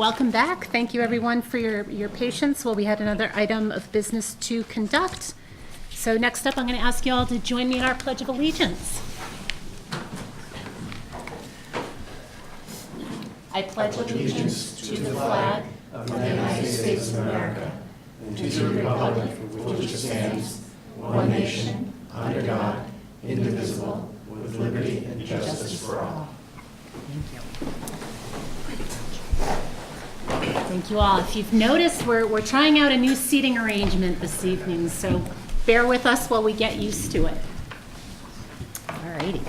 welcome back. Thank you everyone for your patience while we had another item of business to conduct. So next up, I'm going to ask you all to join me in our Pledge of Allegiance. I pledge allegiance to the flag of the United States of America and to the republic for which it stands, one nation, under God, indivisible, with liberty and justice for all. Thank you. Thank you all. If you've noticed, we're trying out a new seating arrangement this evening, so bear with us while we get used to it. All righty.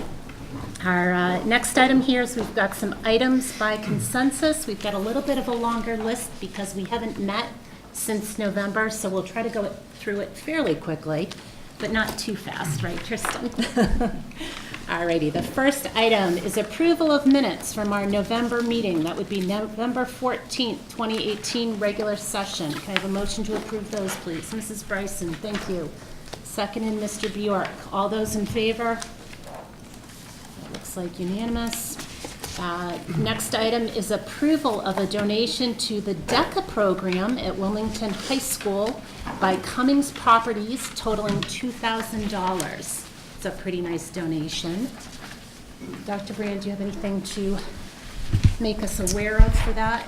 Our next item here is we've got some items by consensus. We've got a little bit of a longer list because we haven't met since November, so we'll try to go through it fairly quickly, but not too fast, right, Tristan? Alrighty, the first item is approval of minutes from our November meeting. That would be November 14th, 2018 regular session. Can I have a motion to approve those, please? Mrs. Bryson, thank you. Seconded, Mr. Bjork. All those in favor? That looks like unanimous. Next item is approval of a donation to the DECA program at Wilmington High School by Cummings Properties totaling $2,000. It's a pretty nice donation. Dr. Brand, do you have anything to make us aware of for that?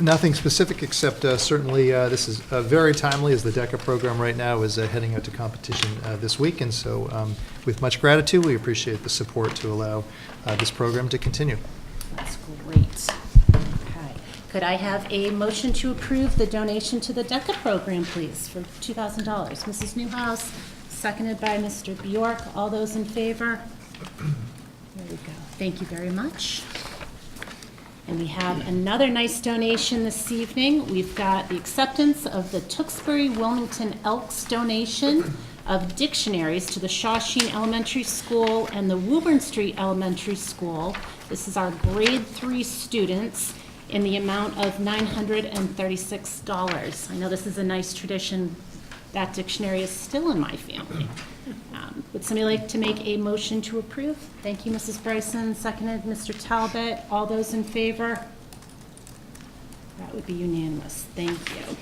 Nothing specific, except certainly this is very timely, as the DECA program right now is heading out to competition this week, and so with much gratitude, we appreciate the support to allow this program to continue. That's great. Okay. Could I have a motion to approve the donation to the DECA program, please, for $2,000? Mrs. Newhouse, seconded by Mr. Bjork. All those in favor? There we go. Thank you very much. And we have another nice donation this evening. We've got the acceptance of the Tewksbury Wilmington Elks donation of dictionaries to the Shawshene Elementary School and the Woburn Street Elementary School. This is our grade 3 students in the amount of $936. I know this is a nice tradition. That dictionary is still in my family. Would somebody like to make a motion to approve? Thank you, Mrs. Bryson. Seconded, Mr. Talbot. All those in favor? That would be unanimous. Thank you.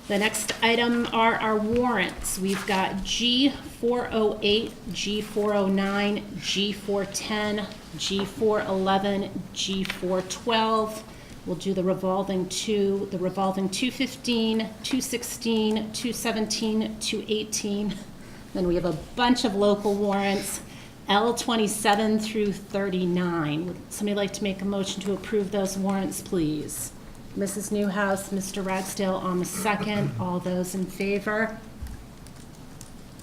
The next item are our warrants. We've got G408, G409, G410, G411, G412. We'll do the revolving 215, 216, 217, 218. Then we have a bunch of local warrants, L27 through 39. Would somebody like to make a motion to approve those warrants, please? Mrs. Newhouse, Mr. Ragsdale on the second. All those in favor?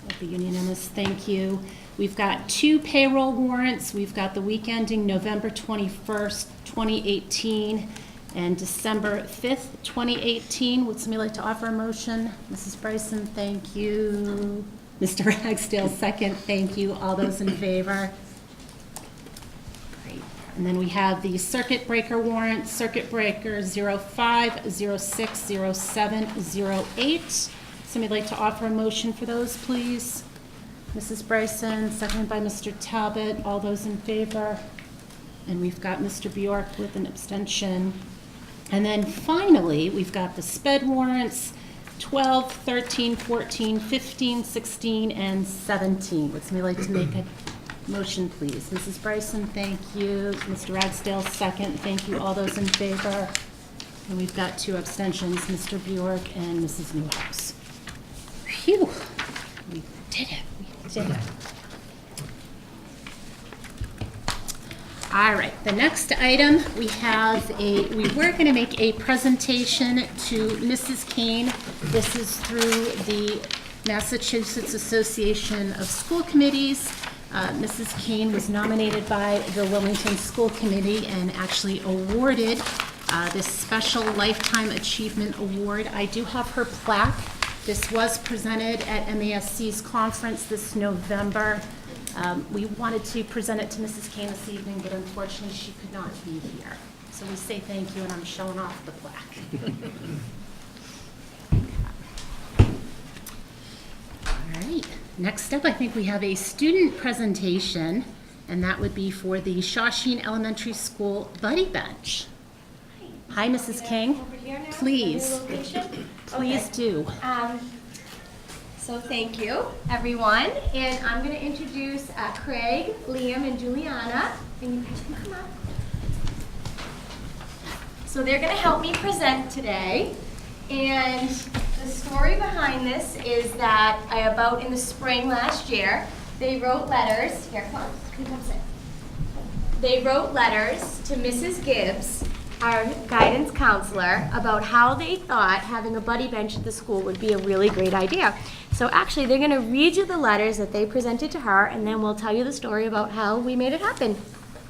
That'll be unanimous. Thank you. We've got 2 payroll warrants. We've got the week ending November 21st, 2018 and December 5th, 2018. Would somebody like to offer a motion? Mrs. Bryson, thank you. Mr. Ragsdale, second. Thank you. All those in favor? Great. And then we have the circuit breaker warrant, circuit breaker 05, 06, 07, 08. Somebody like to offer a motion for those, please? Mrs. Bryson, seconded by Mr. Talbot. All those in favor? And we've got Mr. Bjork with an abstention. And then finally, we've got the SPED warrants, 12, 13, 14, 15, 16, and 17. Would somebody like to make a motion, please? Mrs. Bryson, thank you. Mr. Ragsdale, second. Thank you. All those in favor? And we've got 2 abstentions, Mr. Bjork and Mrs. Newhouse. Phew, we did it. We did it. All right, the next item, we were going to make a presentation to Mrs. Kane. This is through the Massachusetts Association of School Committees. Mrs. Kane was nominated by the Wilmington School Committee and actually awarded this special Lifetime Achievement Award. I do have her plaque. This was presented at MASC's conference this November. We wanted to present it to Mrs. Kane this evening, but unfortunately she could not be here. So we say thank you, and I'm showing off the plaque. All right, next up I think we have a student presentation, and that would be for the Shawshene Elementary School Buddy Bench. Hi, Mrs. King. Over here now, Please. the new location. Please Okay. do. So thank you, everyone. And I'm going to introduce Craig, Liam, and Juliana. And you guys can come up. So they're going to help me present today. And the story behind this is that about in the spring last year, they wrote letters. Here, come on. Come sit. They wrote letters to Mrs. Gibbs, our guidance counselor, about how they thought having a buddy bench at the school would be a really great idea. So actually, they're going to read you the letters that they presented to her, and then we'll tell you the story about how we made it happen.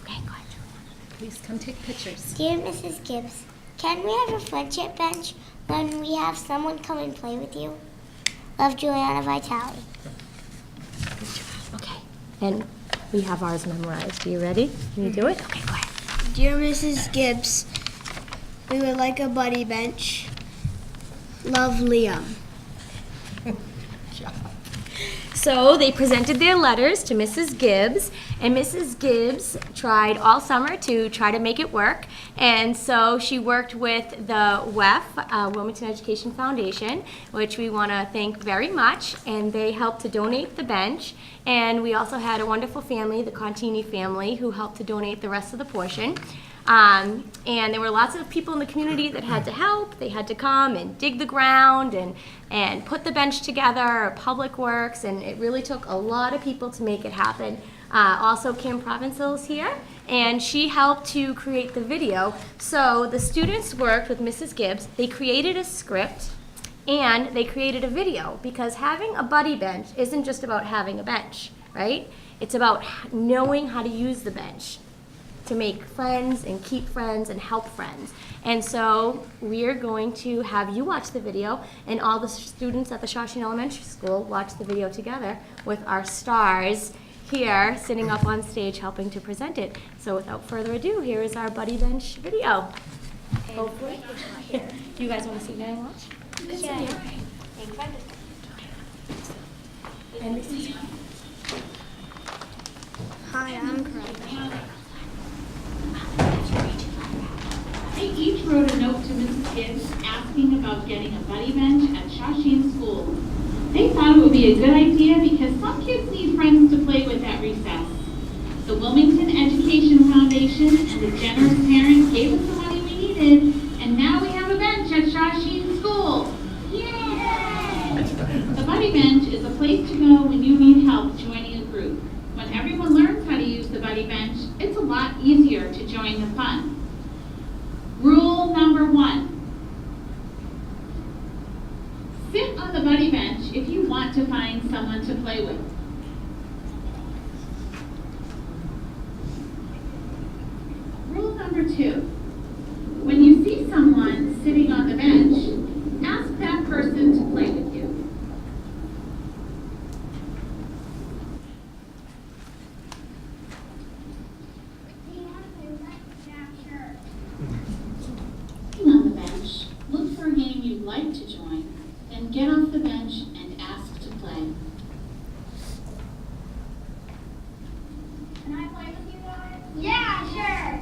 Okay, go ahead, Juliana. Please come take pictures. Dear Mrs. Gibbs, can we have a friendship bench when we have someone come and play with you? Love, Juliana Vitale. Good job. Okay. And we have ours memorized. Are you ready? Can you do it? Okay, go ahead. Dear Mrs. Gibbs, we would like a buddy bench. Love, Liam. So they presented their letters to Mrs. Gibbs, and Mrs. Gibbs tried all summer to try to make it work. And so she worked with the WEF, Wilmington Education Foundation, which we want to thank very much, and they helped to donate the bench. And we also had a wonderful family, the Contini family, who helped to donate the rest of the portion. And there were lots of people in the community that had to help. They had to come and dig the ground and put the bench together, Public Works, and it really took a lot of people to make it happen. Also, Kim Provencel's here, and she helped to create the video. So the students worked with Mrs. Gibbs. They created a script, and they created a video, because having a buddy bench isn't just about having a bench, right? It's about knowing how to use the bench to make friends and keep friends and help friends. And so we're going to have you watch the video, and all the students at the Shawshene Elementary School watch the video together with our stars here sitting up on stage helping to present it. So without further ado, here is our Buddy Bench video. Hopefully. You guys want to see that and watch? And this is Hi, I'm Craig. They each wrote a note to Mrs. Gibbs asking about getting a buddy bench at Shawshene School. They thought it would be a good idea because some kids need friends to play with at recess. The Wilmington Education Foundation and the generous parents gave us the money we needed, and now we have a bench at Shawshene School. Yay! The buddy bench is a place to go when you need help joining a group. When everyone learns how to use the buddy bench, it's a lot easier to join the fun. Rule number 1. Sit on the buddy bench if you want to find someone to play with. Rule number 2. When you see someone sitting on the bench, ask that person to play with you. Sitting on the bench, look for a game you'd like to join, then get off the bench and ask to play. Can I play with you guys? Yeah, sure.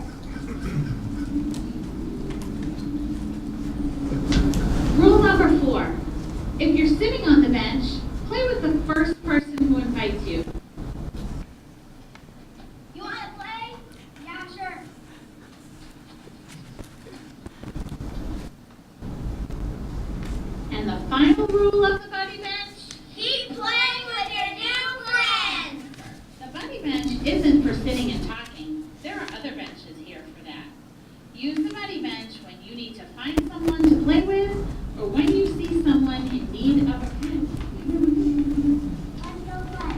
Rule number 4. If you're sitting on the bench, play with the first person who invites you. You want to play? Yeah, sure. And the final rule of the buddy bench, Keep playing with your new friends. the buddy bench isn't for sitting and talking. There are other benches here for that. Use the buddy bench when you need to find someone to play with or when you see someone in need of a friend. Let's go play.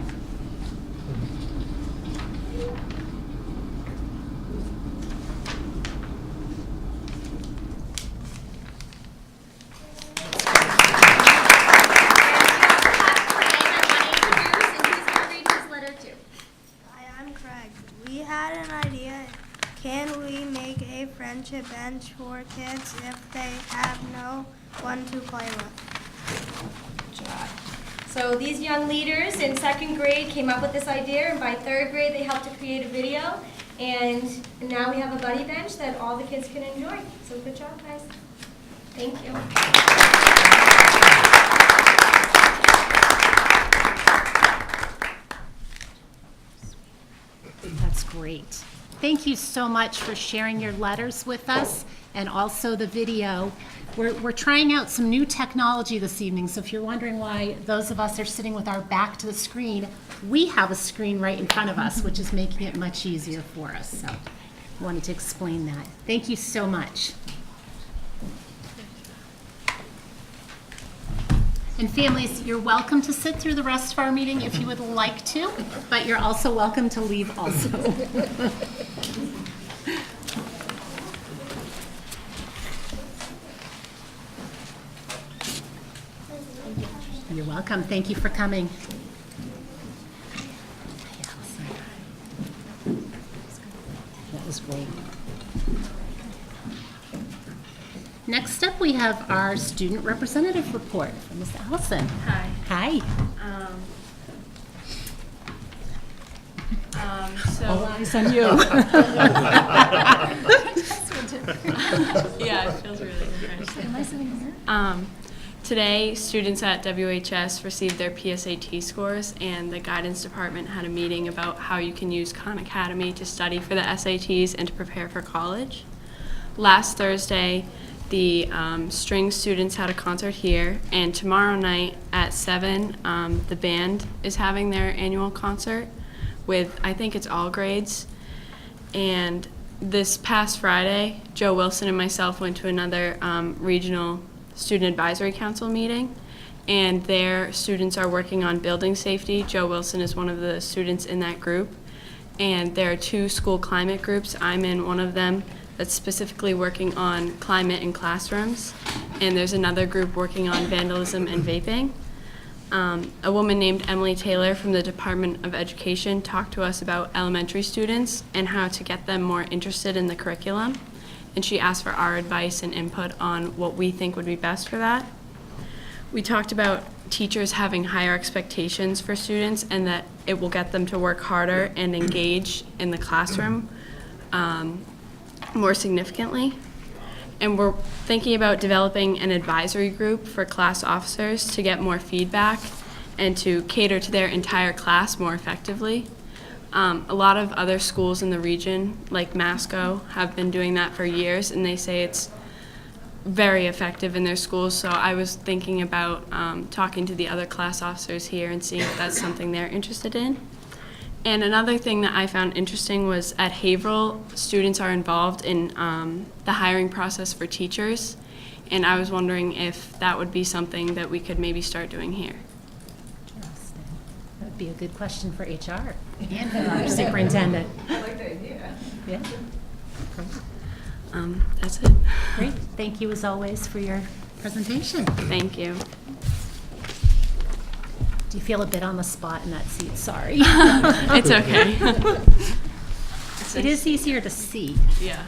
Hi, I'm Craig. We had an idea. Can we make a friendship bench for kids if they have no one to play with? Good job. So these young leaders in second grade came up with this idea, and by third grade they helped to create a video. And now we have a buddy bench that all the kids can enjoy. So good job, guys. Thank you. That's great. Thank you so much for sharing your letters with us and also the video. We're trying out some new technology this evening, so if you're wondering why those of us are sitting with our back to the screen, we have a screen right in front of us, which is making it much easier for us. So I wanted to explain that. Thank you so much. And families, you're welcome to sit through the rest of our meeting if you would like to, but you're also welcome to leave also. You're welcome. Thank you for coming. That was great. Next up, we have our student representative report from Ms. Allison. Hi. Hi. All eyes on you. Yeah, it feels really interesting. Am I sitting here? Today, students at WHS received their PSAT scores, and the guidance department had a meeting about how you can use Khan Academy to study for the SATs and to prepare for college. Last Thursday, the string students had a concert here, and tomorrow night at 7, the band is having their annual concert with, I think it's all grades. And this past Friday, Joe Wilson and myself went to another regional student advisory council meeting, and their students are working on building safety. Joe Wilson is one of the students in that group, and there are 2 school climate groups. I'm in one of them that's specifically working on climate in classrooms, and there's another group working on vandalism and vaping. A woman named Emily Taylor from the Department of Education talked to us about elementary students and how to get them more interested in the curriculum, and she asked for our advice and input on what we think would be best for that. We talked about teachers having higher expectations for students and that it will get them to work harder and engage in the classroom more significantly. And we're thinking about developing an advisory group for class officers to get more feedback and to cater to their entire class more effectively. A lot of other schools in the region, like Masco, have been doing that for years, and they say it's very effective in their schools. So I was thinking about talking to the other class officers here and seeing if that's something they're interested in. And another thing that I found interesting was at Haverhill, students are involved in the hiring process for teachers, and I was wondering if that would be something that we could maybe start doing here. Interesting. That would be a good question for HR and for our superintendent. I like the idea. Yeah. That's it. Great. Thank you as always for your presentation. Thank you. Do you feel a bit on the spot in that seat? Sorry. It's okay. It is easier to see. Yeah.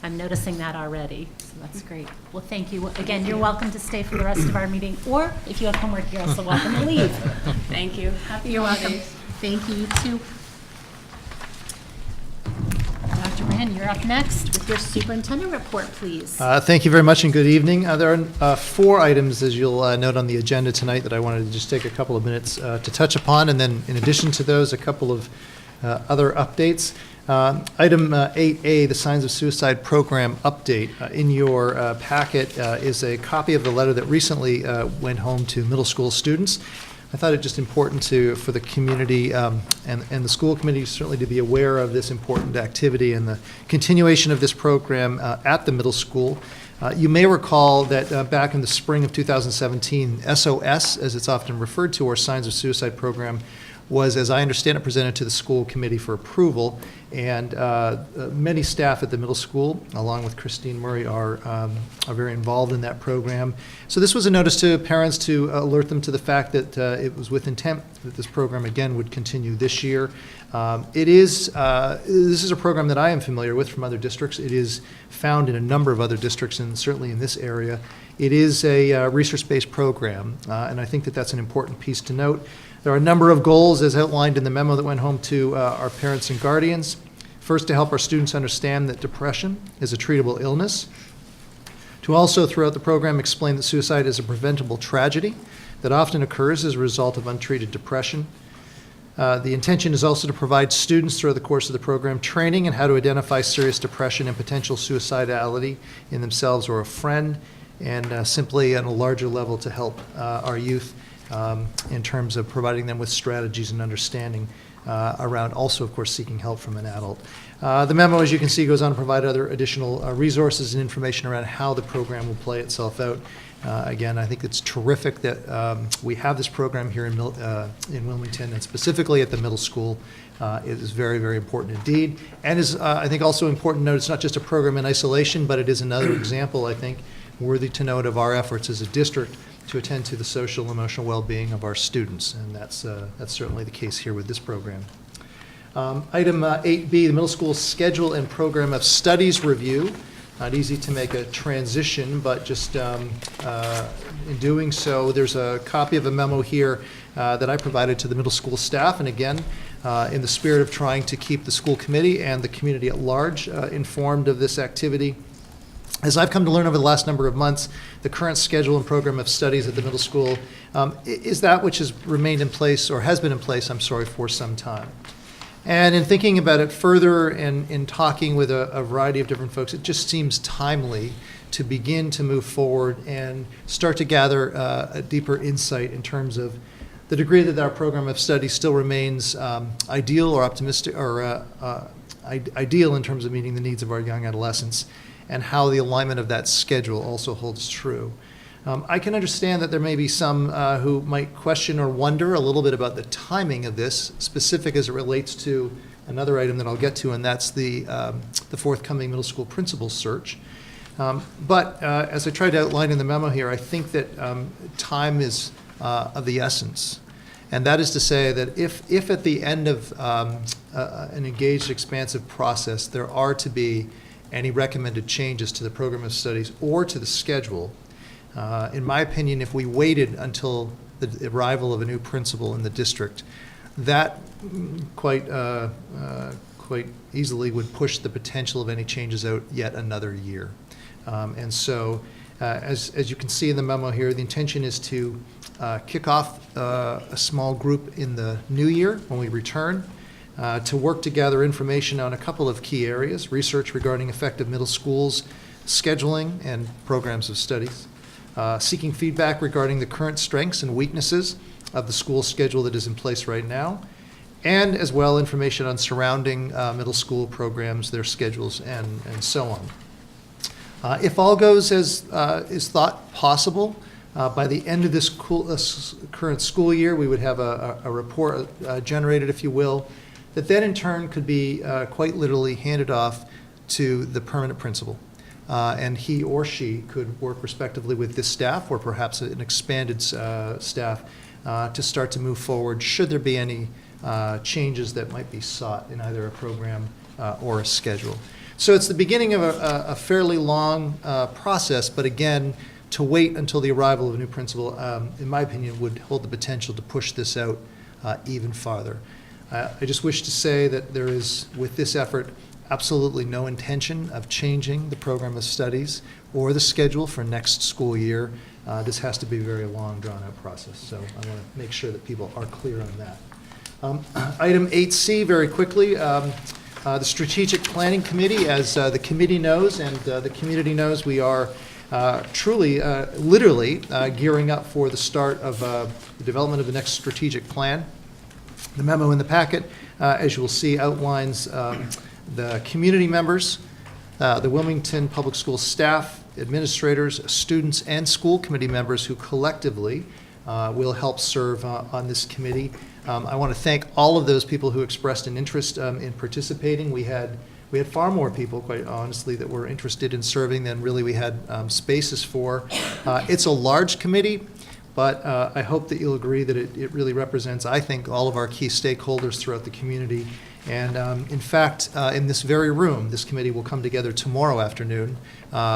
I'm noticing that already, so that's great. Well, thank you. Again, you're welcome to stay for the rest of our meeting, or if you have homework, you're also welcome to leave. Thank you. Happy You're welcome. holidays. Thank you, you too. Dr. Brand, you're up next with your superintendent report, please. Thank you very much and good evening. There are 4 items, as you'll note on the agenda tonight, that I wanted to just take a couple of minutes to touch upon, and then in addition to those, a couple of other updates. Item 8A, the Signs of Suicide Program update. In your packet is a copy of the letter that recently went home to middle school students. I thought it just important for the community and the school committee certainly to be aware of this important activity and the continuation of this program at the middle school. You may recall that back in the spring of 2017, SOS, as it's often referred to, or Signs of Suicide Program, was, as I understand it, presented to the school committee for approval, and many staff at the middle school, along with Christine Murray, are very involved in that program. So this was a notice to parents to alert them to the fact that it was with intent that this program again would continue this year. This is a program that I am familiar with from other districts. It is found in a number of other districts, and certainly in this area. It is a research-based program, and I think that that's an important piece to note. There are a number of goals as outlined in the memo that went home to our parents and guardians. First, to help our students understand that depression is a treatable illness. To also, throughout the program, explain that suicide is a preventable tragedy that often occurs as a result of untreated depression. The intention is also to provide students throughout the course of the program training in how to identify serious depression and potential suicidality in themselves or a friend, and simply on a larger level to help our youth in terms of providing them with strategies and understanding around also, of course, seeking help from an adult. The memo, as you can see, goes on to provide other additional resources and information around how the program will play itself out. Again, I think it's terrific that we have this program here in Wilmington, and specifically at the middle school. It is very, very important indeed, and is, I think, also important to note it's not just a program in isolation, but it is another example, I think, worthy to note of our efforts as a district to attend to the social and emotional well-being of our students, and that's certainly the case here with this program. Item 8B, the middle school schedule and program of studies review. Not easy to make a transition, but just in doing so, there's a copy of a memo here that I provided to the middle school staff, and again, in the spirit of trying to keep the school committee and the community at large informed of this activity. As I've come to learn over the last number of months, the current schedule and program of studies at the middle school is that which has remained in place, or has been in place, for some time. And in thinking about it further and in talking with a variety of different folks, it just seems timely to begin to move forward and start to gather a deeper insight in terms of the degree that our program of study still remains ideal or optimistic, or ideal in terms of meeting the needs of our young adolescents, and how the alignment of that schedule also holds true. I can understand that there may be some who might question or wonder a little bit about the timing of this, specific as it relates to another item that I'll get to, and that's the forthcoming middle school principal search. But as I tried to outline in the memo here, I think that time is of the essence. And that is to say that if at the end of an engaged, expansive process, there are to be any recommended changes to the program of studies or to the schedule, in my opinion, if we waited until the arrival of a new principal in the district, that quite easily would push the potential of any changes out yet another year. And so, as you can see in the memo here, the intention is to kick off a small group in the new year when we return, to work to gather information on a couple of key areas: research regarding effective middle schools, scheduling, and programs of studies. Seeking feedback regarding the current strengths and weaknesses of the school schedule that is in place right now, and as well information on surrounding middle school programs, their schedules, and so on. If all goes as is thought possible, by the end of this current school year, we would have a report generated, if you will, that then in turn could be quite literally handed off to the permanent principal. And he or she could work respectively with this staff, or perhaps an expanded staff, to start to move forward should there be any changes that might be sought in either a program or a schedule. So it's the beginning of a fairly long process, but again, to wait until the arrival of a new principal, in my opinion, would hold the potential to push this out even farther. I just wish to say that there is, with this effort, absolutely no intention of changing the program of studies or the schedule for next school year. This has to be a very long, drawn-out process, so I want to make sure that people are clear on that. Item 8C, very quickly, the Strategic Planning Committee, as the committee knows and the community knows, we are truly, literally gearing up for the start of the development of the next strategic plan. The memo in the packet, as you will see, outlines the community members, the Wilmington Public School staff, administrators, students, and school committee members who collectively will help serve on this committee. I want to thank all of those people who expressed an interest in participating. We had far more people, quite honestly, that were interested in serving than really we had spaces for. It's a large committee, but I hope that you'll agree that it really represents, I think, all of our key stakeholders throughout the community. And in fact, in this very room, this committee will come together tomorrow afternoon,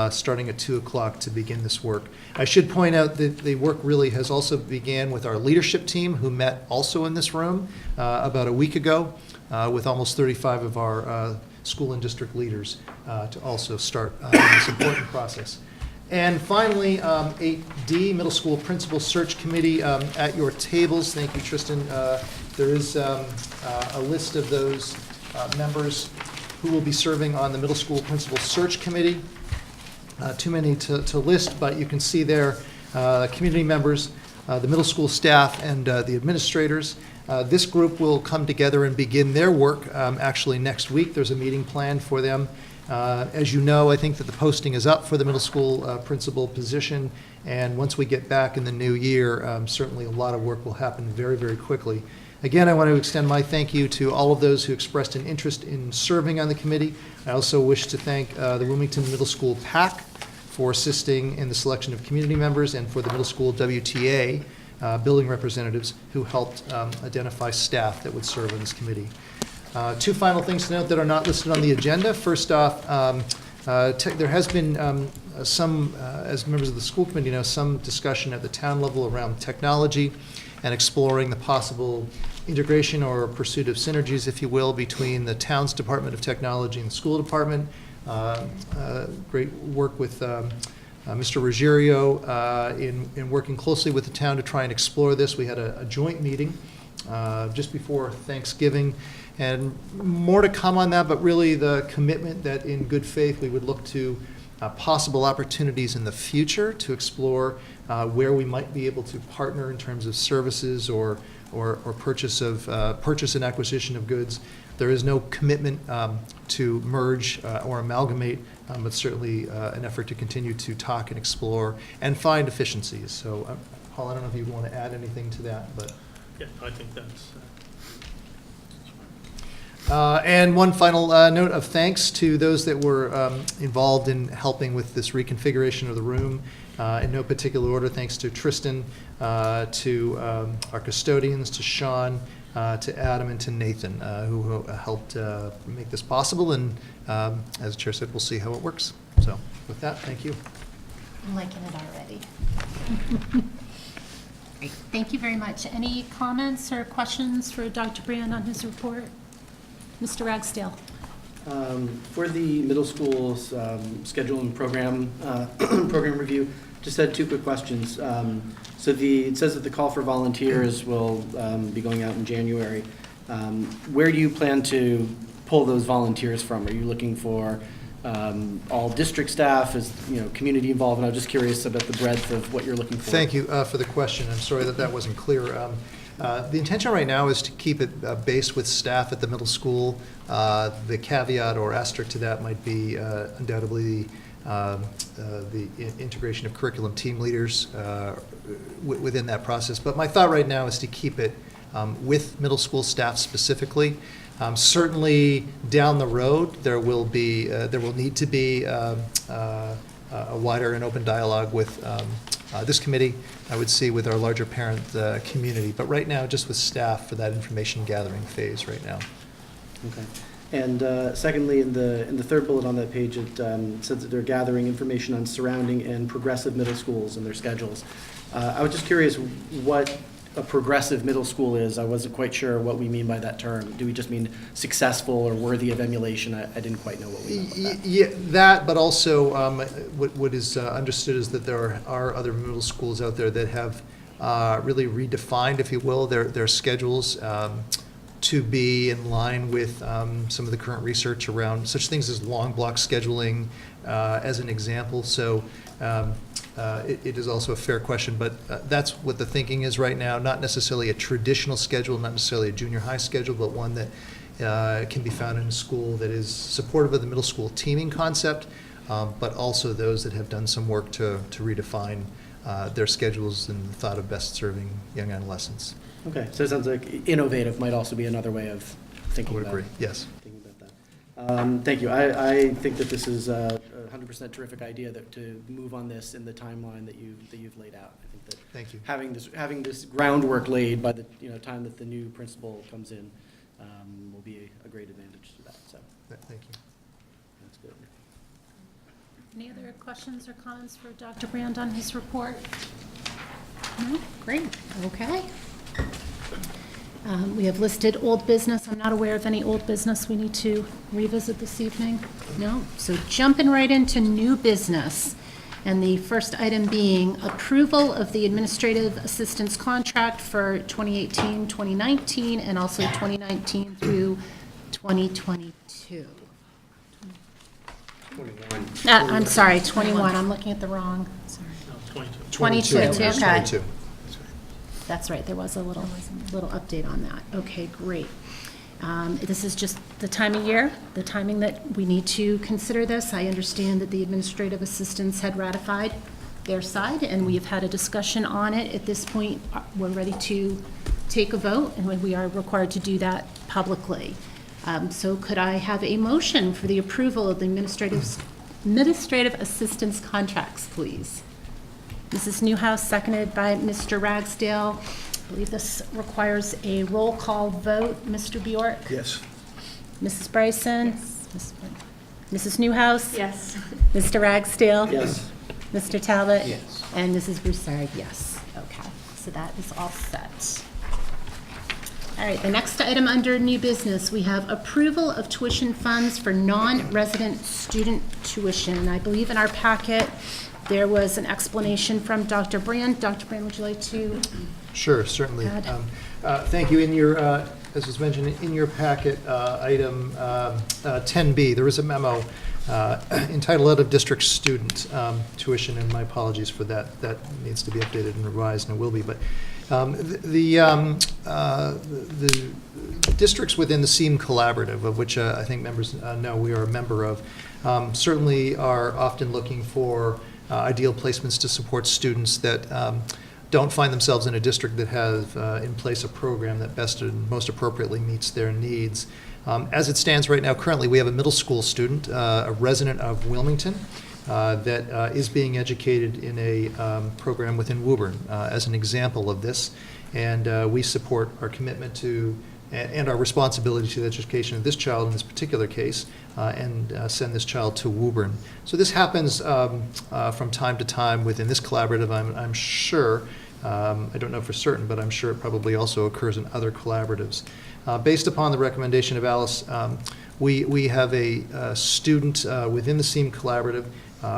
starting at 2 o'clock to begin this work. I should point out that the work really has also began with our leadership team, who met also in this room about a week ago, with almost 35 of our school and district leaders to also start this important process. And finally, 8D, Middle School Principal Search Committee at your tables. Thank you, Tristan. There is a list of those members who will be serving on the Middle School Principal Search Committee. Too many to list, but you can see there community members, the middle school staff, and the administrators. This group will come together and begin their work actually next week. There's a meeting planned for them. As you know, I think that the posting is up for the middle school principal position, and once we get back in the new year, certainly a lot of work will happen very, very quickly. Again, I want to extend my thank you to all of those who expressed an interest in serving on the committee. I also wish to thank the Wilmington Middle School PAC for assisting in the selection of community members, and for the middle school WTA building representatives who helped identify staff that would serve on this committee. Two final things to note that are not listed on the agenda. First off, there has been some, as members of the school committee know, some discussion at the town level around technology and exploring the possible integration or pursuit of synergies, if you will, between the town's Department of Technology and the school department. Great work with Mr. Ruggiero in working closely with the town to try and explore this. We had a joint meeting just before Thanksgiving, and more to come on that, but really the commitment that in good faith we would look to possible opportunities in the future to explore where we might be able to partner in terms of services or purchase and acquisition of goods. There is no commitment to merge or amalgamate, but certainly an effort to continue to talk and explore and find efficiencies. So, Paul, I don't know if you want to add anything to that, but. Yeah, I think that's. And one final note of thanks to those that were involved in helping with this reconfiguration of the room. In no particular order, thanks to Tristan, to our custodians, to Sean, to Adam, and to Nathan, who helped make this possible. And as the chair said, we'll see how it works. So with that, thank you. I'm liking it already. Great. Thank you very much. Any comments or questions for Dr. Brand on his report? Mr. Ragsdale. For the middle school's schedule and program program review, just had two quick questions. So it says that the call for volunteers will be going out in January. Where do you plan to pull those volunteers from? Are you looking for all district staff, is community involvement? I'm just curious about the breadth of what you're looking for. Thank you for the question. I'm sorry that wasn't clear. The intention right now is to keep it based with staff at the middle school. The caveat or asterisk to that might be undoubtedly the integration of curriculum team leaders within that process. But my thought right now is to keep it with middle school staff specifically. Certainly down the road, there will need to be a wider and open dialogue with this committee, I would see, with our larger parent community. But right now, just with staff for that information gathering phase right now. Okay. And secondly, in the third bullet on that page, it says that they're gathering information on surrounding and progressive middle schools and their schedules. I was just curious what a progressive middle school is. I wasn't quite sure what we mean by that term. Do we just mean successful or worthy of emulation? I didn't quite know what we meant by that. Yeah, that, but also what is understood is that there are other middle schools out there that have really redefined, if you will, their schedules to be in line with some of the current research around such things as long block scheduling, as an example. So it is also a fair question, but that's what the thinking is right now. Not necessarily a traditional schedule, not necessarily a junior high schedule, but one that can be found in a school that is supportive of the middle school teaming concept, but also those that have done some work to redefine their schedules and the thought of best serving young adolescents. Okay, so it sounds like innovative might also be another way of thinking about it. I would agree, yes. Thinking about that. Thank you. I think that this is a 100% terrific idea to move on this in the timeline that you've laid out. I think that Thank you. having this groundwork laid by the time that the new principal comes in will be a great advantage to that. So Thank you. that's good. Any other questions or comments for Dr. Brand on his report? No? Great. Okay. We have listed old business. I'm not aware of any old business we need to revisit this evening. No? So jumping right into new business. And the first item being approval of the administrative assistance contract for 2018, 2019, and also 2019 through 2022. 21. I'm sorry, 21. I'm looking at the wrong, sorry. 22, okay. 22. That's right, there was a little update on that. Okay, great. This is just the time of year, the timing that we need to consider this. I understand that the administrative assistants had ratified their side, and we have had a discussion on it. At this point, we're ready to take a vote, and we are required to do that publicly. So could I have a motion for the approval of the administrative assistance contracts, please? Mrs. Newhouse, seconded by Mr. Ragsdale. I believe this requires a roll call vote. Mr. Bjork? Yes. Mrs. Bryson? Yes. Mrs. Newhouse? Yes. Mr. Ragsdale? Yes. Mr. Talbot? Yes. And Mrs. Broussard, yes. Okay, so that is all set. All right, the next item under new business, we have approval of tuition funds for non-resident student tuition. I believe in our packet, there was an explanation from Dr. Brand. Dr. Brand, would you like to? Sure, certainly. Add. Thank you. In your, as was mentioned, in your packet, item 10B, there is a memo entitled Out of District Student Tuition, and my apologies for that. That needs to be updated and revised, and it will be. But the districts within the SEAM Collaborative, of which I think members know we are a member of, certainly are often looking for ideal placements to support students that don't find themselves in a district that has in place a program that best and most appropriately meets their needs. As it stands right now, currently, we have a middle school student, a resident of Wilmington, that is being educated in a program within Woburn as an example of this. And we support our commitment to and our responsibility to the education of this child in this particular case, and send this child to Woburn. So this happens from time to time within this collaborative. I'm sure, I don't know for certain, but I'm sure it probably also occurs in other collaboratives. Based upon the recommendation of Alice, we have a student within the SEAM Collaborative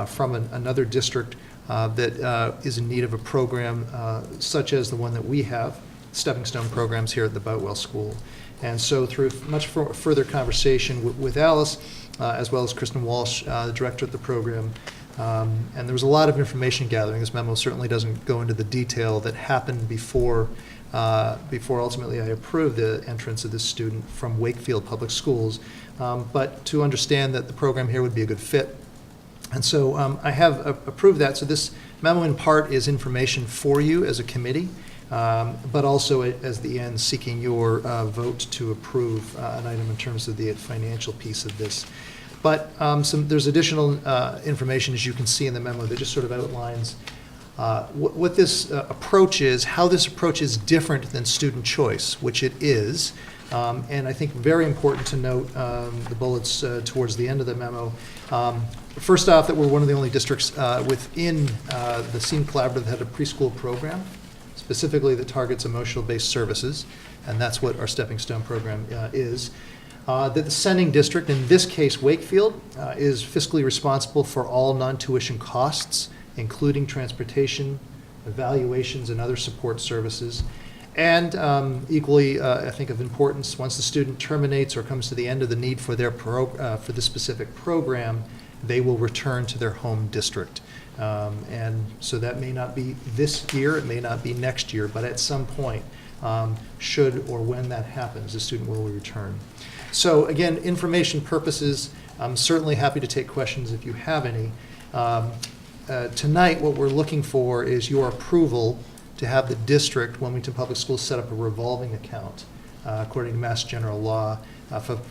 from another district that is in need of a program such as the one that we have, Stepping Stone programs here at the Boutwell School. And so through much further conversation with Alice, as well as Kristen Walsh, the director of the program, and there was a lot of information gathering. This memo certainly doesn't go into the detail that happened before ultimately I approved the entrance of this student from Wakefield Public Schools, but to understand that the program here would be a good fit. And so I have approved that. So this memo in part is information for you as a committee, but also as the end seeking your vote to approve an item in terms of the financial piece of this. But there's additional information, as you can see in the memo, that just sort of outlines what this approach is, how this approach is different than student choice, which it is. And I think very important to note the bullets towards the end of the memo. First off, that we're one of the only districts within the SEAM Collaborative that had a preschool program, specifically that targets emotional-based services, and that's what our Stepping Stone program is. That the sending district, in this case Wakefield, is fiscally responsible for all non-tuition costs, including transportation, evaluations, and other support services. And equally, I think of importance, once the student terminates or comes to the end of the need for their for the specific program, they will return to their home district. And so that may not be this year, it may not be next year, but at some point, should or when that happens, the student will return. So again, information purposes, I'm certainly happy to take questions if you have any. Tonight, what we're looking for is your approval to have the district, Wilmington Public Schools, set up a revolving account according to Mass General Law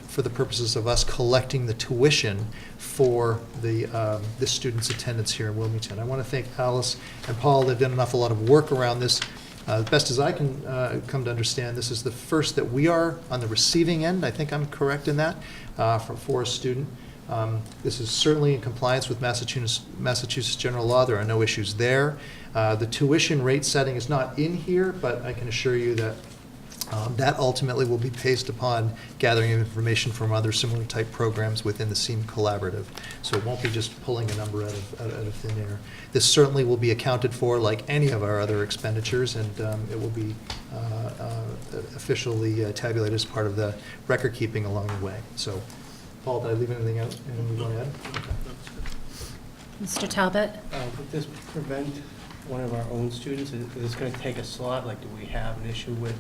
for the purposes of us collecting the tuition for the student's attendance here in Wilmington. I want to thank Alice and Paul. They've done an awful lot of work around this. Best as I can come to understand, this is the first that we are on the receiving end. I think I'm correct in that, for a student. This is certainly in compliance with Massachusetts general law. There are no issues there. The tuition rate setting is not in here, but I can assure you that That ultimately will be based upon gathering information from other similar type programs within the SEAM Collaborative. So it won't be just pulling a number out of thin air. This certainly will be accounted for like any of our other expenditures, and it will be officially tabulated as part of the record keeping along the way. So, Paul, did I leave anything out? Anything you want to add? Mr. Talbot? Would this prevent one of our own students? Is this going to take a slot? Like, do we have an issue with,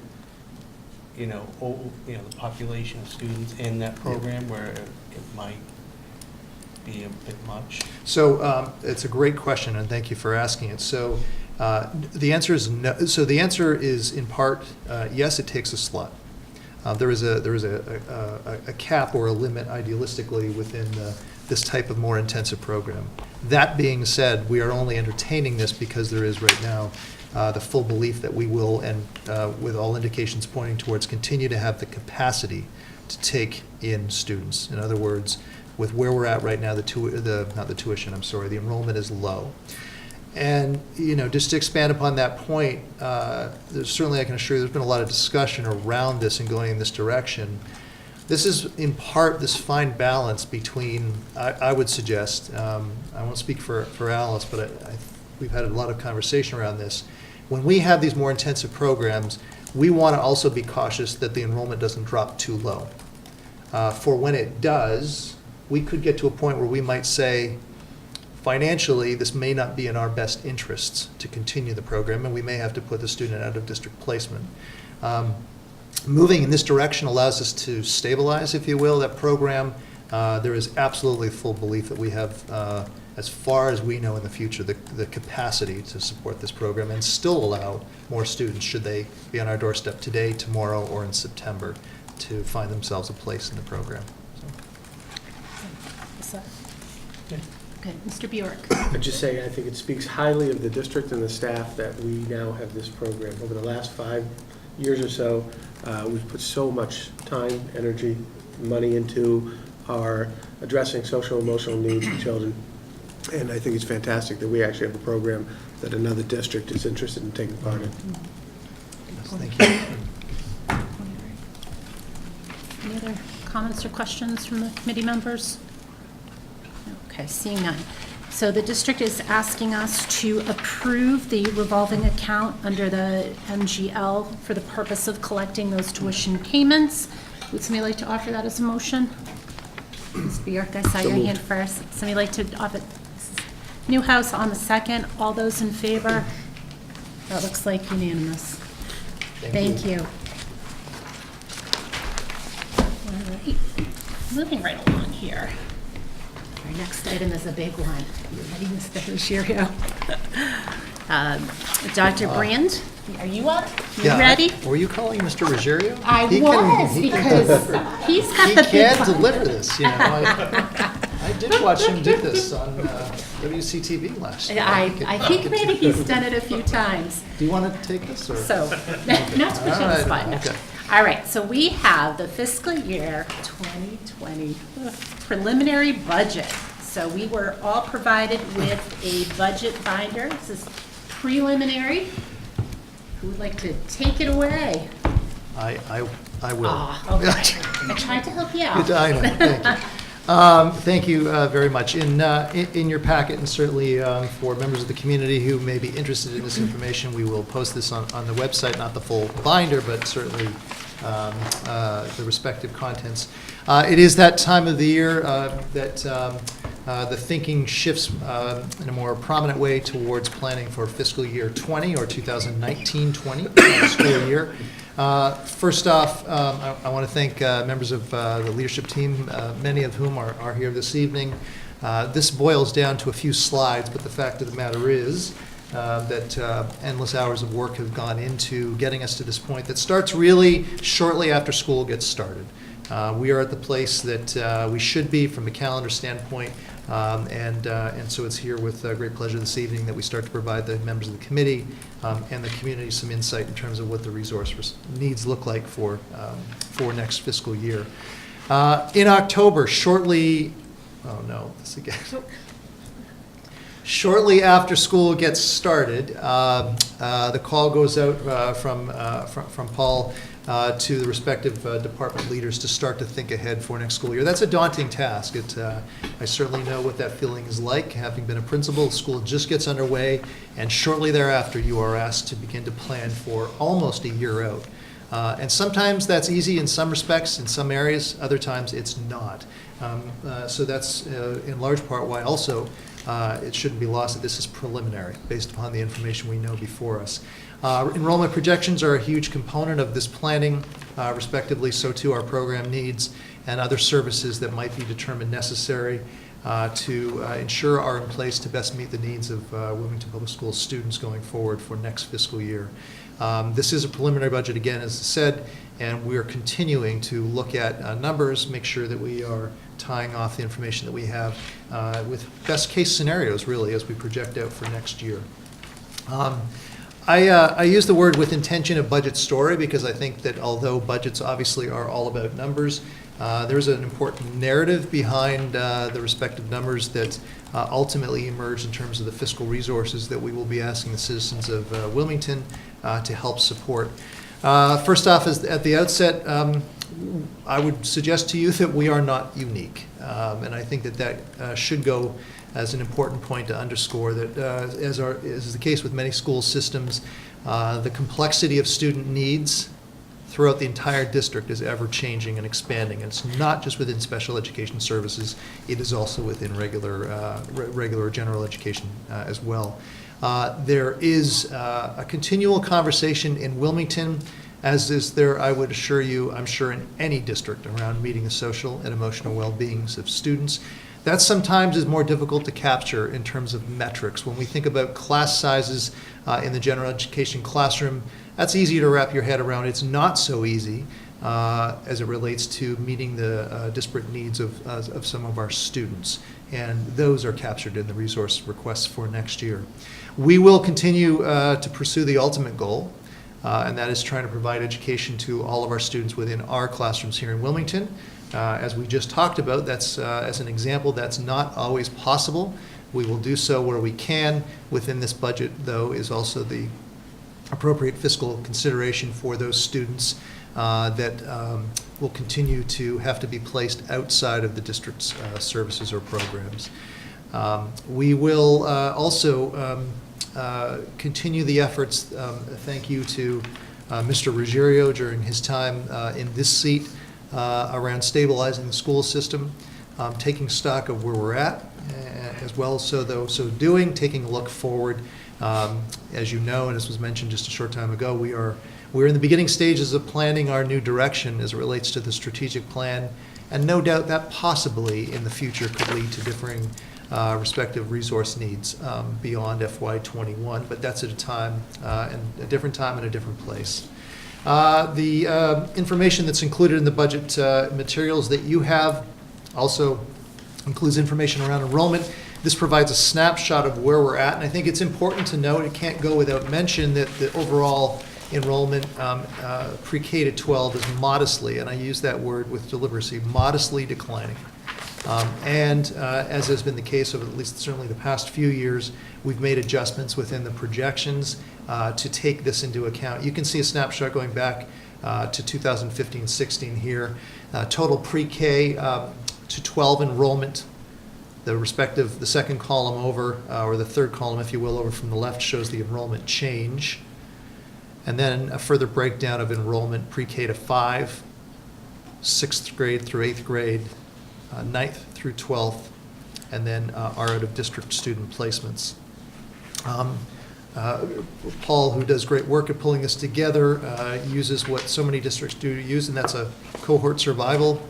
the population of students in that program where it might be a bit much? So it's a great question, and thank you for asking it. So the answer is no. So the answer is in part yes. It takes a slot. There is a cap or a limit, idealistically, within this type of more intensive program. That being said, we are only entertaining this because there is right now the full belief that we will, and with all indications pointing towards, continue to have the capacity to take in students. In other words, with where we're at right now, the enrollment is low. And, just to expand upon that point, certainly I can assure you there's been a lot of discussion around this and going in this direction. This is in part this fine balance between, I would suggest, I won't speak for Alice, but we've had a lot of conversation around this. When we have these more intensive programs, we want to also be cautious that the enrollment doesn't drop too low. For when it does, we could get to a point where we might say, financially, this may not be in our best interests to continue the program, and we may have to put the student out of district placement. Moving in this direction allows us to stabilize, if you will, that program. There is absolutely full belief that we have, as far as we know in the future, the capacity to support this program and still allow more students, should they be on our doorstep today, tomorrow, or in September, to find themselves a place in the program. So. Good. Mr. Bjork? I'd just say I think it speaks highly of the district and the staff that we now have this program. Over the last 5 years or so, we've put so much time, energy, money into our addressing social and emotional needs of children. And I think it's fantastic that we actually have a program that another district is interested in taking part in. Thank you. Any other comments or questions from the committee members? Okay, seeing none. So the district is asking us to approve the revolving account under the MGL for the purpose of collecting those tuition payments. Would somebody like to offer that as a motion? Ms. Bjork, I saw your hand first. Somebody like to offer? Newhouse on the second. All those in favor? That looks like unanimous. Thank you. All right, moving right along here. Our next item is a big one. You ready, Mr. Ruggiero? Dr. Brand, are you up? You ready? Were you calling Mr. Ruggiero? I was, because he's got the big He can one. deliver this, I did watch him do this on WCTV last year. I think maybe he's done it a few times. Do you want to take this, or? So, not to put you on the spot. No. Okay. All right, so we have the fiscal year 2020 preliminary budget. So we were all provided with a budget binder. This is preliminary. Who would like to take it away? I will. Okay. I tried to help you out. I know, thank you. Thank you very much. In your packet, and certainly for members of the community who may be interested in this information, we will post this on the website, not the full binder, but certainly the respective contents. It is that time of the year that the thinking shifts in a more prominent way towards planning for fiscal year 20 or 2019-20 school year. First off, I want to thank members of the leadership team, many of whom are here this evening. This boils down to a few slides, but the fact of the matter is that endless hours of work have gone into getting us to this point that starts really shortly after school gets started. We are at the place that we should be from a calendar standpoint, and so it's here with great pleasure this evening that we start to provide the members of the committee and the community some insight in terms of what the resource needs look like for next fiscal year. In October, shortly after school gets started, the call goes out from Paul to the respective department leaders to start to think ahead for next school year. That's a daunting task. I certainly know what that feeling is like, having been a principal. School just gets underway, and shortly thereafter you are asked to begin to plan for almost a year out. And sometimes that's easy in some respects, in some areas, other times it's not. So that's in large part why also it shouldn't be lost that this is preliminary based upon the information we know before us. Enrollment projections are a huge component of this planning, respectively, so too our program needs and other services that might be determined necessary to ensure are in place to best meet the needs of Wilmington Public Schools students going forward for next fiscal year. This is a preliminary budget, again, as I said, and we are continuing to look at numbers, make sure that we are tying off the information that we have with best case scenarios, really, as we project out for next year. I use the word with intention of budget story because I think that although budgets obviously are all about numbers, there's an important narrative behind the respective numbers that ultimately emerge in terms of the fiscal resources that we will be asking the citizens of Wilmington to help support. First off, at the outset, I would suggest to you that we are not unique. And I think that should go as an important point to underscore that, as is the case with many school systems, the complexity of student needs throughout the entire district is ever changing and expanding. And it's not just within special education services, it is also within regular general education as well. There is a continual conversation in Wilmington, as is there, I would assure you, I'm sure in any district, around meeting the social and emotional well-beings of students. That sometimes is more difficult to capture in terms of metrics. When we think about class sizes in the general education classroom, that's easy to wrap your head around. It's not so easy as it relates to meeting the disparate needs of some of our students. And those are captured in the resource requests for next year. We will continue to pursue the ultimate goal, and that is trying to provide education to all of our students within our classrooms here in Wilmington. As we just talked about, that's as an example, that's not always possible. We will do so where we can. Within this budget, though, is also the appropriate fiscal consideration for those students that will continue to have to be placed outside of the district's services or programs. We will also continue the efforts. Thank you to Mr. Ruggiero during his time in this seat around stabilizing the school system, taking stock of where we're at, as well as so doing, taking a look forward. As you know, and as was mentioned just a short time ago, we're in the beginning stages of planning our new direction as it relates to the strategic plan, and no doubt that possibly in the future could lead to differing respective resource needs beyond FY21, but that's at a time and a different time and a different place. The information that's included in the budget materials that you have also includes information around enrollment. This provides a snapshot of where we're at, and I think it's important to note, it can't go without mention, that the overall enrollment pre-K to 12 is modestly, and I use that word with deliberacy, modestly declining. As has been the case over at least certainly the past few years, we've made adjustments within the projections to take this into account. You can see a snapshot going back to 2015-16 here. Total pre-K to 12 enrollment, the second column over, or the third column, if you will, over from the left shows the enrollment change. And then a further breakdown of enrollment pre-K to 5, 6th grade through 8th grade, 9th through 12th, and then our out-of-district student placements. Paul, who does great work at pulling this together, uses what so many districts do use, and that's a cohort survival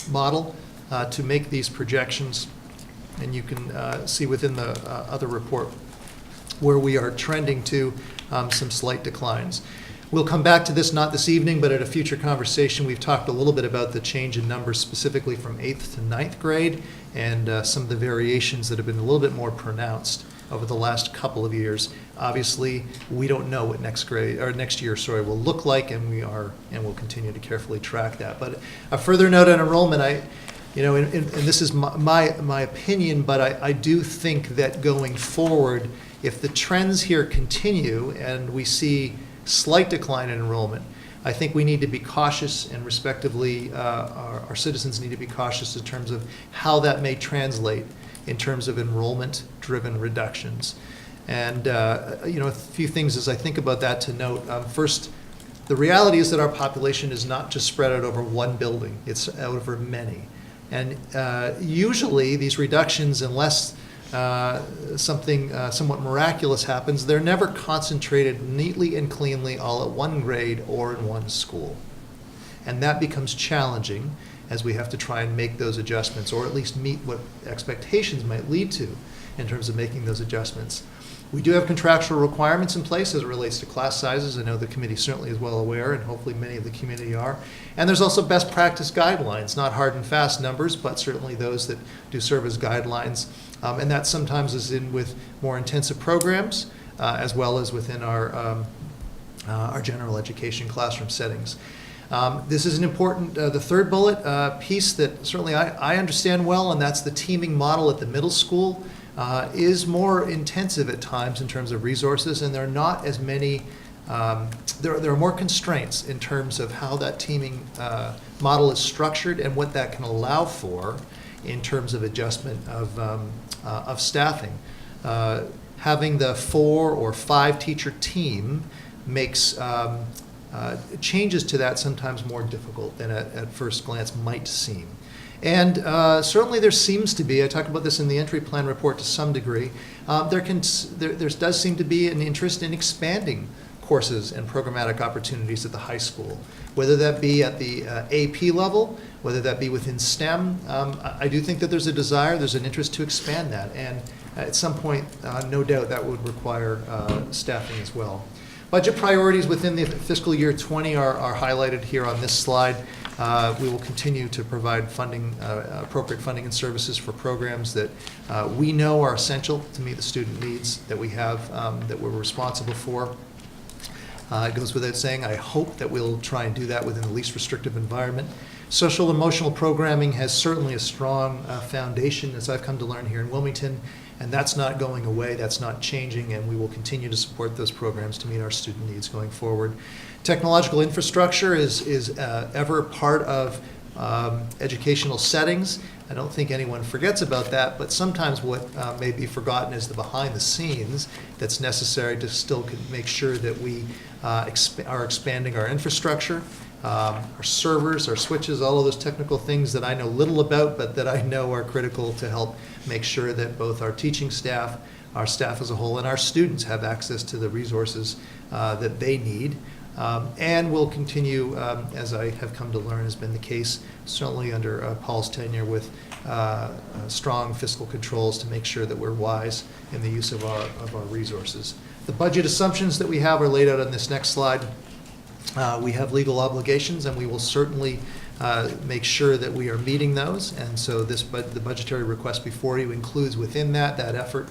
model to make these projections. And you can see within the other report where we are trending to some slight declines. We'll come back to this, not this evening, but at a future conversation. We've talked a little bit about the change in numbers specifically from 8th to 9th grade and some of the variations that have been a little bit more pronounced over the last couple of years. Obviously, we don't know what next year will look like, and we'll continue to carefully track that. But a further note on enrollment, and this is my opinion, but I do think that going forward, if the trends here continue and we see slight decline in enrollment, I think we need to be cautious, and respectively, our citizens need to be cautious in terms of how that may translate in terms of enrollment-driven reductions. And, a few things as I think about that to note. First, the reality is that our population is not just spread out over one building, it's out over many. And usually these reductions, unless something somewhat miraculous happens, they're never concentrated neatly and cleanly all at one grade or in one school. And that becomes challenging as we have to try and make those adjustments, or at least meet what expectations might lead to in terms of making those adjustments. We do have contractual requirements in place as it relates to class sizes. I know the committee certainly is well aware, and hopefully many of the community are. And there's also best practice guidelines, not hard and fast numbers, but certainly those that do serve as guidelines. And that sometimes is in with more intensive programs, as well as within our general education classroom settings. This is an important, the third bullet piece that certainly I understand well, and that's the teaming model at the middle school. Is more intensive at times in terms of resources, and there are not as many, there are more constraints in terms of how that teaming model is structured and what that can allow for in terms of adjustment of staffing. Having the 4 or 5 teacher team makes changes to that sometimes more difficult than at first glance might seem. And certainly there seems to be, I talked about this in the entry plan report to some degree, there does seem to be an interest in expanding courses and programmatic opportunities at the high school, whether that be at the AP level, whether that be within STEM. I do think that there's a desire, there's an interest to expand that, and at some point, no doubt that would require staffing as well. Budget priorities within the fiscal year 20 are highlighted here on this slide. We will continue to provide funding, appropriate funding and services for programs that we know are essential to meet the student needs that we have, that we're responsible for. It goes without saying, I hope that we'll try and do that within the least restrictive environment. Social emotional programming has certainly a strong foundation, as I've come to learn here in Wilmington, and that's not going away, that's not changing, and we will continue to support those programs to meet our student needs going forward. Technological infrastructure is ever part of educational settings. I don't think anyone forgets about that, but sometimes what may be forgotten is the behind the scenes that's necessary to still make sure that we are expanding our infrastructure, our servers, our switches, all of those technical things that I know little about, but that I know are critical to help make sure that both our teaching staff, our staff as a whole, and our students have access to the resources that they need. And we'll continue, as I have come to learn has been the case, certainly under Paul's tenure, with strong fiscal controls to make sure that we're wise in the use of our resources. The budget assumptions that we have are laid out on this next slide. We have legal obligations, and we will certainly make sure that we are meeting those. And so the budgetary request before you includes within that effort.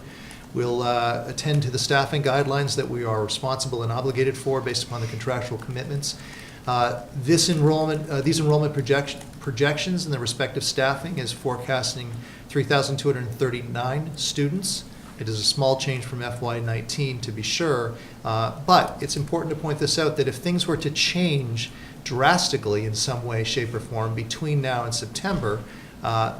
We'll attend to the staffing guidelines that we are responsible and obligated for based upon the contractual commitments. These enrollment projections and the respective staffing is forecasting 3,239 students. It is a small change from FY19 to be sure, but it's important to point this out that if things were to change drastically in some way, shape, or form between now and September,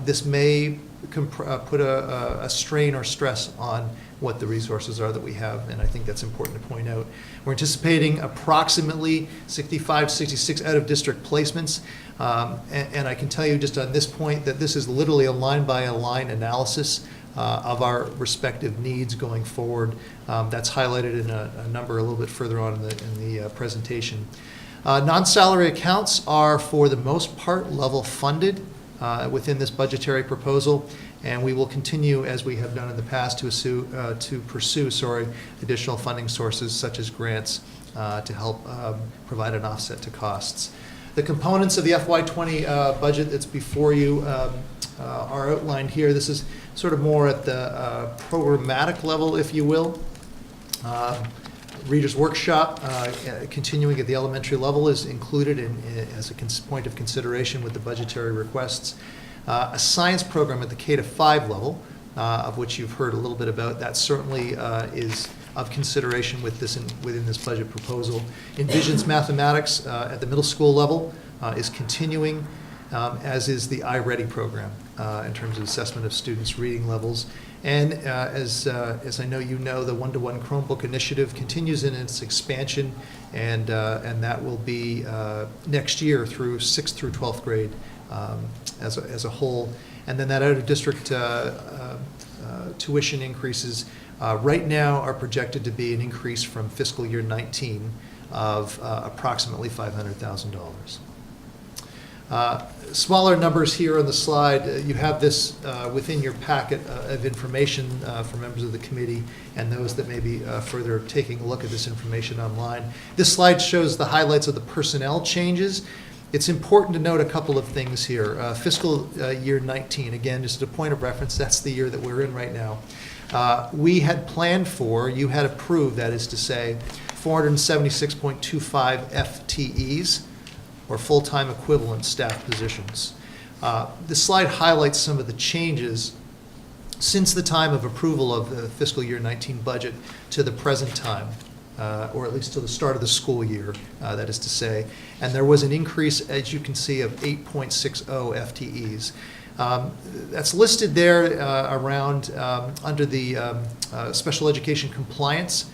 this may put a strain or stress on what the resources are that we have, and I think that's important to point out. We're anticipating approximately 65, 66 out-of-district placements, and I can tell you just on this point that this is literally a line-by-line analysis of our respective needs going forward. That's highlighted in a number a little bit further on in the presentation. Non-salary accounts are, for the most part, level funded within this budgetary proposal, and we will continue, as we have done in the past, to pursue additional funding sources such as grants to help provide an offset to costs. The components of the FY20 budget that's before you are outlined here. This is sort of more at the programmatic level, if you will. Reader's Workshop, continuing at the elementary level, is included as a point of consideration with the budgetary requests. A science program at the K-5 level, of which you've heard a little bit about, that certainly is of consideration within this budget proposal. Envisions mathematics at the middle school level is continuing, as is the iReady program in terms of assessment of students' reading levels. And as I know you know, the one-to-one Chromebook initiative continues in its expansion, and that will be next year through 6th through 12th grade as a whole. And then that out-of-district tuition increases right now are projected to be an increase from fiscal year 19 of approximately $500,000. Smaller numbers here on the slide. You have this within your packet of information for members of the committee and those that may be further taking a look at this information online. This slide shows the highlights of the personnel changes. It's important to note a couple of things here. Fiscal year 19, again, just a point of reference, that's the year that we're in right now. We had planned for, you had approved, that is to say, 476.25 FTEs, or full-time equivalent staff positions. This slide highlights some of the changes since the time of approval of the fiscal year 19 budget to the present time, or at least to the start of the school year, that is to say. And there was an increase, as you can see, of 8.60 FTEs. That's listed there around under the special education compliance,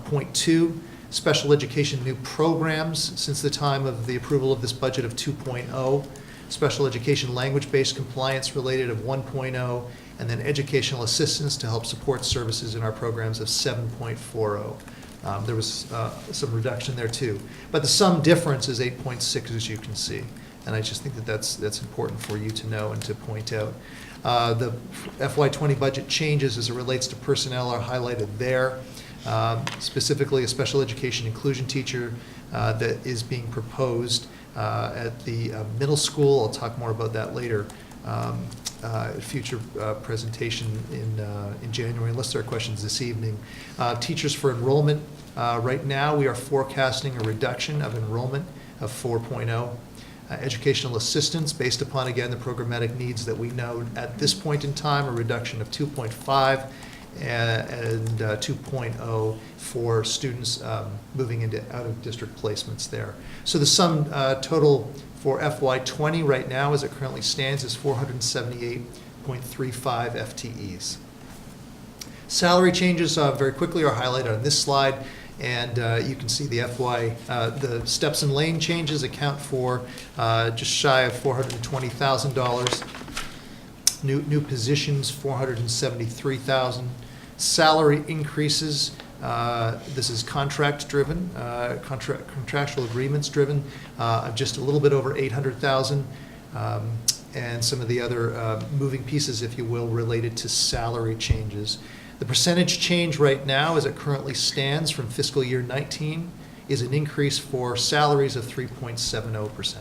point 2. Special education new programs since the time of the approval of this budget of 2.0, special education language-based compliance related of 1.0, and then educational assistance to help support services in our programs of 7.40. There was some reduction there too. But the sum difference is 8.6, as you can see. And I just think that that's important for you to know and to point out. The FY20 budget changes as it relates to personnel are highlighted there. Specifically a special education inclusion teacher that is being proposed at the middle school. I'll talk more about that later. Future presentation in January, unless there are questions this evening. Teachers for enrollment. Right now we are forecasting a reduction of enrollment of 4.0. Educational assistance, based upon, again, the programmatic needs that we know at this point in time, a reduction of 2.5. And 2.0 for students moving into out-of-district placements there. So the sum total for FY20 right now, as it currently stands, is 478.35 FTEs. Salary changes very quickly are highlighted on this slide, and you can see the the steps and lane changes account for just shy of $420,000. New positions, 473,000. Salary increases, this is contract driven, contractual agreements driven, just a little bit over 800,000. And some of the other moving pieces, if you will, related to salary changes. The percentage change right now, as it currently stands from fiscal year 19, is an increase for salaries of 3.70%.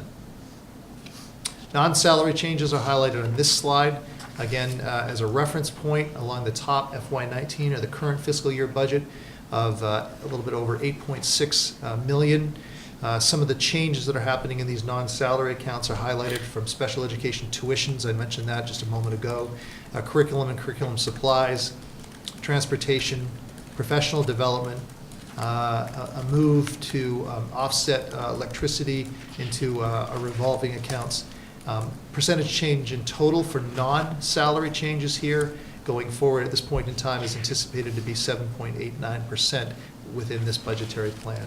Non-salary changes are highlighted on this slide. Again, as a reference point, along the top, FY19 or the current fiscal year budget of a little bit over 8.6 million. Some of the changes that are happening in these non-salary accounts are highlighted from special education tuitions. I mentioned that just a moment ago. Curriculum and curriculum supplies, transportation, professional development, a move to offset electricity into a revolving accounts. Percentage change in total for non-salary changes here going forward at this point in time is anticipated to be 7.89% within this budgetary plan.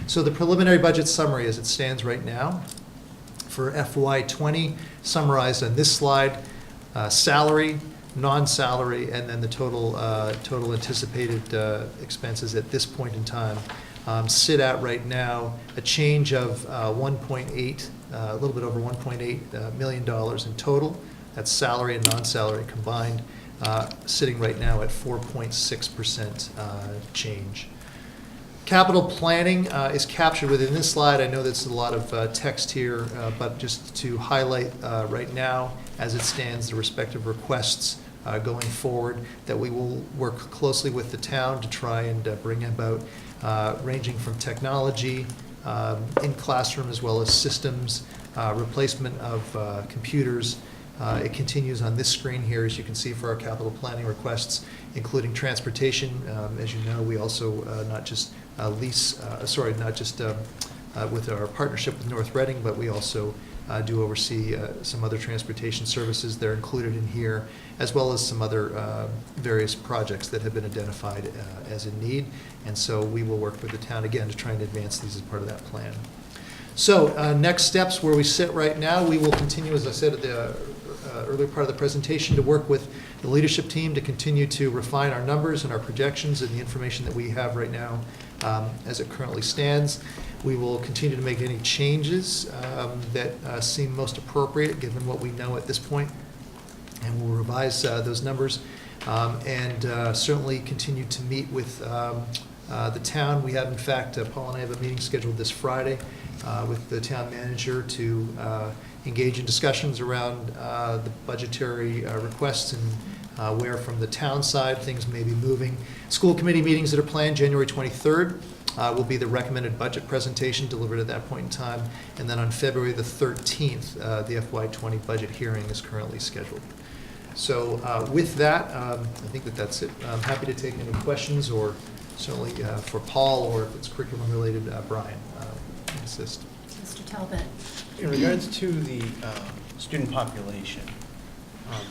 So the preliminary budget summary as it stands right now for FY20 summarized on this slide, salary, non-salary, and then the total anticipated expenses at this point in time sit at right now a change of 1.8, a little bit over $1.8 million in total. That's salary and non-salary combined, sitting right now at 4.6% change. Capital planning is captured within this slide. I know there's a lot of text here, but just to highlight right now, as it stands, the respective requests going forward that we will work closely with the town to try and bring about, ranging from technology in classroom as well as systems, replacement of computers, It continues on this screen here, as you can see, for our capital planning requests, including transportation. As you know, we also not just with our partnership with North Reading, but we also do oversee some other transportation services. They're included in here, as well as some other various projects that have been identified as in need. And so we will work with the town again to try and advance these as part of that plan. So next steps, where we sit right now, we will continue, as I said at the earlier part of the presentation, to work with the leadership team to continue to refine our numbers and our projections and the information that we have right now as it currently stands. We will continue to make any changes that seem most appropriate given what we know at this point, and we'll revise those numbers and certainly continue to meet with the town. We have, in fact, Paul and I have a meeting scheduled this Friday with the town manager to engage in discussions around the budgetary requests and where from the town side things may be moving. School committee meetings that are planned January 23rd. Will be the recommended budget presentation delivered at that point in time. And then on February the 13th, the FY20 budget hearing is currently scheduled. So with that, I think that's it. I'm happy to take any questions, or certainly for Paul, or if it's curriculum related, Brian can assist. Mr. Talbot. In regards to the student population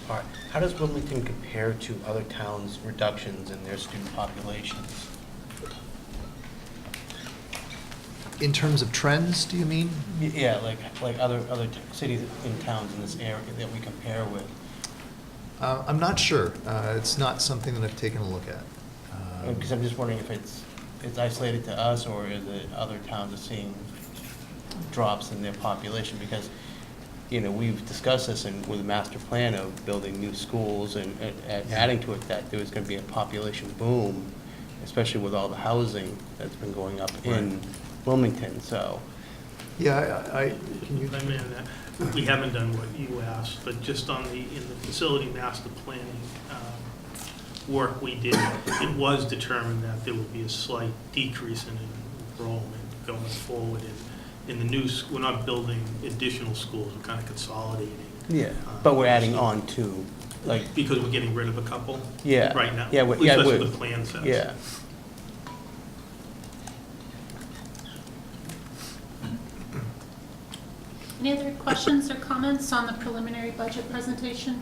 part, how does Wilmington compare to other towns' reductions in their student populations? In terms of trends, do you mean? Yeah, like other cities and towns in this area that we compare with. I'm not sure. It's not something that I've taken a look at. Because I'm just wondering if it's isolated to us, or is it other towns are seeing drops in their population? Because, you know, we've discussed this with the master plan of building new schools and adding to it that there was going to be a population boom, especially with all the housing that's been going up in Wilmington. So Yeah, can you? I mean, we haven't done what you asked, but just in the facility master planning work we did, it was determined that there would be a slight decrease in enrollment going forward. In the new, we're not building additional schools, we're kind of consolidating. yeah, but we're adding on to, like, because we're getting rid of a couple. Yeah. Right now. Yeah, At least that's what the plan says. Yeah. Any other questions or comments on the preliminary budget presentation?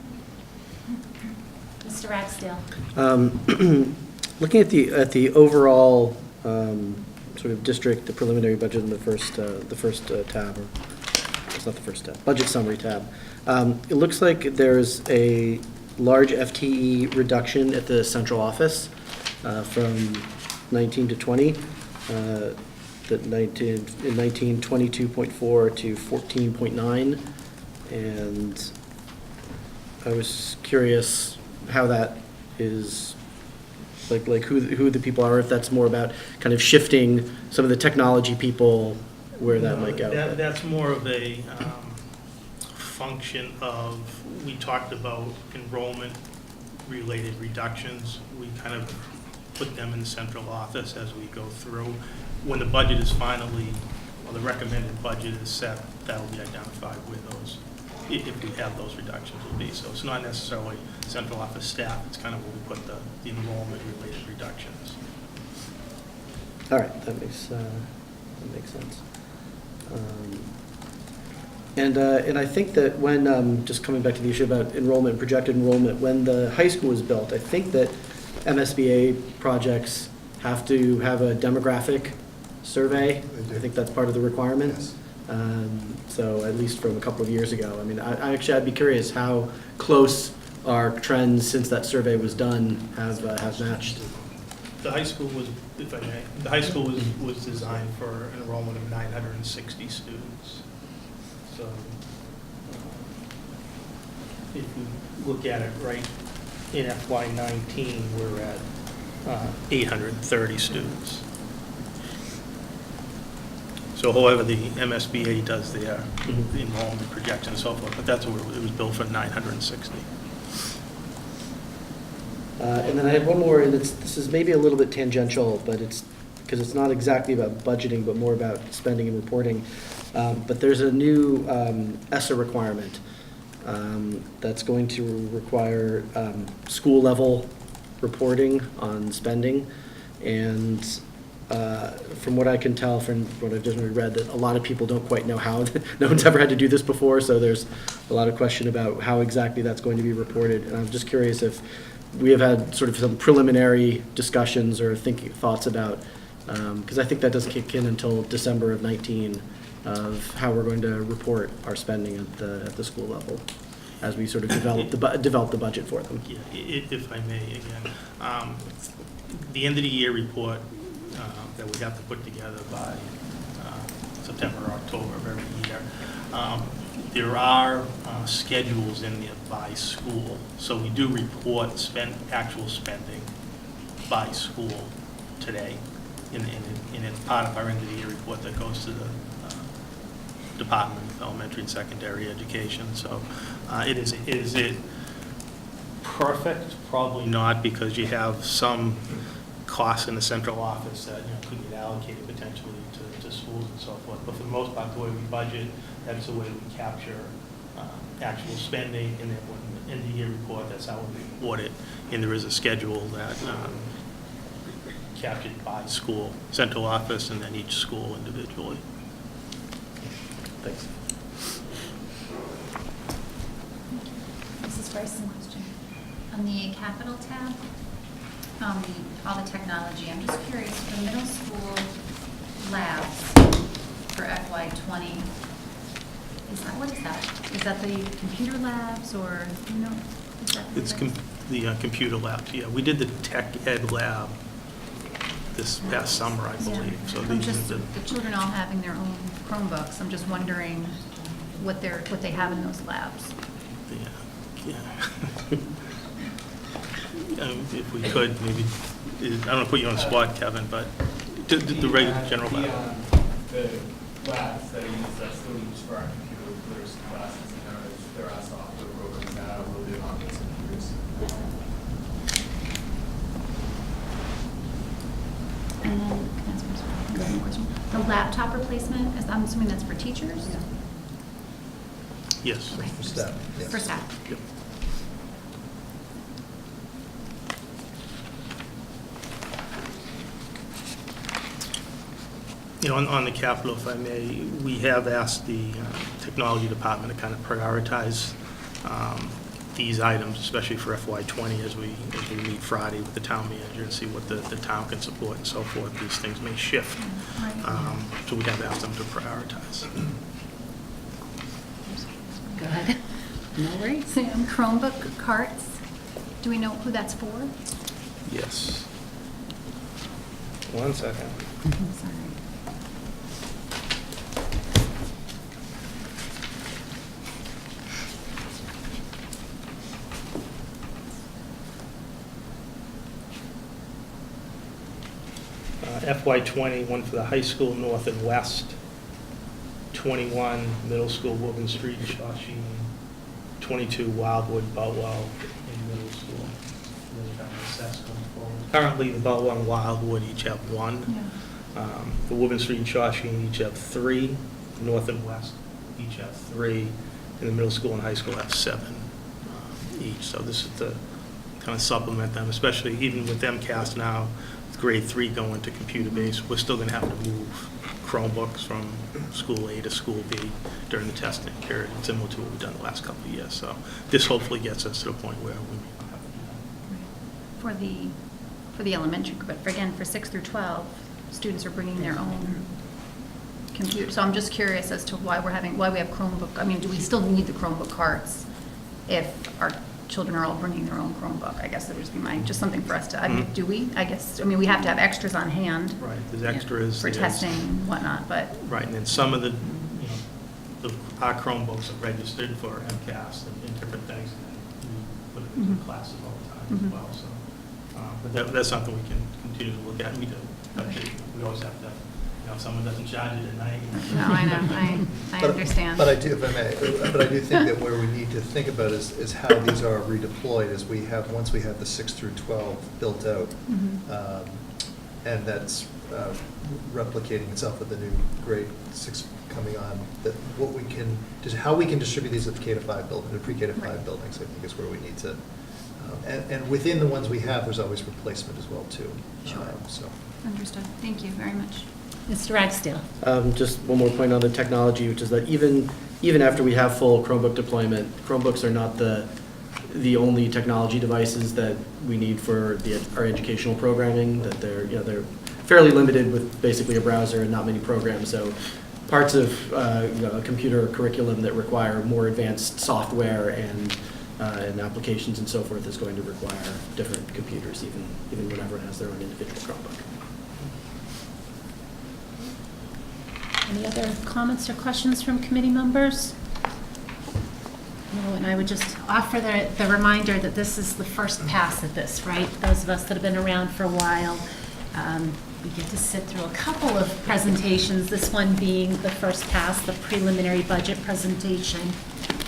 Mr. Ragsdale. Looking at the overall sort of district, the preliminary budget in the first tab, or it's not the first tab, budget summary tab. It looks like there's a large FTE reduction at the central office from 19 to 20. In 19, 22.4 to 14.9, and I was curious how that is, like who the people are, if that's more about kind of shifting some of the technology people where that might go. That's more of a function of, we talked about enrollment-related reductions. We kind of put them in the central office as we go through. When the budget is finally, or the recommended budget is set, that'll be identified where those, if we have those reductions, will be. So it's not necessarily central office staff, it's kind of where we put the enrollment-related reductions. All right, that makes sense. And I think that when, just coming back to the issue about enrollment, projected enrollment, when the high school was built, I think that MSBA projects have to have a demographic survey. I think that's part of the requirement. Yes. So at least from a couple of years ago. I mean, I'd be curious how close our trends since that survey was done have matched. The high school was, if I may, the high school was designed for an enrollment of 960 students. So if you look at it right in FY19, we're at 830 students. So however the MSBA does their enrollment projection and so forth, but that's what it was built for, 960. And then I have one more, and this is maybe a little bit tangential, but it's because it's not exactly about budgeting, but more about spending and reporting. But there's a new ESSA requirement That's going to require school-level reporting on spending. And from what I can tell, from what I've just read, that a lot of people don't quite know how. No one's ever had to do this before, so there's a lot of question about how exactly that's going to be reported. And I'm just curious if we have had sort of some preliminary discussions or thoughts about, because I think that doesn't kick in until December of 19, of how we're going to report our spending at the school level as we sort of develop the budget for them. Yeah, if I may, again, the end of the year report that we have to put together by September or October of every year. There are schedules in there by school, so we do report actual spending by school today, and it's part of our end of the year report that goes to the Department of Elementary and Secondary Education. So is it perfect? Probably not, because you have some costs in the central office that could get allocated potentially to schools and so forth. But for the most part, the way we budget, that's the way we capture actual spending, and then in the year report, that's how we report it. And there is a schedule that captured by school, central office, and then each school individually. Thanks. Mrs. Bryson, question. On the capital tab, all the technology, I'm just curious, for middle school labs for FY20, what is that? Is that the computer labs, or, is that It's the computer labs, yeah. We did the tech ed lab this past summer, I believe. Yeah. So I'm these just, are the children all having their own Chromebooks, I'm just wondering what they have in those labs. Yeah. If we could, maybe, I don't want to put you on the spot, Kevin, but the regular general lab. The labs that use still use for our computer literacy classes, and there are software programs now will be on those computers. And then, can I ask one question? The laptop replacement, I'm assuming that's for teachers? Yes. Okay. For staff, yes. For staff. Yep. On the capital, if I may, we have asked the technology department to kind of prioritize these items, especially for FY20, as we meet Friday with the town manager and see what the town can support and so forth. These things may shift, so we have asked them to prioritize. Go ahead. No worries. Sam, Chromebook carts, do we know who that's for? Yes. 1 second. Sorry. FY20, one for the high school north and west, 21 middle school Woburn Street, Shawshene, 22 Wildwood, Boutwell in middle school. And then kind of assess going forward. Currently, the Boutwell and Wildwood each have one. Yeah. The Woburn Street and Shawshene each have 3. North and west each have 3. And the middle school and high school have 7 each. So this is to kind of supplement them, especially even with MCAS now, grade 3 going to computer-based. We're still going to have to move Chromebooks from school A to school B during the testing period, similar to what we've done the last couple of years. So this hopefully gets us to the point where we may not have to do that. For the elementary, but again, for 6 through 12, students are bringing their own computer. So I'm just curious as to why we have Chromebook. I mean, do we still need the Chromebook carts if our children are all bringing their own Chromebook? I guess that would just be just something for us to, I mean, do we? I guess, we have to have extras on hand. Right, there's extras. For testing and whatnot, but. Right, and then some of our Chromebooks are registered for MCAS and different things, and we put it into classes all the time as well, so. But that's something we can continue to look at, and we do. But we always have to, if someone doesn't charge it at night. No, I know, I understand. But I do, if I may, but I do think that where we need to think about is how these are redeployed, as once we have the 6 through 12 built out, and that's replicating itself with the new grade 6 coming on, that what we can, just how we can distribute these at the K to 5 building, the pre-K to 5 buildings, I think is where we need to. And within the ones we have, there's always replacement as well too. Sure. So. Understood. Thank you very much. Mr. Ragsdale. Just one more point on the technology, which is that even after we have full Chromebook deployment, Chromebooks are not the only technology devices that we need for our educational programming. That they're fairly limited with basically a browser and not many programs. So parts of a computer curriculum that require more advanced software and applications and so forth is going to require different computers, even when everyone has their own individual Chromebook. Any other comments or questions from committee members? No, and I would just offer the reminder that this is the first pass at this, right? Those of us that have been around for a while, we get to sit through a couple of presentations, this one being the first pass, the preliminary budget presentation.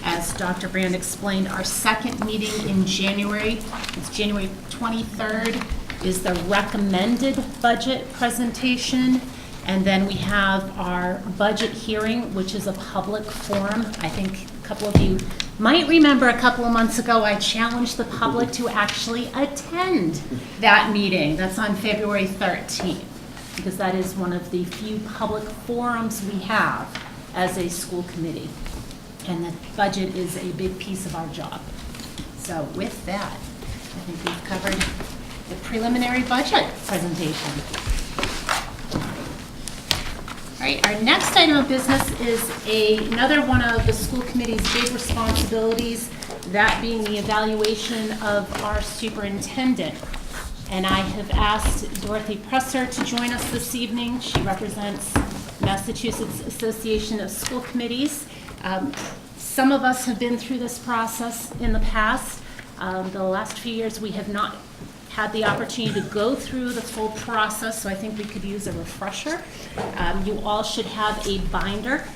As Dr. Brand explained, our second meeting in January, it's January 23rd, is the recommended budget presentation. And then we have our budget hearing, which is a public forum. I think a couple of you might remember a couple of months ago, I challenged the public to actually attend that meeting. That's on February 13th, because that is one of the few public forums we have as a school committee. And the budget is a big piece of our job. So with that, I think we've covered the preliminary budget presentation. All right, our next item of business is another one of the school committee's big responsibilities, that being the evaluation of our superintendent. And I have asked Dorothy Presser to join us this evening. She represents Massachusetts Association of School Committees. Some of us have been through this process in the past. The last few years we have not had the opportunity to go through the full process, so I think we could use a refresher. You all should have a binder,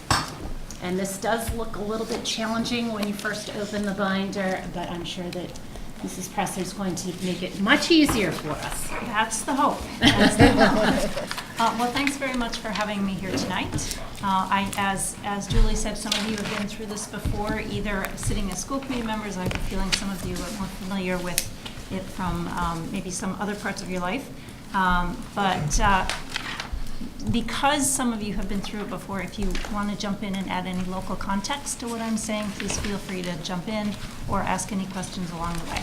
and this does look a little bit challenging when you first open the binder, but I'm sure that Mrs. Presser is going to make it much easier for us. That's the hope. That's the hope. Well, thanks very much for having me here tonight. As Julie said, some of you have been through this before, either sitting as school committee members. I have a feeling some of you are more familiar with it from maybe some other parts of your life. But because some of you have been through it before, if you want to jump in and add any local context to what I'm saying, please feel free to jump in or ask any questions along the way.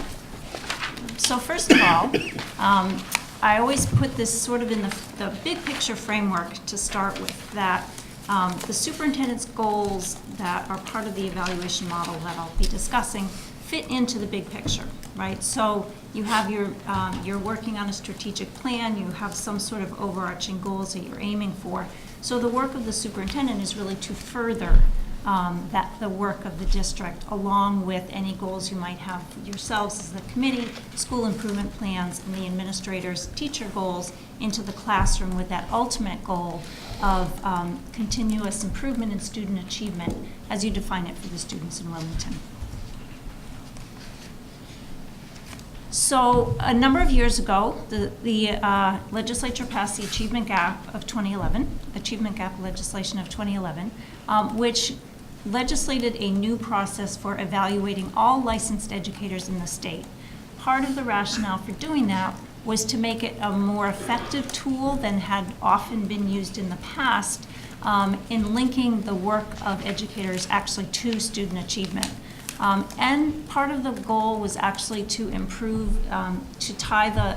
So first of all, I always put this sort of in the big picture framework to start with, that the superintendent's goals that are part of the evaluation model that I'll be discussing fit into the big picture, right? So you have you're working on a strategic plan, you have some sort of overarching goals that you're aiming for. So the work of the superintendent is really to further the work of the district, along with any goals you might have yourselves as the committee, school improvement plans, and the administrators' teacher goals into the classroom, with that ultimate goal of continuous improvement in student achievement as you define it for the students in Wilmington. So a number of years ago, the legislature passed the Achievement Gap legislation of 2011, which legislated a new process for evaluating all licensed educators in the state. Part of the rationale for doing that was to make it a more effective tool than had often been used in the past in linking the work of educators actually to student achievement. And part of the goal was actually to improve, to tie the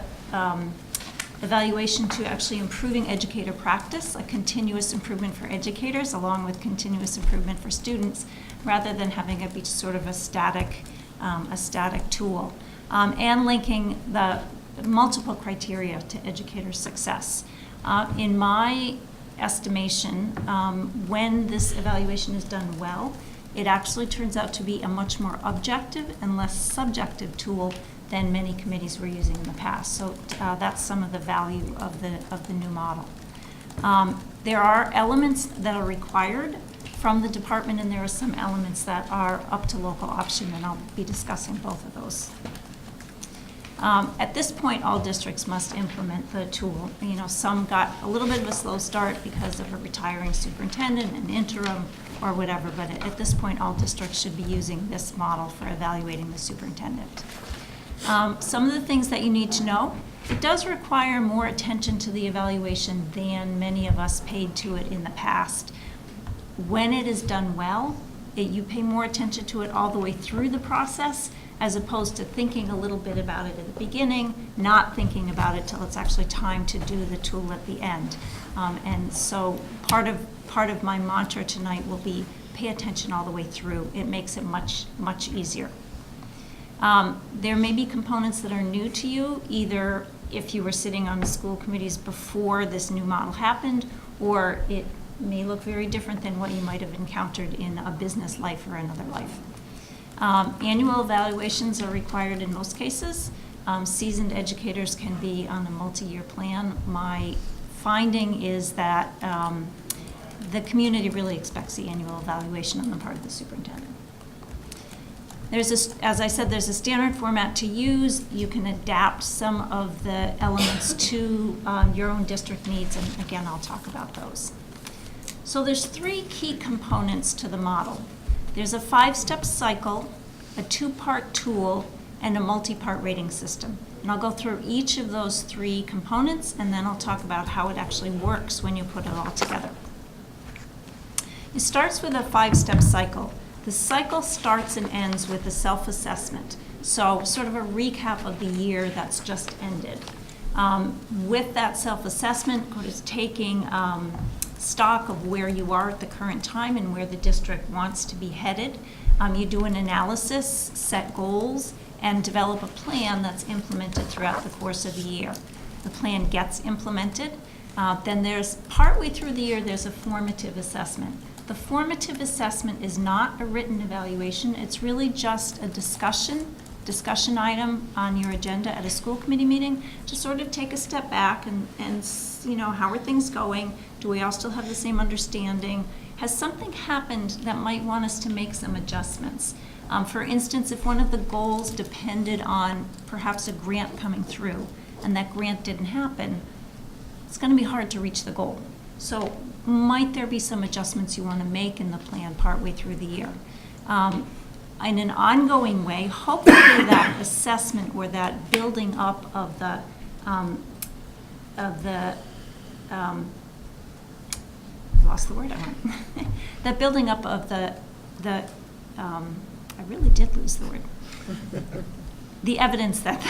evaluation to actually improving educator practice, a continuous improvement for educators along with continuous improvement for students, rather than having it be sort of a static tool, and linking the multiple criteria to educator success. In my estimation, when this evaluation is done well, it actually turns out to be a much more objective and less subjective tool than many committees were using in the past. So that's some of the value of the new model. There are elements that are required from the department, and there are some elements that are up to local option, and I'll be discussing both of those. At this point, all districts must implement the tool. You know, some got a little bit of a slow start because of a retiring superintendent, an interim, or whatever, but at this point, all districts should be using this model for evaluating the superintendent. Some of the things that you need to know: it does require more attention to the evaluation than many of us paid to it in the past. When it is done well, you pay more attention to it all the way through the process, as opposed to thinking a little bit about it at the beginning, not thinking about it till it's actually time to do the tool at the end. And so part of my mantra tonight will be pay attention all the way through. It makes it much, much easier. There may be components that are new to you, either if you were sitting on the school committees before this new model happened, or it may look very different than what you might have encountered in a business life or another life. Annual evaluations are required in most cases. Seasoned educators can be on a multi-year plan. My finding is that the community really expects the annual evaluation on the part of the superintendent. As I said, there's a standard format to use. You can adapt some of the elements to your own district needs, and again, I'll talk about those. So there's 3 key components to the model. There's a 5-step cycle, a 2-part tool, and a multi-part rating system. And I'll go through each of those 3 components, and then I'll talk about how it actually works when you put it all together. It starts with a 5-step cycle. The cycle starts and ends with a self-assessment. So sort of a recap of the year that's just ended. With that self-assessment, it's taking stock of where you are at the current time and where the district wants to be headed. You do an analysis, set goals, and develop a plan that's implemented throughout the course of the year. The plan gets implemented. Then there's, partway through the year, there's a formative assessment. The formative assessment is not a written evaluation. It's really just a discussion item on your agenda at a school committee meeting to sort of take a step back and you know, how are things going? Do we all still have the same understanding? Has something happened that might want us to make some adjustments? For instance, if one of the goals depended on perhaps a grant coming through and that grant didn't happen, it's going to be hard to reach the goal. So might there be some adjustments you want to make in the plan partway through the year? In an ongoing way, hopefully that assessment or that building up of the I've lost the word I want. That building up of I really did lose the word. The evidence that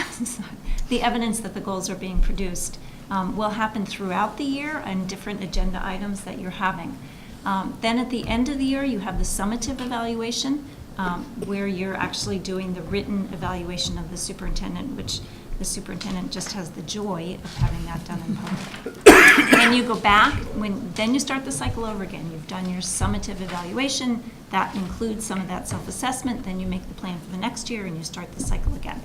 the goals are being produced will happen throughout the year and different agenda items that you're having. Then at the end of the year, you have the summative evaluation, where you're actually doing the written evaluation of the superintendent, which the superintendent just has the joy of having that done in public. Then you go back, then you start the cycle over again. You've done your summative evaluation, that includes some of that self-assessment, then you make the plan for the next year and you start the cycle again.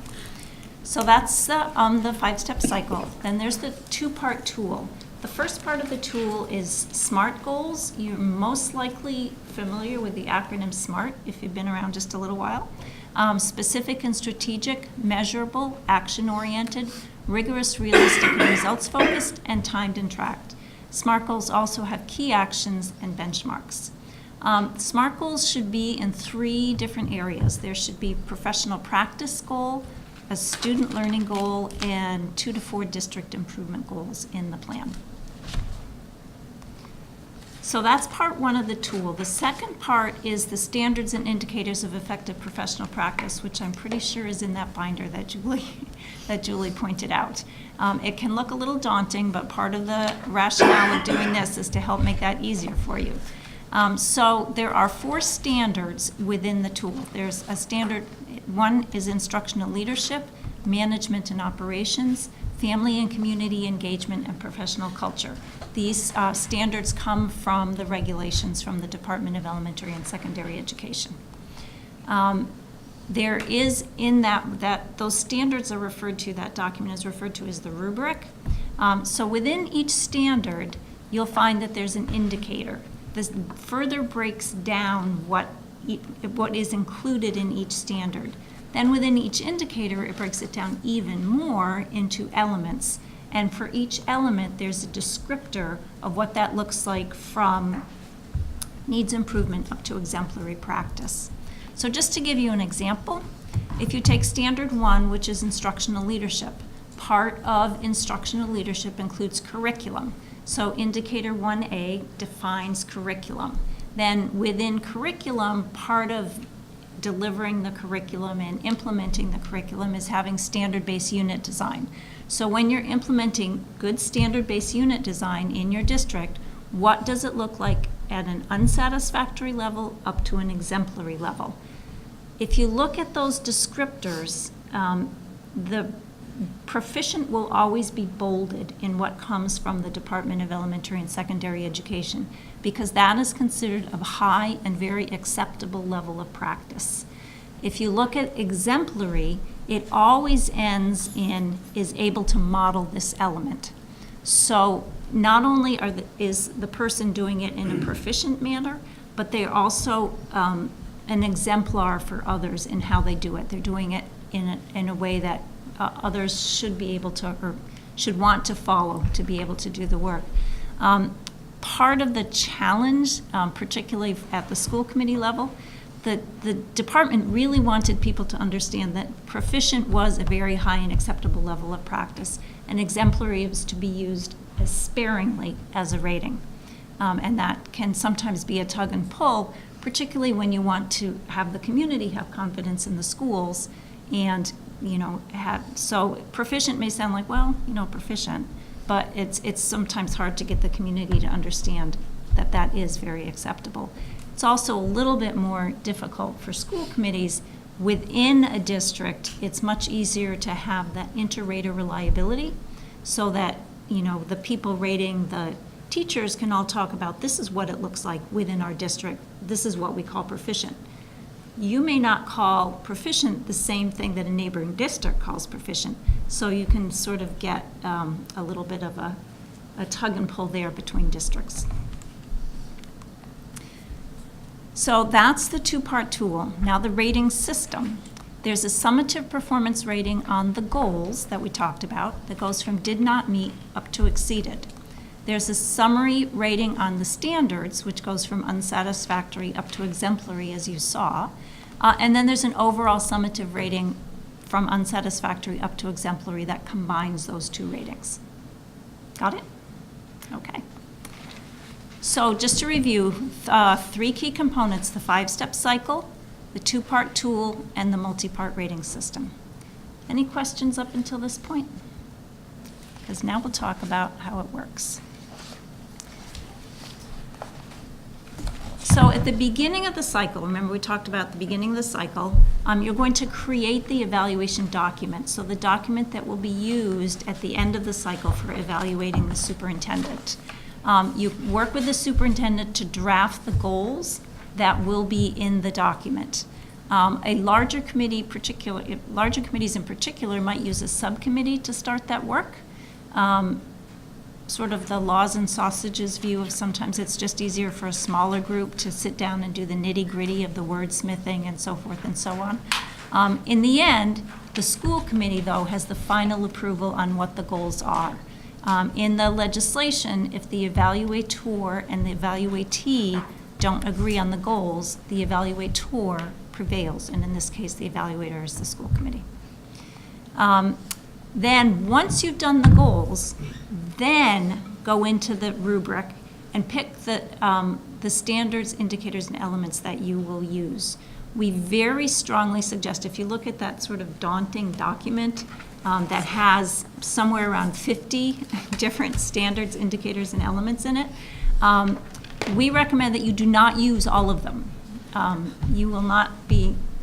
So that's the 5-step cycle. Then there's the 2-part tool. The first part of the tool is SMART goals. You're most likely familiar with the acronym SMART if you've been around just a little while. Specific and strategic, measurable, action-oriented, rigorous, realistic, and results-focused, and timed and tracked. SMART goals also have key actions and benchmarks. SMART goals should be in 3 different areas. There should be professional practice goal, a student learning goal, and 2 to 4 district improvement goals in the plan. So that's part 1 of the tool. The second part is the standards and indicators of effective professional practice, which I'm pretty sure is in that binder that Julie pointed out. It can look a little daunting, but part of the rationale of doing this is to help make that easier for you. So there are 4 standards within the tool. There's a standard, 1 is instructional leadership, management and operations, family and community engagement, and professional culture. These standards come from the regulations from the Department of Elementary and Secondary Education. There is in that those standards are referred to, that document is referred to as the rubric. So within each standard, you'll find that there's an indicator. This further breaks down what is included in each standard. Then within each indicator, it breaks it down even more into elements. And for each element, there's a descriptor of what that looks like from needs improvement up to exemplary practice. So just to give you an example, if you take standard 1, which is instructional leadership, part of instructional leadership includes curriculum. So indicator 1A defines curriculum. Then within curriculum, part of delivering the curriculum and implementing the curriculum is having standard-based unit design. So when you're implementing good standard-based unit design in your district, what does it look like at an unsatisfactory level up to an exemplary level? If you look at those descriptors, the proficient will always be bolded in what comes from the Department of Elementary and Secondary Education, because that is considered a high and very acceptable level of practice. If you look at exemplary, it always ends in is able to model this element. So not only is the person doing it in a proficient manner, but they're also an exemplar for others in how they do it. They're doing it in a way that others should be able to, or should want to follow to be able to do the work. Part of the challenge, particularly at the school committee level, the department really wanted people to understand that proficient was a very high and acceptable level of practice, and exemplary was to be used as sparingly as a rating. And that can sometimes be a tug and pull, particularly when you want to have the community have confidence in the schools and so proficient may sound like, well, proficient, but it's sometimes hard to get the community to understand that that is very acceptable. It's also a little bit more difficult for school committees. Within a district, it's much easier to have that inter-rater reliability so that, the people rating the teachers can all talk about this is what it looks like within our district. This is what we call proficient. You may not call proficient the same thing that a neighboring district calls proficient, so you can sort of get a little bit of a tug and pull there between districts. So that's the two-part tool. Now the rating system. There's a summative performance rating on the goals that we talked about that goes from did not meet up to exceeded. There's a summary rating on the standards, which goes from unsatisfactory up to exemplary, as you saw. And then there's an overall summative rating from unsatisfactory up to exemplary that combines those two ratings. Got it? Okay. So just to review, 3 key components: the 5-step cycle, the 2-part tool, and the multi-part rating system. Any questions up until this point? Because now we'll talk about how it works. So at the beginning of the cycle, remember we talked about the beginning of the cycle, you're going to create the evaluation document. So the document that will be used at the end of the cycle for evaluating the superintendent. You work with the superintendent to draft the goals that will be in the document. Larger committees in particular might use a subcommittee to start that work. Sort of the laws and sausages view of sometimes it's just easier for a smaller group to sit down and do the nitty-gritty of the wordsmithing and so forth and so on. In the end, the school committee, though, has the final approval on what the goals are. In the legislation, if the evaluator and the evaluatee don't agree on the goals, the evaluator prevails, and in this case, the evaluator is the school committee. Then, once you've done the goals, then go into the rubric and pick the standards, indicators, and elements that you will use. We very strongly suggest, if you look at that sort of daunting document that has somewhere around 50 different standards, indicators, and elements in it, we recommend that you do not use all of them.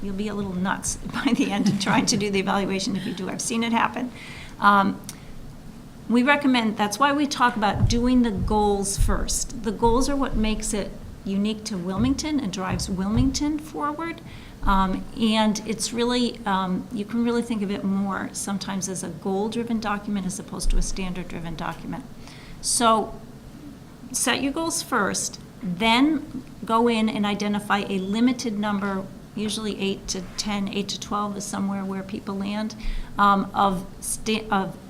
You'll be a little nuts by the end of trying to do the evaluation if you do. I've seen it happen. We recommend, that's why we talk about doing the goals first. The goals are what makes it unique to Wilmington and drives Wilmington forward. And it's really, you can really think of it more sometimes as a goal-driven document as opposed to a standard-driven document. So set your goals first, then go in and identify a limited number usually 8 to 10, 8 to 12 is somewhere where people land, of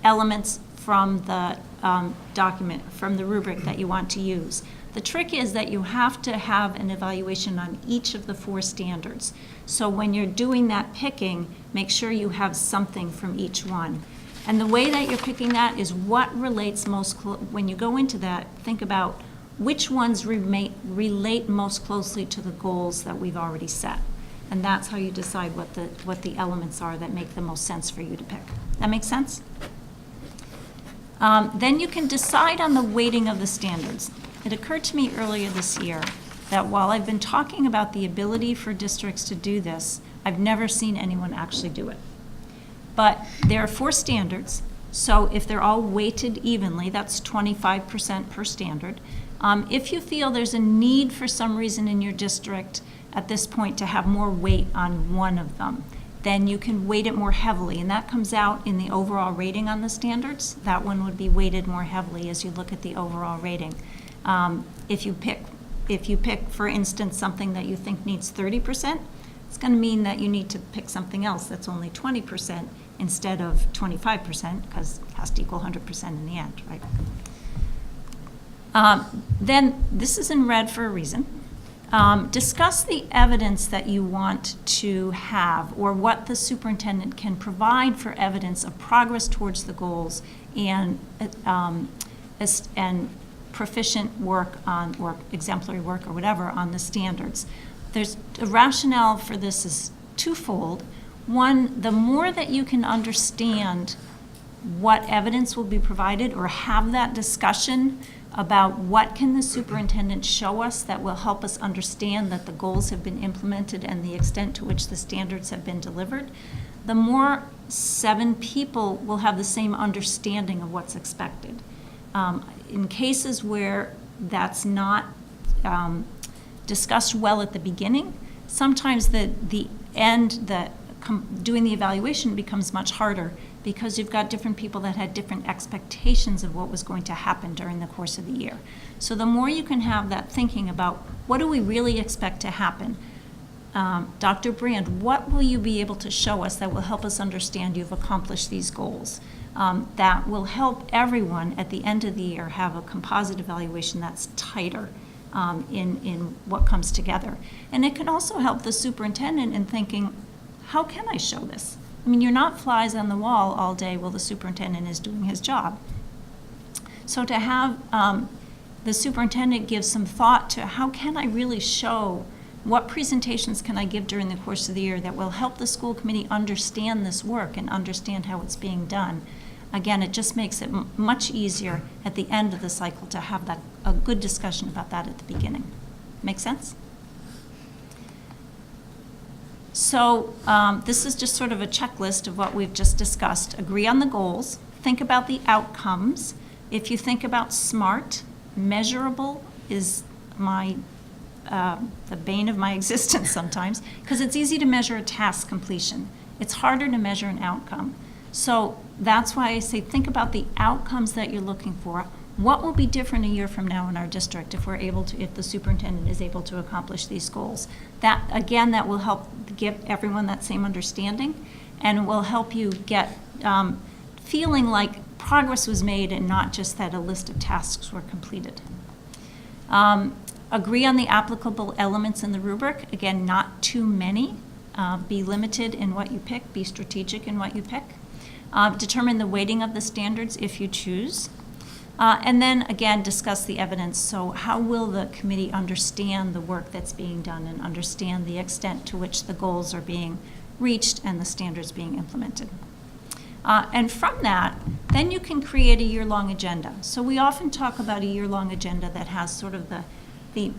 elements from the document, from the rubric that you want to use. The trick is that you have to have an evaluation on each of the 4 standards. So when you're doing that picking, make sure you have something from each one. And the way that you're picking that is what relates most, when you go into that, think about which ones relate most closely to the goals that we've already set. And that's how you decide what the elements are that make the most sense for you to pick. That make sense? Then you can decide on the weighting of the standards. It occurred to me earlier this year that while I've been talking about the ability for districts to do this, I've never seen anyone actually do it. But there are 4 standards, so if they're all weighted evenly, that's 25% per standard. If you feel there's a need for some reason in your district at this point to have more weight on one of them, then you can weight it more heavily, and that comes out in the overall rating on the standards. That one would be weighted more heavily as you look at the overall rating. If you pick, for instance, something that you think needs 30%, it's going to mean that you need to pick something else that's only 20% instead of 25%, because it has to equal 100% in the end, right? Then this is in red for a reason. Discuss the evidence that you want to have, or what the superintendent can provide for evidence of progress towards the goals and proficient work on, or exemplary work or whatever on the standards. There's a rationale for this is twofold. One, the more that you can understand what evidence will be provided, or have that discussion about what can the superintendent show us that will help us understand that the goals have been implemented and the extent to which the standards have been delivered, the more 7 people will have the same understanding of what's expected. In cases where that's not discussed well at the beginning, sometimes the end, doing the evaluation becomes much harder, because you've got different people that had different expectations of what was going to happen during the course of the year. So the more you can have that thinking about what do we really expect to happen, Dr. Brand, what will you be able to show us that will help us understand you've accomplished these goals? That will help everyone at the end of the year have a composite evaluation that's tighter in what comes together. And it can also help the superintendent in thinking, how can I show this? I mean, you're not flies on the wall all day while the superintendent is doing his job. So to have the superintendent give some thought to how can I really show, what presentations can I give during the course of the year that will help the school committee understand this work and understand how it's being done. Again, it just makes it much easier at the end of the cycle to have a good discussion about that at the beginning. Make sense? So this is just sort of a checklist of what we've just discussed. Agree on the goals. Think about the outcomes. If you think about SMART, measurable is the bane of my existence sometimes, because it's easy to measure a task completion. It's harder to measure an outcome. So that's why I say think about the outcomes that you're looking for. What will be different a year from now in our district if the superintendent is able to accomplish these goals? That, again, that will help give everyone that same understanding, and will help you get feeling like progress was made and not just that a list of tasks were completed. Agree on the applicable elements in the rubric. Again, not too many. Be limited in what you pick. Be strategic in what you pick. Determine the weighting of the standards if you choose. And then, again, discuss the evidence. So how will the committee understand the work that's being done and understand the extent to which the goals are being reached and the standards being implemented? And from that, then you can create a year-long agenda. So we often talk about a year-long agenda that has sort of the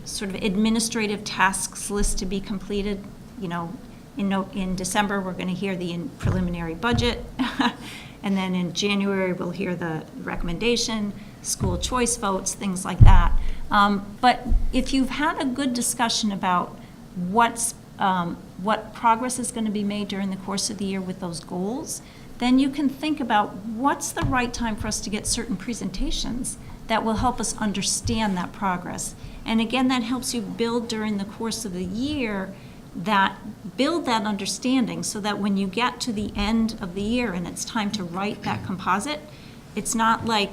sort of administrative tasks list to be completed. You know, in December, we're going to hear the preliminary budget. And then in January, we'll hear the recommendation, school choice votes, things like that. But if you've had a good discussion about what progress is going to be made during the course of the year with those goals, then you can think about what's the right time for us to get certain presentations that will help us understand that progress. And again, that helps you build during the course of the year that build that understanding so that when you get to the end of the year and it's time to write that composite, it's not like,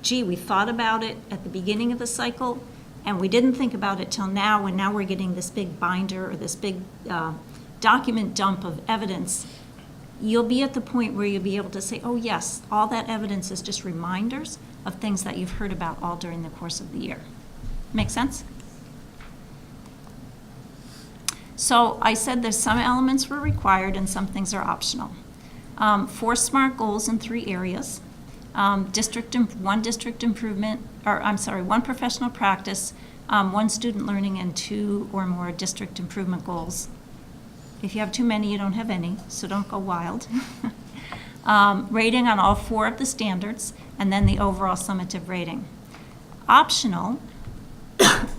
gee, we thought about it at the beginning of the cycle and we didn't think about it till now, and now we're getting this big binder or this big document dump of evidence. You'll be at the point where you'll be able to say, oh yes, all that evidence is just reminders of things that you've heard about all during the course of the year. Make sense? So I said there's some elements were required and some things are optional. 4 SMART goals in 3 areas. One district improvement, or I'm sorry, 1 professional practice, 1 student learning, and 2 or more district improvement goals. If you have too many, you don't have any, so don't go wild. Rating on all 4 of the standards, and then the overall summative rating. Optional,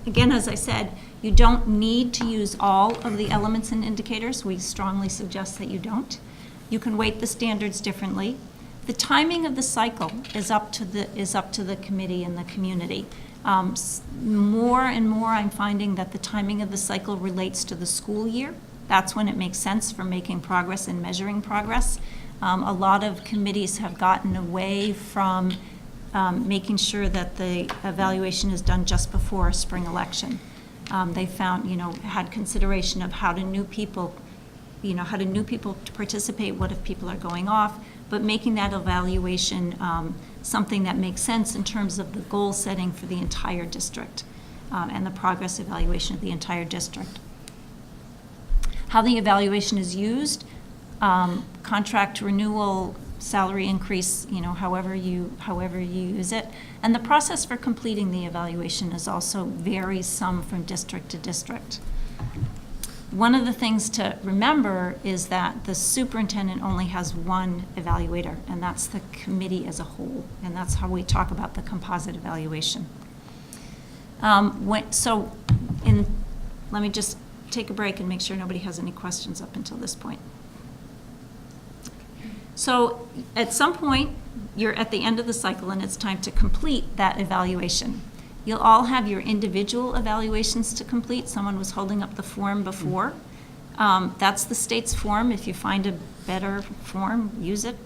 again, as I said, you don't need to use all of the elements and indicators. We strongly suggest that you don't. You can weight the standards differently. The timing of the cycle is up to the committee and the community. More and more I'm finding that the timing of the cycle relates to the school year. That's when it makes sense for making progress and measuring progress. A lot of committees have gotten away from making sure that the evaluation is done just before a spring election. They found, had consideration of how do new people participate, what if people are going off, but making that evaluation something that makes sense in terms of the goal setting for the entire district and the progress evaluation of the entire district. How the evaluation is used, contract renewal, salary increase, however you use it. And the process for completing the evaluation is also varies some from district to district. One of the things to remember is that the superintendent only has 1 evaluator, and that's the committee as a whole, and that's how we talk about the composite evaluation. Let me just take a break and make sure nobody has any questions up until this point. So at some point, you're at the end of the cycle and it's time to complete that evaluation. You'll all have your individual evaluations to complete. Someone was holding up the form before. That's the state's form. If you find a better form, use it.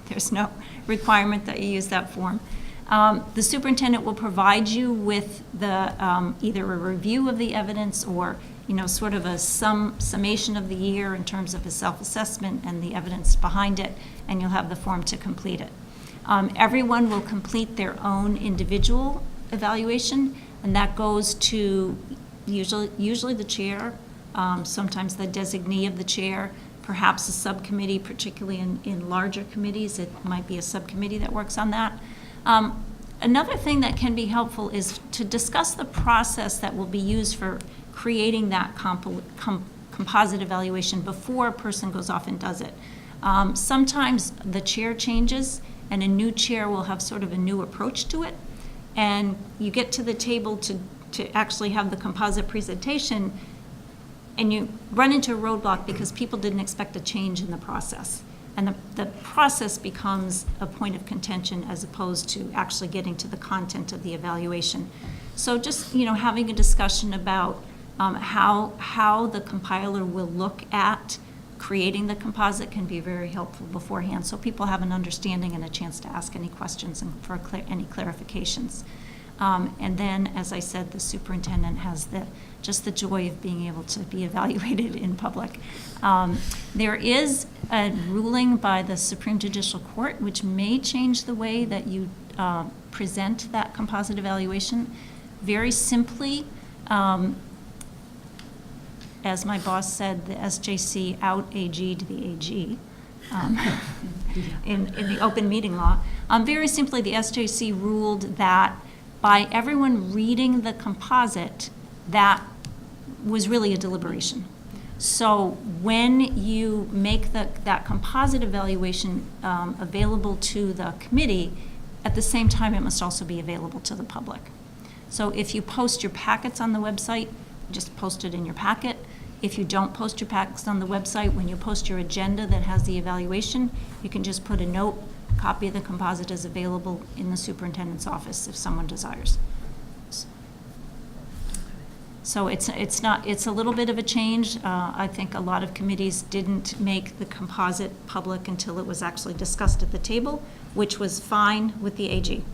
There's no requirement that you use that form. The superintendent will provide you with the either a review of the evidence or sort of a summation of the year in terms of a self-assessment and the evidence behind it, and you'll have the form to complete it. Everyone will complete their own individual evaluation, and that goes to usually the chair, sometimes the designee of the chair, perhaps a subcommittee, particularly in larger committees. It might be a subcommittee that works on that. Another thing that can be helpful is to discuss the process that will be used for creating that composite evaluation before a person goes off and does it. Sometimes the chair changes and a new chair will have sort of a new approach to it, and you get to the table to actually have the composite presentation and you run into a roadblock because people didn't expect a change in the process. And the process becomes a point of contention as opposed to actually getting to the content of the evaluation. So just, having a discussion about how the compiler will look at creating the composite can be very helpful beforehand, so people have an understanding and a chance to ask any questions and for any clarifications. And then, as I said, the superintendent has just the joy of being able to be evaluated in public. There is a ruling by the Supreme Judicial Court which may change the way that you present that composite evaluation. Very simply, as my boss said, the SJC out-AG'd the AG in the open meeting law. Very simply, the SJC ruled that by everyone reading the composite, that was really a deliberation. So when you make that composite evaluation available to the committee, at the same time, it must also be available to the public. So if you post your packets on the website, just post it in your packet. If you don't post your packets on the website, when you post your agenda that has the evaluation, you can just put a note, copy of the composite is available in the superintendent's office if someone desires. So it's a little bit of a change. I think a lot of committees didn't make the composite public until it was actually discussed at the table, which was fine with the AG.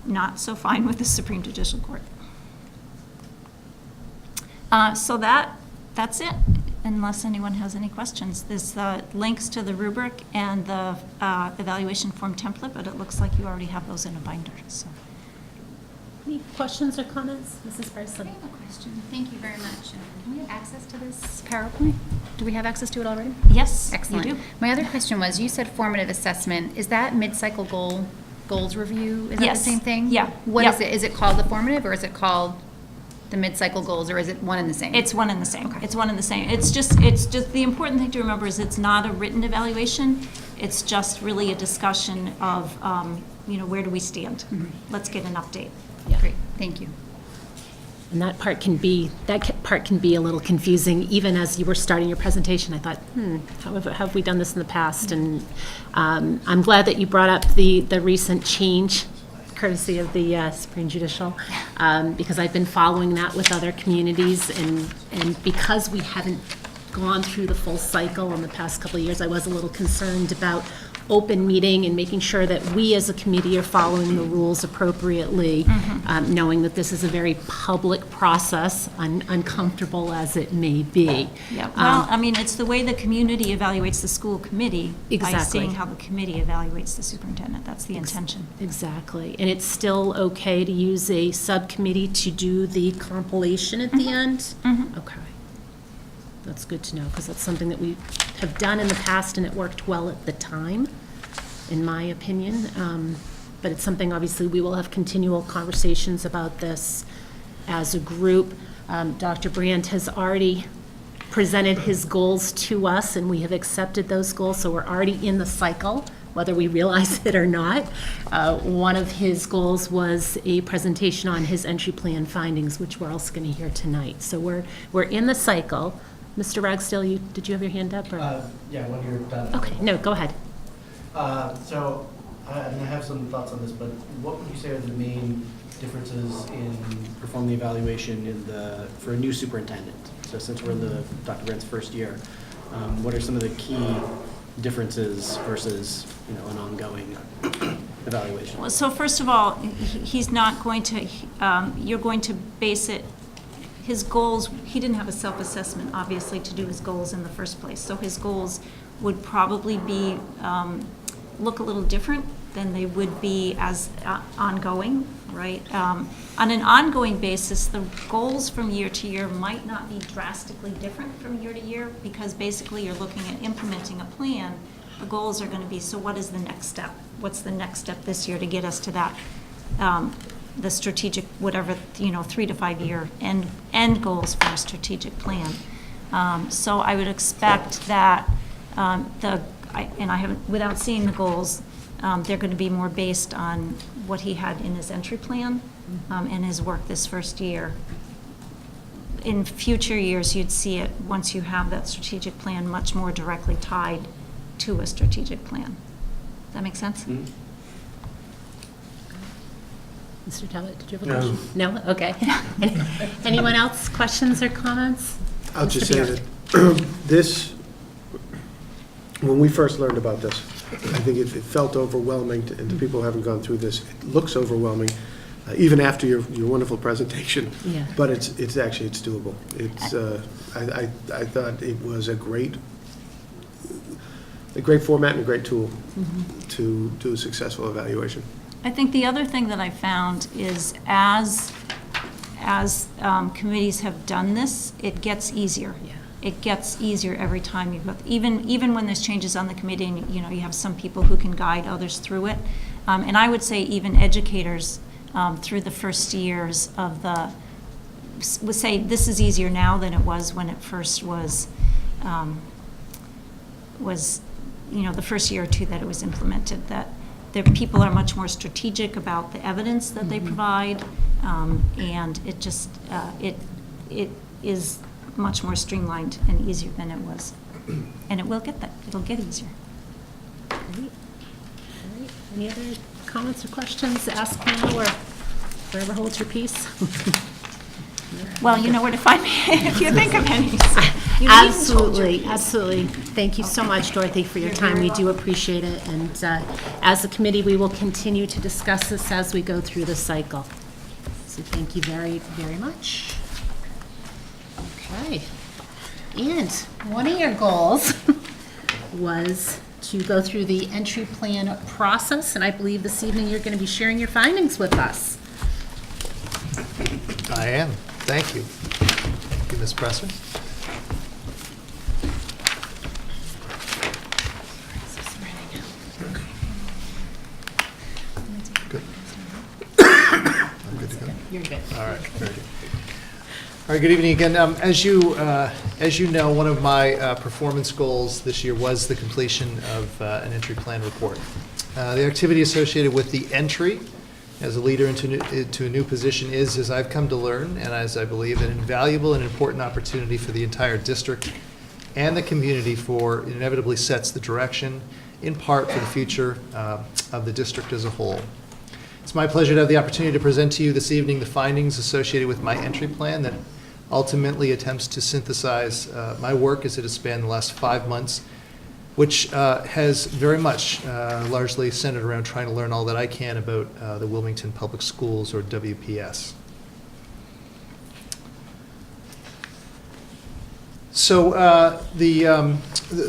Not so fine with the Supreme Judicial Court. So that's it, unless anyone has any questions. There's links to the rubric and the evaluation form template, but it looks like you already have those in a binder, so. Any questions or comments? Mrs. Bryson? I have a question. Thank you very much. Can we have access to this PowerPoint? Do we have access to it already? Yes, Excellent. you do. My other question was, you said formative assessment. Is that mid-cycle goals review? Is that Yes. the same thing? Yeah. What Yep. is it? Is it called the formative, or is it called the mid-cycle goals, or is it one and the same? It's one and the same. Okay. It's one and the same. It's just, the important thing to remember is it's not a written evaluation. It's just really a discussion of, where do we stand? Let's get an update. Yeah. Great, thank you. And that part can be a little confusing. Even as you were starting your presentation, I thought, how have we done this in the past? And I'm glad that you brought up the recent change, courtesy of the Supreme Judicial, because I've been following that with other communities, and because we haven't gone through the full cycle in the past couple of years, I was a little concerned about open meeting and making sure that we as a committee are following the rules appropriately, knowing that this is a very public process, uncomfortable as it may be. Yeah, well, it's the way the community evaluates the school committee by Exactly. seeing how the committee evaluates the superintendent. That's the intention. Exactly. And it's still okay to use a subcommittee to do the compilation at the end? Okay. That's good to know, because that's something that we have done in the past, and it worked well at the time, in my opinion. But it's something, obviously, we will have continual conversations about this as a group. Dr. Brandt has already presented his goals to us, and we have accepted those goals, so we're already in the cycle, whether we realize it or not. One of his goals was a presentation on his entry plan findings, which we're also going to hear tonight. So we're in the cycle. Mr. Ragsdale, did you have your hand up? Or? Yeah, when you're done. Okay, no, go ahead. So, I have some thoughts on this, but what would you say are the main differences in performing the evaluation for a new superintendent? So since we're in Dr. Brandt's first year, what are some of the key differences versus, an ongoing evaluation? Well, so first of all, he's not going to, you're going to base it, his goals, he didn't have a self-assessment, obviously, to do his goals in the first place. So his goals would probably be, look a little different than they would be as ongoing, right? On an ongoing basis, the goals from year to year might not be drastically different from year to year, because basically you're looking at implementing a plan. The goals are going to be, so what is the next step? What's the next step this year to get us to that? The strategic, whatever, 3 to 5 year end goals for a strategic plan. So I would expect that without seeing the goals, they're going to be more based on what he had in his entry plan and his work this first year. In future years, you'd see it, once you have that strategic plan, much more directly tied to a strategic plan. Does that make sense? Mm-hmm. Mr. Talbot, did you have a question? No? Okay. Anyone else, questions or comments? I'll just Mr. say Bjork. that this, when we first learned about this, I think it felt overwhelming, and to people who haven't gone through this, it looks overwhelming, even after your wonderful presentation. Yeah. But it's doable. I thought it was a great format and a great tool to do a successful evaluation. I think the other thing that I found is as committees have done this, it gets easier. Yeah. It gets easier every time you go, even when there's changes on the committee and, you have some people who can guide others through it. And I would say even educators through the first years of would say this is easier now than it was when it first was, the first year or two that it was implemented, that people are much more strategic about the evidence that they provide, and it just, it is much more streamlined and easier than it was. And it will get that, it'll get easier. Great. Great. Any other comments or questions? Ask now or forever hold your peace. Well, you know where to find me if you think of any. Absolutely, absolutely. Thank you so much, Dorothy, for your time. We do appreciate it. And as a committee, we will continue to discuss this as we go through the cycle. So thank you very, very much. Okay. And one of your goals was to go through the entry plan process, and I believe this evening you're going to be sharing your findings with us. I am. Thank you. Thank you, Ms. Presser. Good. I'm good to go. You're good. All right, very good. All right, good evening again. As you know, one of my performance goals this year was the completion of an entry plan report. The activity associated with the entry as a leader into a new position is, as I've come to learn, and as I believe, an invaluable and important opportunity for the entire district and the community, for it inevitably sets the direction, in part, for the future of the district as a whole. It's my pleasure to have the opportunity to present to you this evening the findings associated with my entry plan that ultimately attempts to synthesize my work as it has spanned the last 5 months, which has very much largely centered around trying to learn all that I can about the Wilmington Public Schools, or WPS. So the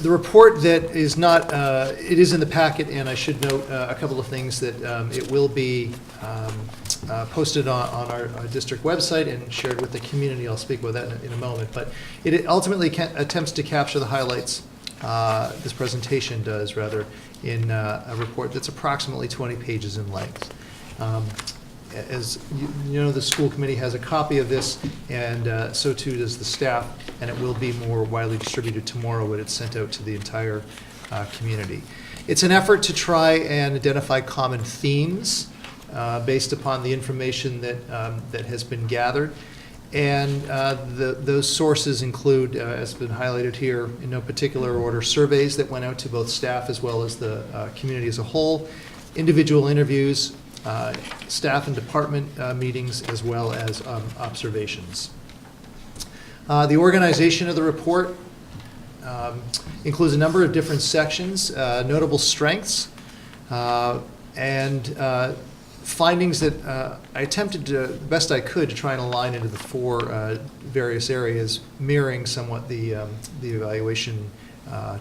report that is not, it is in the packet, and I should note a couple of things, that it will be posted on our district website and shared with the community. I'll speak about that in a moment. But it ultimately attempts to capture the highlights, this presentation does, rather, in a report that's approximately 20 pages in length. As you know, the school committee has a copy of this, and so too does the staff, and it will be more widely distributed tomorrow when it's sent out to the entire community. It's an effort to try and identify common themes based upon the information that has been gathered, and those sources include, as has been highlighted here in no particular order, surveys that went out to both staff as well as the community as a whole, individual interviews, staff and department meetings, as well as observations. The organization of the report includes a number of different sections, notable strengths, and findings that I attempted to, the best I could, to try and align into the 4 various areas, mirroring somewhat the evaluation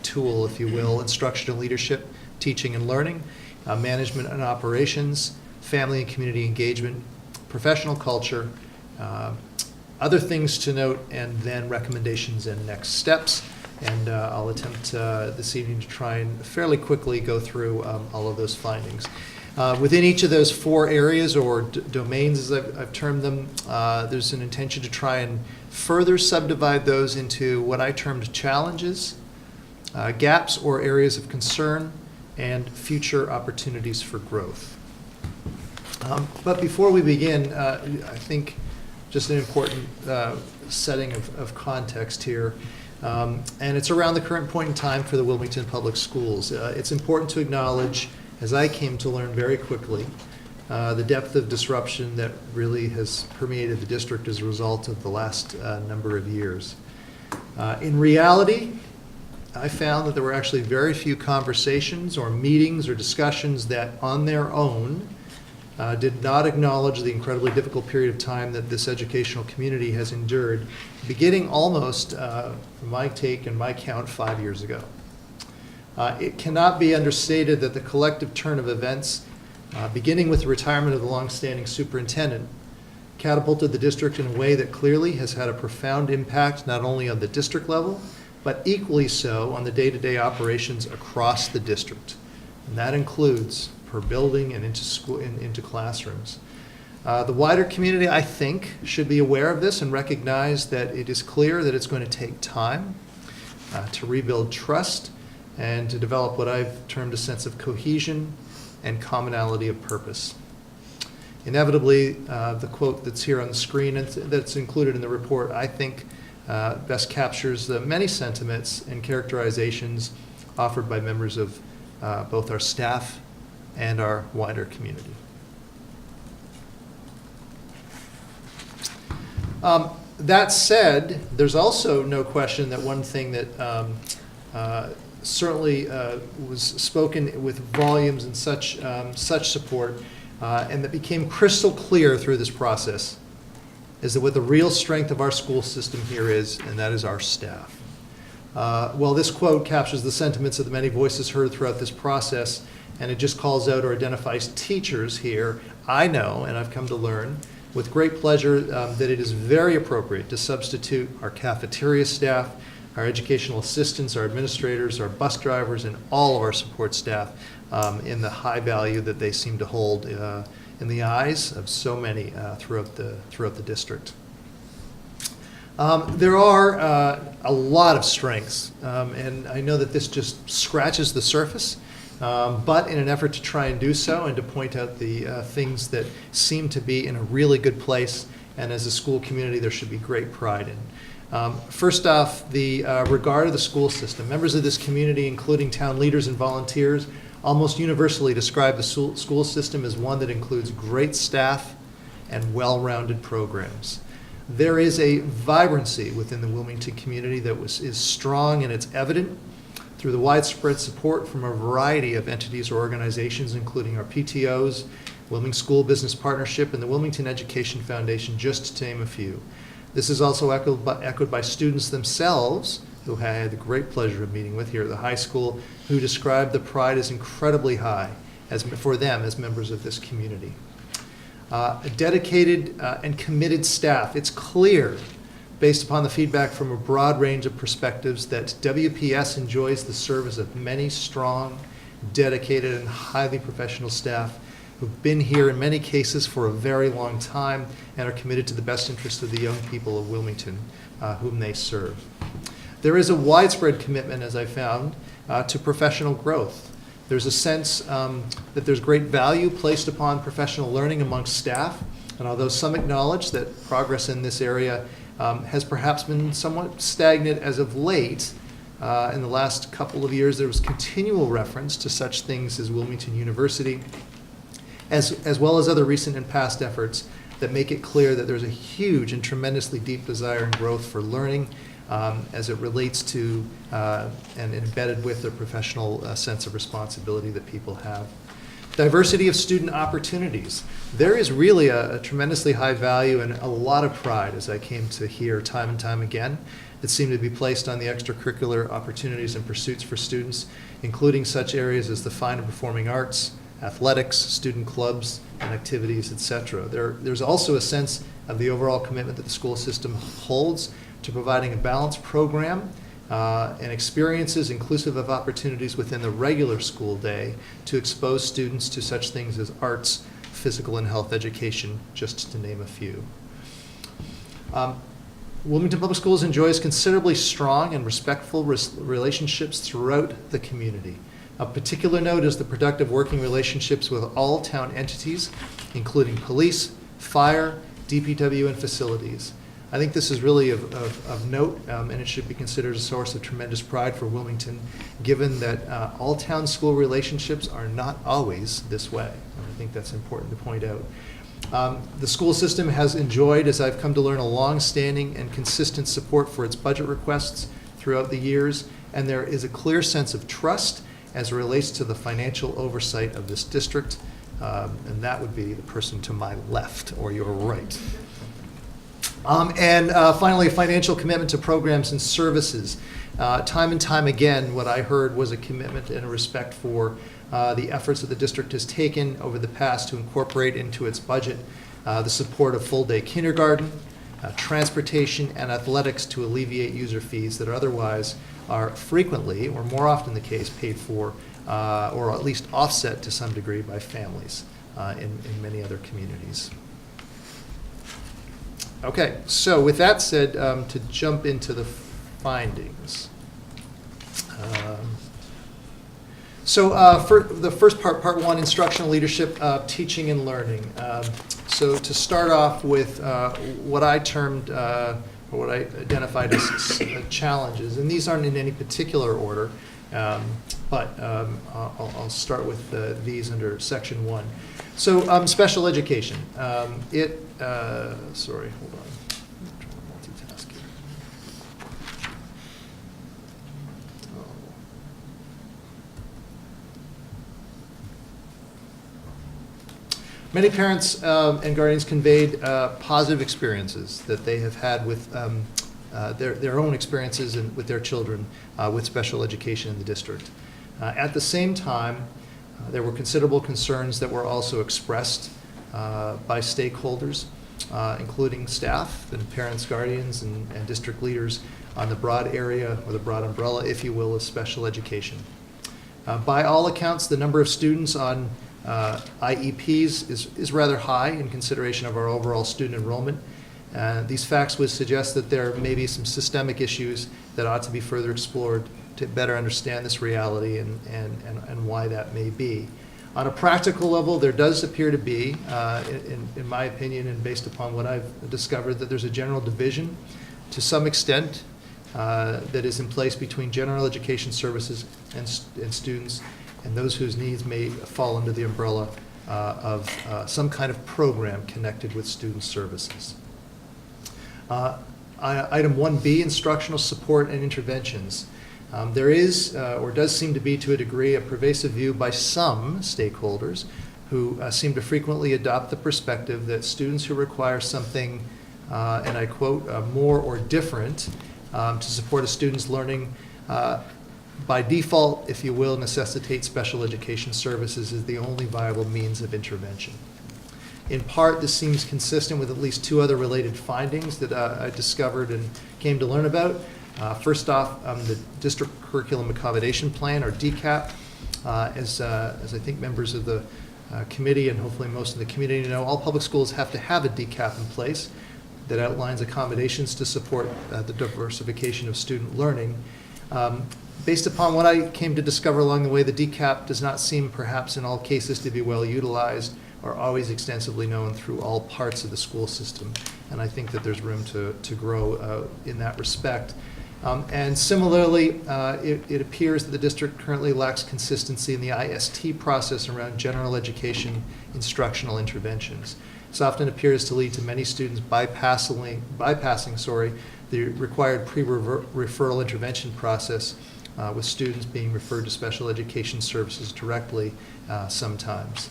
tool, if you will: instructional leadership, teaching and learning, management and operations, family and community engagement, professional culture, other things to note, and then recommendations and next steps. And I'll attempt this evening to try and fairly quickly go through all of those findings. Within each of those 4 areas, or domains as I've termed them, there's an intention to try and further subdivide those into what I termed challenges, gaps or areas of concern, and future opportunities for growth. But before we begin, I think just an important setting of context here, and it's around the current point in time for the Wilmington Public Schools. It's important to acknowledge, as I came to learn very quickly, the depth of disruption that really has permeated the district as a result of the last number of years. In reality, I found that there were actually very few conversations or meetings or discussions that, on their own, did not acknowledge the incredibly difficult period of time that this educational community has endured, beginning almost, from my take and my count, 5 years ago. It cannot be understated that the collective turn of events, beginning with the retirement of the longstanding superintendent, catapulted the district in a way that clearly has had a profound impact not only on the district level, but equally so on the day-to-day operations across the district. And that includes per building and into school, into classrooms. The wider community, I think, should be aware of this and recognize that it is clear that it's going to take time to rebuild trust and to develop what I've termed a sense of cohesion and commonality of purpose. Inevitably, the quote that's here on the screen and that's included in the report, I think, best captures the many sentiments and characterizations offered by members of both our staff and our wider community. That said, there's also no question that one thing that certainly was spoken with volumes and such support, and that became crystal clear through this process, is that what the real strength of our school system here is, and that is our staff. Well, this quote captures the sentiments of the many voices heard throughout this process, and it just calls out or identifies teachers here. I know, and I've come to learn with great pleasure, that it is very appropriate to substitute our cafeteria staff, our educational assistants, our administrators, our bus drivers, and all of our support staff in the high value that they seem to hold in the eyes of so many throughout the district. There are a lot of strengths, and I know that this just scratches the surface, but in an effort to try and do so and to point out the things that seem to be in a really good place, and as a school community there should be great pride in. First off, the regard of the school system. Members of this community, including town leaders and volunteers, almost universally describe the school system as one that includes great staff and well-rounded programs. There is a vibrancy within the Wilmington community that is strong, and it's evident through the widespread support from a variety of entities or organizations, including our PTOs, Wilmington School Business Partnership, and the Wilmington Education Foundation, just to name a few. This is also echoed by students themselves, who I had the great pleasure of meeting with here at the high school, who described the pride as incredibly high for them as members of this community. A dedicated and committed staff. It's clear, based upon the feedback from a broad range of perspectives, that WPS enjoys the service of many strong, dedicated, and highly professional staff who've been here in many cases for a very long time and are committed to the best interest of the young people of Wilmington whom they serve. There is a widespread commitment, as I found, to professional growth. There's a sense that there's great value placed upon professional learning amongst staff, and although some acknowledge that progress in this area has perhaps been somewhat stagnant as of late, in the last couple of years there was continual reference to such things as Wilmington University, as well as other recent and past efforts that make it clear that there's a huge and tremendously deep desire and growth for learning as it relates to and embedded with the professional sense of responsibility that people have. Diversity of student opportunities. There is really a tremendously high value and a lot of pride, as I came to hear time and time again, that seem to be placed on the extracurricular opportunities and pursuits for students, including such areas as the fine and performing arts, athletics, student clubs, and activities, etc. There's also a sense of the overall commitment that the school system holds to providing a balanced program and experiences inclusive of opportunities within the regular school day to expose students to such things as arts, physical and health education, just to name a few. Wilmington Public Schools enjoys considerably strong and respectful relationships throughout the community. Of particular note is the productive working relationships with all town entities, including police, fire, DPW, and facilities. I think this is really of note, and it should be considered a source of tremendous pride for Wilmington, given that all town school relationships are not always this way. And I think that's important to point out. The school system has enjoyed, as I've come to learn, a long-standing and consistent support for its budget requests throughout the years, and there is a clear sense of trust as it relates to the financial oversight of this district, and that would be the person to my left or your right. And finally, a financial commitment to programs and services. Time and time again, what I heard was a commitment and a respect for the efforts that the district has taken over the past to incorporate into its budget the support of full-day kindergarten, transportation, and athletics to alleviate user fees that otherwise are frequently, or more often the case, paid for or at least offset to some degree by families in many other communities. Okay, so with that said, to jump into the findings. For the first part one, instructional leadership, teaching and learning. So to start off with what I termed, or what I identified as challenges, and these aren't in any particular order, but I'll start with these under section 1. So special education. Sorry, hold on. I'm Many parents and guardians conveyed positive experiences that they have had with their own experiences with their children with special education in the district. At the same time, there were considerable concerns that were also expressed by stakeholders, including staff and parents, guardians, and district leaders on the broad area, or the broad umbrella, if you will, of special education. By all accounts, the number of students on IEPs is rather high in consideration of our overall student enrollment. These facts would suggest that there may be some systemic issues that ought to be further explored to better understand this reality and why that may be. On a practical level, there does appear to be, in my opinion and based upon what I've discovered, that there's a general division to some extent that is in place between general education services and students and those whose needs may fall under the umbrella of some kind of program connected with student services. Item 1B, instructional support and interventions. There is, or does seem to be to a degree, a pervasive view by some stakeholders who seem to frequently adopt the perspective that students who require something, and I quote, more or different to support a student's learning, by default, if you will, necessitate special education services as the only viable means of intervention. In part, this seems consistent with at least two other related findings that I discovered and came to learn about. First off, the District Curriculum Accommodation Plan, or DCAP, as I think members of the committee and hopefully most of the community know, all public schools have to have a DCAP in place that outlines accommodations to support the diversification of student learning. Based upon what I came to discover along the way, the DCAP does not seem perhaps in all cases to be well utilized or always extensively known through all parts of the school system. And I think that there's room to grow in that respect. And similarly, it appears that the district currently lacks consistency in the IST process around general education instructional interventions. This often appears to lead to many students bypassing the required pre-referral intervention process, with students being referred to special education services directly sometimes.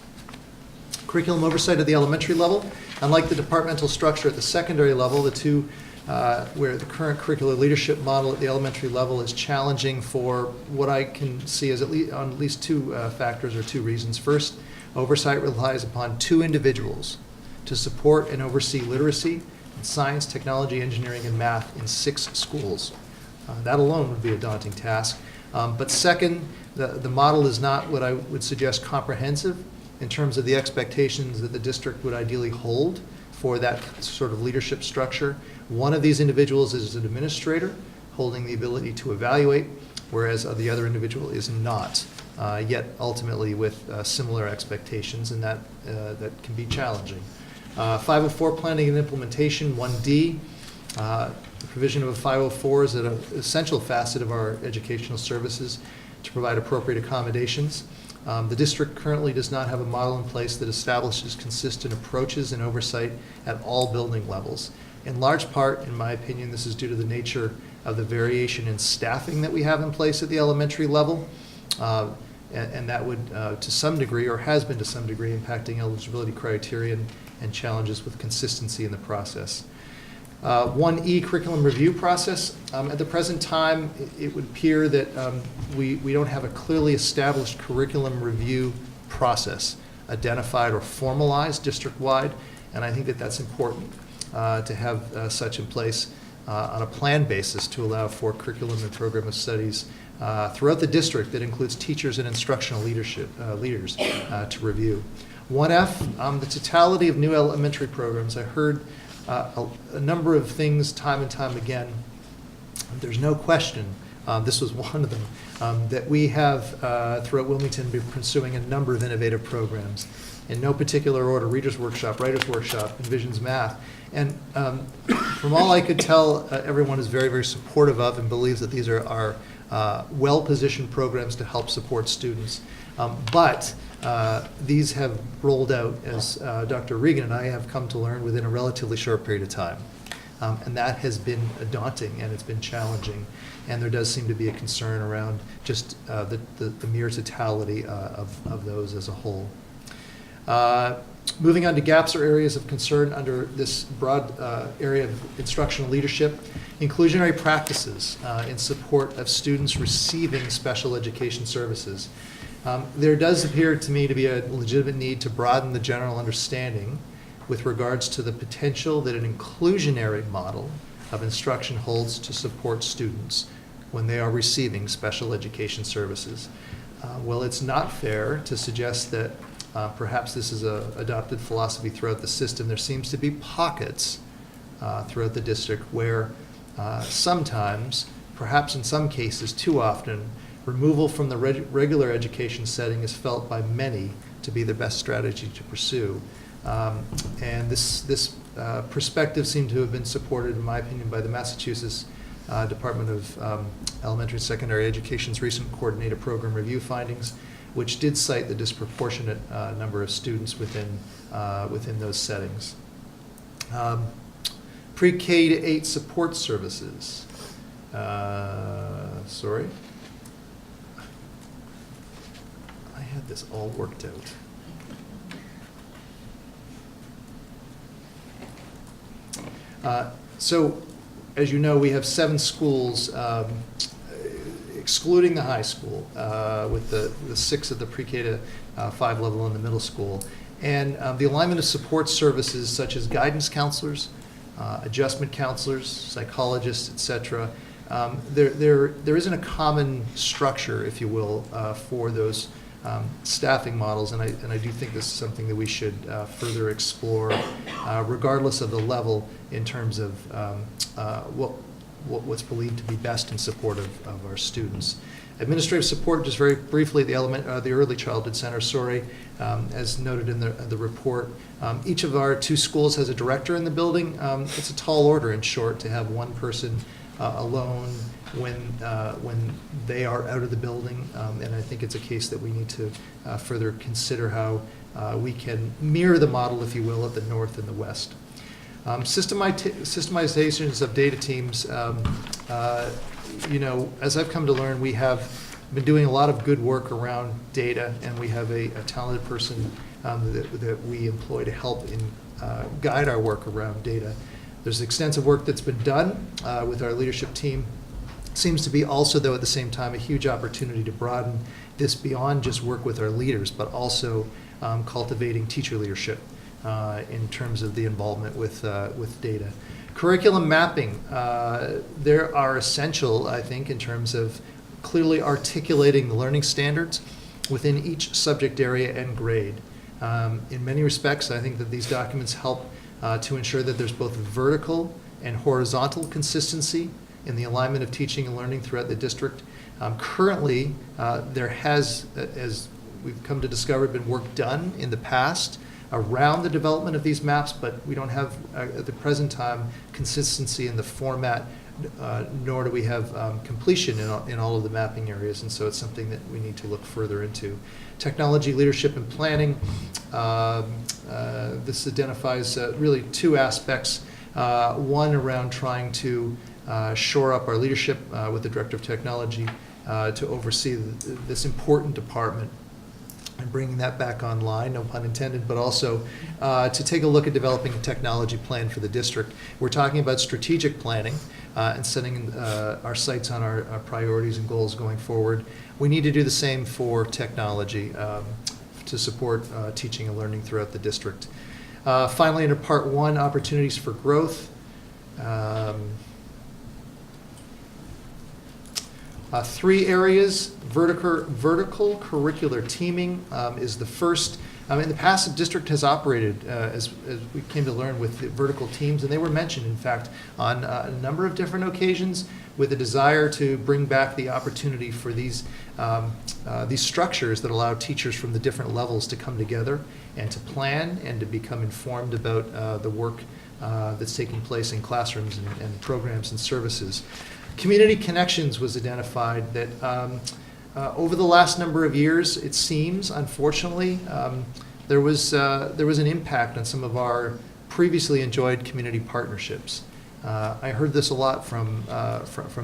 Curriculum oversight at the elementary level. Unlike the departmental structure at the secondary level, the two where the current curricular leadership model at the elementary level is challenging for what I can see as on at least two factors or two reasons. First, oversight relies upon two individuals to support and oversee literacy in science, technology, engineering, and math in 6 schools. That alone would be a daunting task. But second, the model is not what I would suggest comprehensive in terms of the expectations that the district would ideally hold for that sort of leadership structure. One of these individuals is an administrator holding the ability to evaluate, whereas the other individual is not, yet ultimately with similar expectations, and that can be challenging. 504 planning and implementation, 1D. The provision of a 504 is an essential facet of our educational services to provide appropriate accommodations. The district currently does not have a model in place that establishes consistent approaches and oversight at all building levels. In large part, in my opinion, this is due to the nature of the variation in staffing that we have in place at the elementary level, and that would, to some degree, or has been to some degree, impacting eligibility criteria and challenges with consistency in the process. 1E, curriculum review process. At the present time, it would appear that we don't have a clearly established curriculum review process identified or formalized district-wide, and I think that that's important to have such in place on a planned basis to allow for curriculum and program of studies throughout the district that includes teachers and instructional leaders to review. 1F, the totality of new elementary programs. I heard a number of things time and time again. There's no question, this was one of them, that we have throughout Wilmington been pursuing a number of innovative programs. In no particular order: Reader's Workshop, Writer's Workshop, Envisions Math. And from all I could tell, everyone is very, very supportive of and believes that these are well-positioned programs to help support students. But these have rolled out, as Dr. Regan and I have come to learn, within a relatively short period of time. And that has been daunting, and it's been challenging. And there does seem to be a concern around just the mere totality of those as a whole. Moving on to gaps or areas of concern under this broad area of instructional leadership, inclusionary practices in support of students receiving special education services. There does appear to me to be a legitimate need to broaden the general understanding with regards to the potential that an inclusionary model of instruction holds to support students when they are receiving special education services. Well, it's not fair to suggest that perhaps this is an adopted philosophy throughout the system. There seems to be pockets throughout the district where sometimes, perhaps in some cases too often, removal from the regular education setting is felt by many to be the best strategy to pursue. And this perspective seemed to have been supported, in my opinion, by the Massachusetts Department of Elementary and Secondary Education's recent coordinated program review findings, which did cite the disproportionate number of students within those settings. Pre-K to 8 support services. Sorry. I had this all worked out. So, as you know, we have 7 schools, excluding the high school, with the 6 at the pre-K to 5 level in the middle school. And the alignment of support services such as guidance counselors, adjustment counselors, psychologists, et cetera, there isn't a common structure, if you will, for those staffing models, and I do think this is something that we should further explore, regardless of the level, in terms of what's believed to be best in support of our students. Administrative support, just very briefly, the Early Childhood Center, as noted in the report. Each of our 2 schools has a director in the building. It's a tall order, in short, to have one person alone when they are out of the building, and I think it's a case that we need to further consider how we can mirror the model, if you will, at the north and the west. Systemizations of data teams, as I've come to learn, we have been doing a lot of good work around data, and we have a talented person that we employ to help guide our work around data. There's extensive work that's been done with our leadership team. Seems to be also, though, at the same time, a huge opportunity to broaden this beyond just work with our leaders, but also cultivating teacher leadership in terms of the involvement with data. Curriculum mapping, there are essential, I think, in terms of clearly articulating the learning standards within each subject area and grade. In many respects, I think that these documents help to ensure that there's both vertical and horizontal consistency in the alignment of teaching and learning throughout the district. Currently, there has, as we've come to discover, been work done in the past around the development of these maps, but we don't have, at the present time, consistency in the format, nor do we have completion in all of the mapping areas, and so it's something that we need to look further into. Technology, leadership, and planning. This identifies really 2 aspects. One around trying to shore up our leadership with the Director of Technology to oversee this important department and bringing that back online, no pun intended, but also to take a look at developing a technology plan for the district. We're talking about strategic planning and setting our sights on our priorities and goals going forward. We need to do the same for technology to support teaching and learning throughout the district. Finally, under Part 1, opportunities for growth. 3 areas. Vertical curricular teaming is the first. In the past, the district has operated, as we came to learn, with the vertical teams, and they were mentioned, in fact, on a number of different occasions, with a desire to bring back the opportunity for these structures that allow teachers from the different levels to come together and to plan and to become informed about the work that's taking place in classrooms and programs and services. Community connections was identified that over the last number of years, it seems, unfortunately, there was an impact on some of our previously enjoyed community partnerships. I heard this a lot from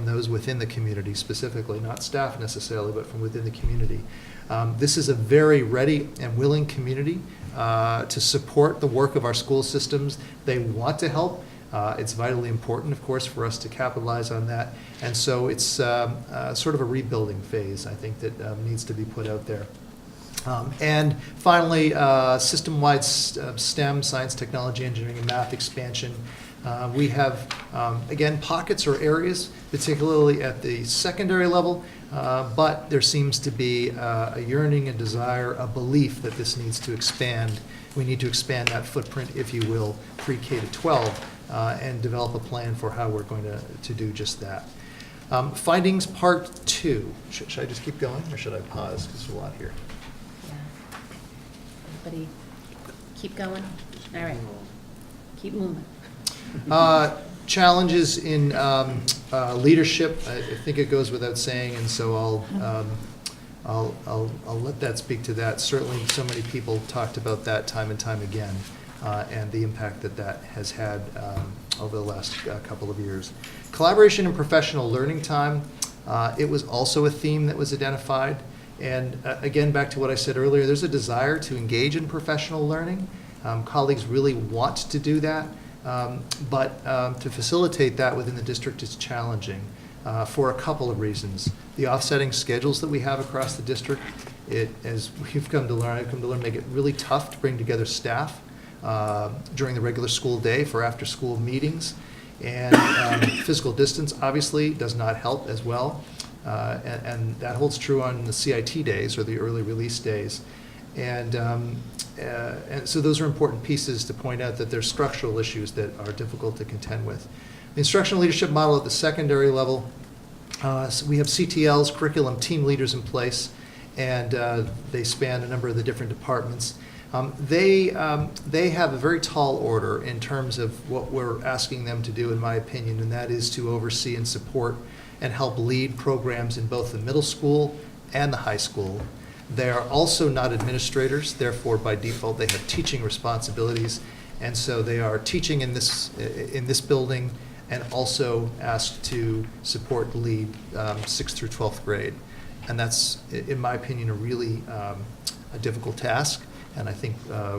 those within the community specifically, not staff necessarily, but from within the community. This is a very ready and willing community to support the work of our school systems. They want to help. It's vitally important, of course, for us to capitalize on that. And so it's sort of a rebuilding phase, I think, that needs to be put out there. And finally, system-wide STEM, science, technology, engineering, and math expansion. We have, again, pockets or areas, particularly at the secondary level, but there seems to be a yearning, a desire, a belief that this needs to expand. We need to expand that footprint, if you will, pre-K to 12, and develop a plan for how we're going to do just that. Findings part 2. Should I just keep going, or should I pause? Because there's a lot here. Everybody keep going? All right. Keep moving. Challenges in leadership, I think it goes without saying, and so I'll let that speak to that. Certainly, so many people talked about that time and time again, and the impact that that has had over the last couple of years. Collaboration and professional learning time, it was also a theme that was identified. And again, back to what I said earlier, there's a desire to engage in professional learning. Colleagues really want to do that, but to facilitate that within the district is challenging for a couple of reasons. The offsetting schedules that we have across the district, as I've come to learn, make it really tough to bring together staff during the regular school day for after-school meetings. And physical distance obviously does not help as well. And that holds true on the CIT days, or the early release days. And so those are important pieces to point out that there's structural issues that are difficult to contend with. The instructional leadership model at the secondary level, so we have CTLs, curriculum team leaders in place, and they span a number of the different departments. They have a very tall order in terms of what we're asking them to do, in my opinion, and that is to oversee and support and help lead programs in both the middle school and the high school. They are also not administrators, therefore by default they have teaching responsibilities, and so they are teaching in this building and also asked to support and lead 6th through 12th grade. And that's, in my opinion, a really a difficult task, and I think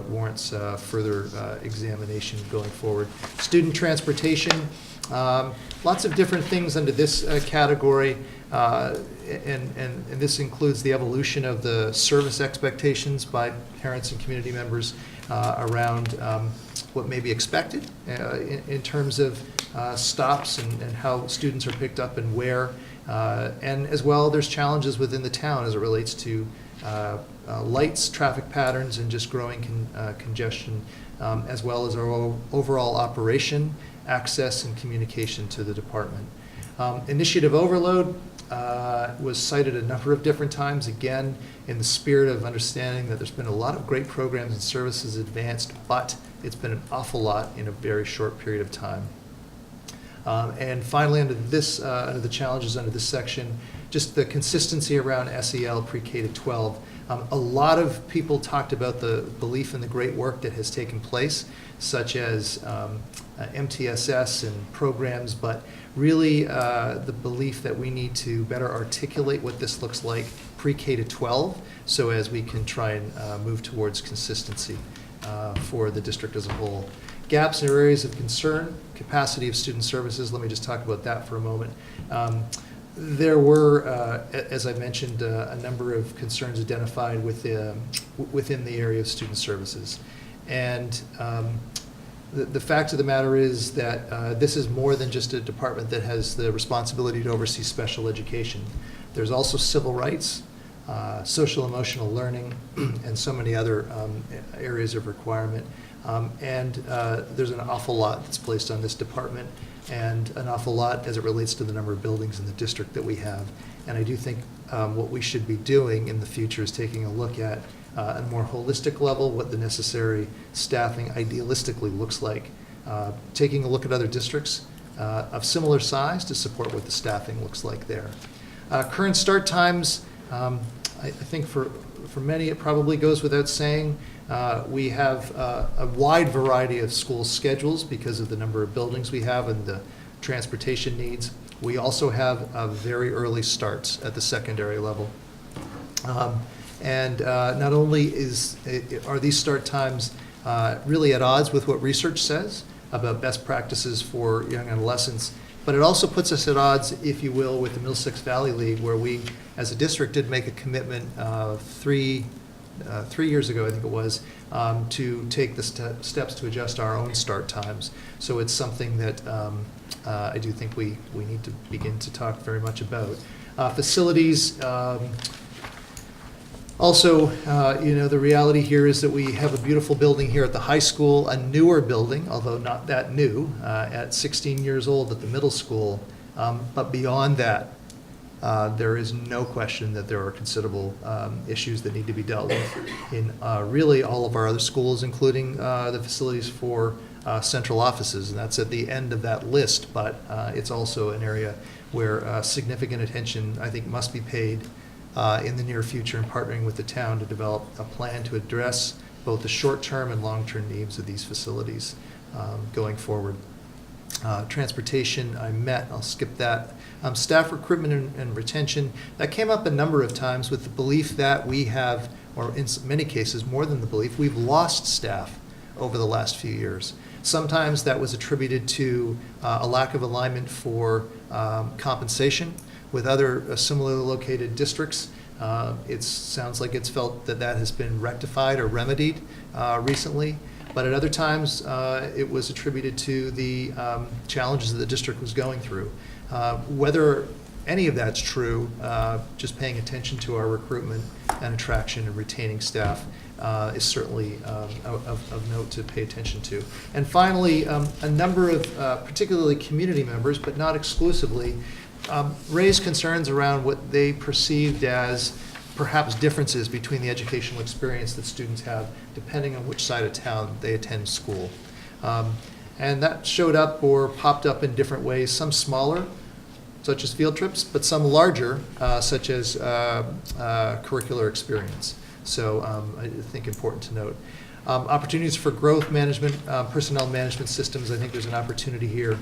warrants further examination going forward. Student transportation, lots of different things under this category, and this includes the evolution of the service expectations by parents and community members around what may be expected in terms of stops and how students are picked up and where. And as well, there's challenges within the town as it relates to lights, traffic patterns, and just growing congestion, as well as our overall operation, access, and communication to the department. Initiative overload was cited a number of different times, again, in the spirit of understanding that there's been a lot of great programs and services advanced, but it's been an awful lot in a very short period of time. And finally, under the challenges under this section, just the consistency around SEL pre-K to 12. A lot of people talked about the belief in the great work that has taken place, such as MTSS and programs, but really the belief that we need to better articulate what this looks like pre-K to 12, so as we can try and move towards consistency for the district as a whole. Gaps or areas of concern, capacity of student services, let me just talk about that for a moment. There were, as I mentioned, a number of concerns identified within the area of student services. And the fact of the matter is that this is more than just a department that has the responsibility to oversee special education. There's also civil rights, social emotional learning, and so many other areas of requirement. And there's an awful lot that's placed on this department, and an awful lot as it relates to the number of buildings in the district that we have. And I do think what we should be doing in the future is taking a look at a more holistic level what the necessary staffing idealistically looks like. Taking a look at other districts of similar size to support what the staffing looks like there. Current start times, I think for many, it probably goes without saying. We have a wide variety of school schedules because of the number of buildings we have and the transportation needs. We also have very early starts at the secondary level. And not only are these start times really at odds with what research says about best practices for young adolescents, but it also puts us at odds, if you will, with the Middlesex Valley League, where we, as a district, did make a commitment 3 years ago, I think it was, to take the steps to adjust our own start times. So it's something that I do think we need to begin to talk very much about. Facilities. Also, the reality here is that we have a beautiful building here at the high school, a newer building, although not that new, at 16 years old at the middle school. But beyond that, there is no question that there are considerable issues that need to be dealt with in really all of our other schools, including the facilities for central offices, and that's at the end of that list. But it's also an area where significant attention, I think, must be paid in the near future in partnering with the town to develop a plan to address both the short-term and long-term needs of these facilities going forward. Transportation, I'll skip that. Staff recruitment and retention, that came up a number of times with the belief that we have, or in many cases more than the belief, we've lost staff over the last few years. Sometimes that was attributed to a lack of alignment for compensation with other similarly located districts. It sounds like it's felt that that has been rectified or remedied recently, but at other times it was attributed to the challenges that the district was going through. Whether any of that's true, just paying attention to our recruitment and attraction and retaining staff is certainly of note to pay attention to. And finally, a number of particularly community members, but not exclusively, raised concerns around what they perceived as perhaps differences between the educational experience that students have depending on which side of town they attend school. And that showed up or popped up in different ways, some smaller, such as field trips, but some larger, such as curricular experience. So I think important to note. Opportunities for growth management, personnel management systems, I think there's an opportunity here.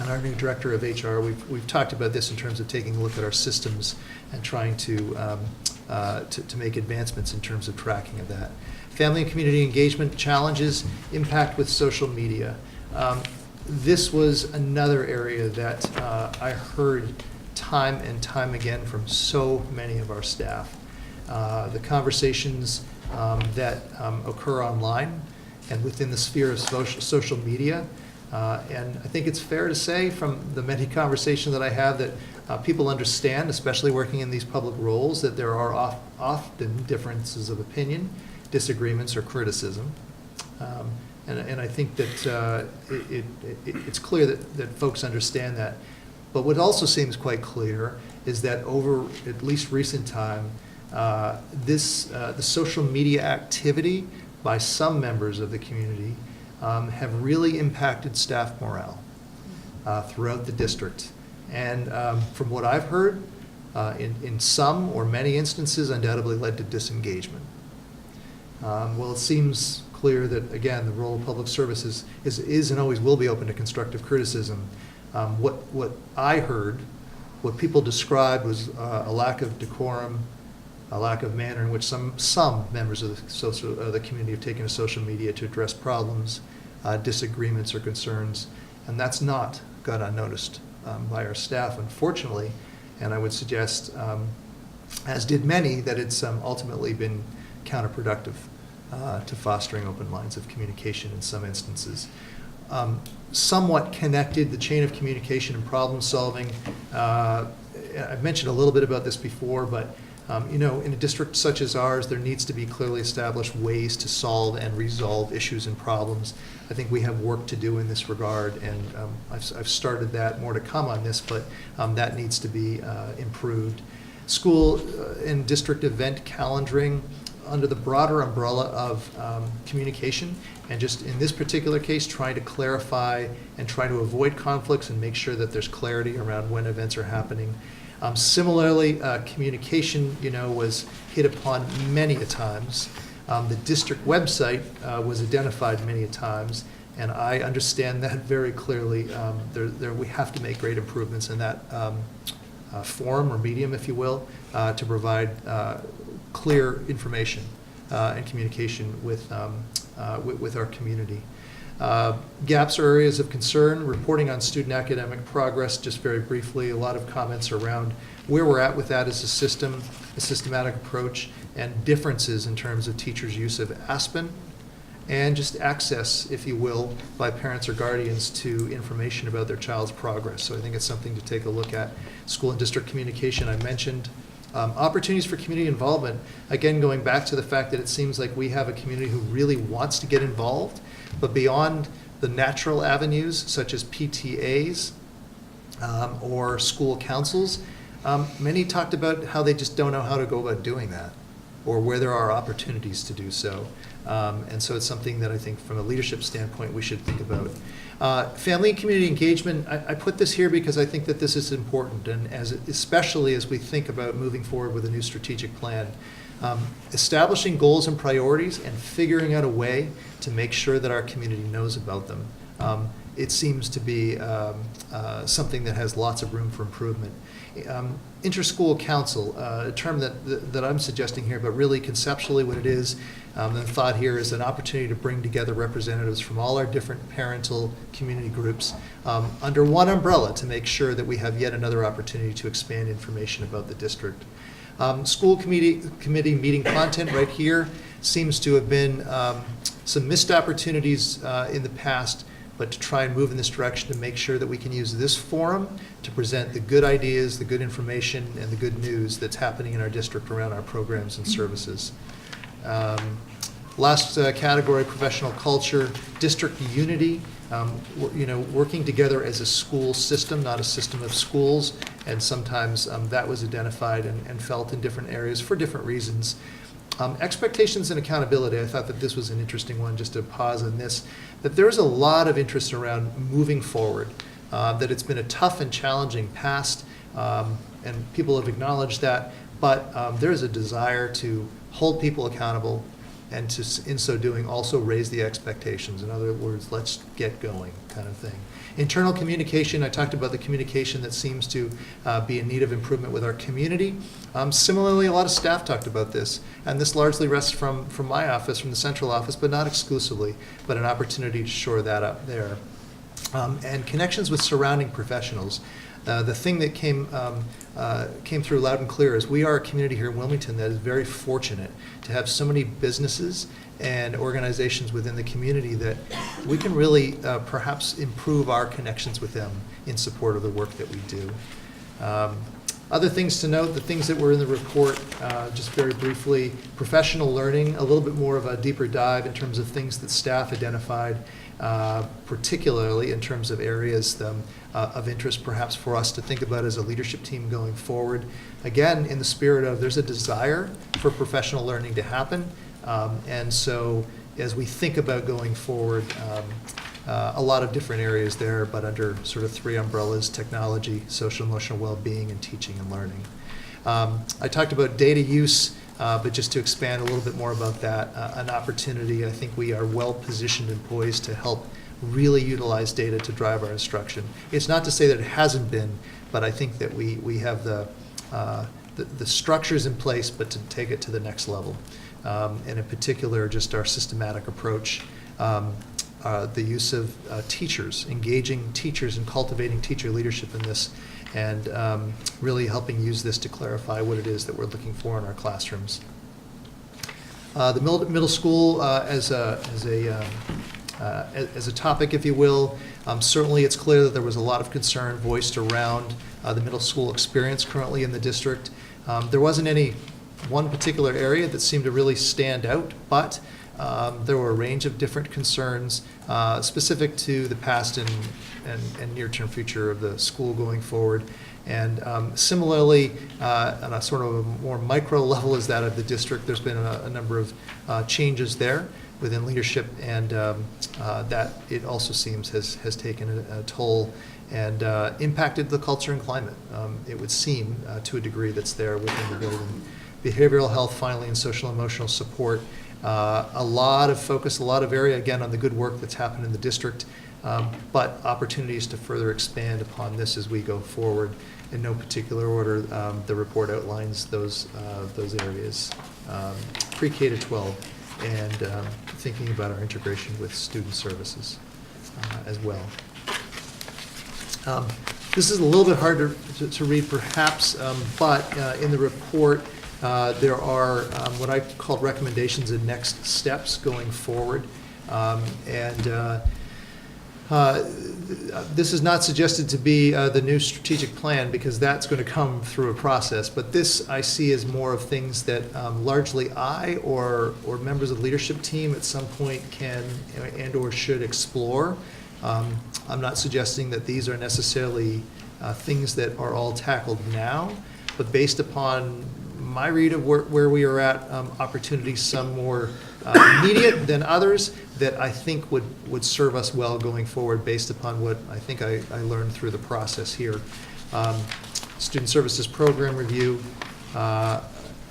And our new director of HR, we've talked about this in terms of taking a look at our systems and trying to make advancements in terms of tracking of that. Family and community engagement challenges, impact with social media. This was another area that I heard time and time again from so many of our staff. The conversations that occur online and within the sphere of social media. And I think it's fair to say from the many conversations that I have that people understand, especially working in these public roles, that there are often differences of opinion, disagreements, or criticism. And I think that it's clear that folks understand that. But what also seems quite clear is that over at least recent time, the social media activity by some members of the community have really impacted staff morale throughout the district. And from what I've heard, in some or many instances, undoubtedly led to disengagement. Well, it seems clear that, again, the role of public service is and always will be open to constructive criticism. What I heard, what people described was a lack of decorum, a lack of manner in which some members of the community have taken to social media to address problems, disagreements, or concerns, and that's not gone unnoticed by our staff, unfortunately. And I would suggest, as did many, that it's ultimately been counterproductive to fostering open lines of communication in some instances. Somewhat connected, the chain of communication and problem solving. I've mentioned a little bit about this before, but in a district such as ours, there needs to be clearly established ways to solve and resolve issues and problems. I think we have work to do in this regard, and I've started that, more to come on this, but that needs to be improved. School and district event calendaring under the broader umbrella of communication, and just in this particular case, trying to clarify and try to avoid conflicts and make sure that there's clarity around when events are happening. Similarly, communication, was hit upon many a times. The district website was identified many a times, and I understand that very clearly. We have to make great improvements in that forum or medium, if you will, to provide clear information and communication with our community. Gaps or areas of concern, reporting on student academic progress, just very briefly, a lot of comments around where we're at with that as a system, a systematic approach, and differences in terms of teachers' use of Aspen, and just access, if you will, by parents or guardians to information about their child's progress. So I think it's something to take a look at. School and district communication, I mentioned. Opportunities for community involvement, again, going back to the fact that it seems like we have a community who really wants to get involved, but beyond the natural avenues, such as PTAs or school councils, many talked about how they just don't know how to go about doing that, or where there are opportunities to do so. And so it's something that I think from a leadership standpoint we should think about. Family and community engagement, I put this here because I think that this is important, and especially as we think about moving forward with a new strategic plan. Establishing goals and priorities and figuring out a way to make sure that our community knows about them. It seems to be something that has lots of room for improvement. Interschool council, a term that I'm suggesting here, but really conceptually what it is, the thought here is an opportunity to bring together representatives from all our different parental community groups under one umbrella to make sure that we have yet another opportunity to expand information about the district. School committee meeting content right here seems to have been some missed opportunities in the past, but to try and move in this direction to make sure that we can use this forum to present the good ideas, the good information, and the good news that's happening in our district around our programs and services. Last category, professional culture, district unity, working together as a school system, not a system of schools, and sometimes that was identified and felt in different areas for different reasons. Expectations and accountability, I thought that this was an interesting one, just to pause on this, that there's a lot of interest around moving forward, that it's been a tough and challenging past, and people have acknowledged that, but there's a desire to hold people accountable and to, in so doing, also raise the expectations. In other words, let's get going kind of thing. Internal communication, I talked about the communication that seems to be in need of improvement with our community. Similarly, a lot of staff talked about this, and this largely rests from my office, from the central office, but not exclusively, but an opportunity to shore that up there. And connections with surrounding professionals. The thing that came through loud and clear is we are a community here in Wilmington that is very fortunate to have so many businesses and organizations within the community that we can really perhaps improve our connections with them in support of the work that we do. Other things to note, the things that were in the report, just very briefly, professional learning, a little bit more of a deeper dive in terms of things that staff identified, particularly in terms of areas of interest perhaps for us to think about as a leadership team going forward. Again, in the spirit of there's a desire for professional learning to happen, and so as we think about going forward, a lot of different areas there, but under sort of three umbrellas: technology, social emotional well-being, and teaching and learning. I talked about data use, but just to expand a little bit more about that, an opportunity. I think we are well positioned and poised to help really utilize data to drive our instruction. It's not to say that it hasn't been, but I think that we have the structures in place, but to take it to the next level. And in particular, just our systematic approach, the use of teachers, engaging teachers and cultivating teacher leadership in this, and really helping use this to clarify what it is that we're looking for in our classrooms. The middle school as a topic, if you will, certainly it's clear that there was a lot of concern voiced around the middle school experience currently in the district. There wasn't any one particular area that seemed to really stand out, but there were a range of different concerns specific to the past and near-term future of the school going forward. And similarly, on a sort of a more micro level as that of the district, there's been a number of changes there within leadership, and that it also seems has taken a toll and impacted the culture and climate. It would seem, to a degree, that's there within the building. Behavioral health, finally, and social emotional support. A lot of focus, a lot of area, again, on the good work that's happened in the district, but opportunities to further expand upon this as we go forward. In no particular order, the report outlines those areas, pre-K to 12, and thinking about our integration with student services as well. This is a little bit hard to read, perhaps, but in the report, there are what I call recommendations and next steps going forward. This is not suggested to be the new strategic plan, because that's going to come through a process. But this I see as more of things that largely I or members of the leadership team at some point can and or should explore. I'm not suggesting that these are necessarily things that are all tackled now, but based upon my read of where we are at, opportunities, some more immediate than others, that I think would serve us well going forward based upon what I think I learned through the process here. Student services program review,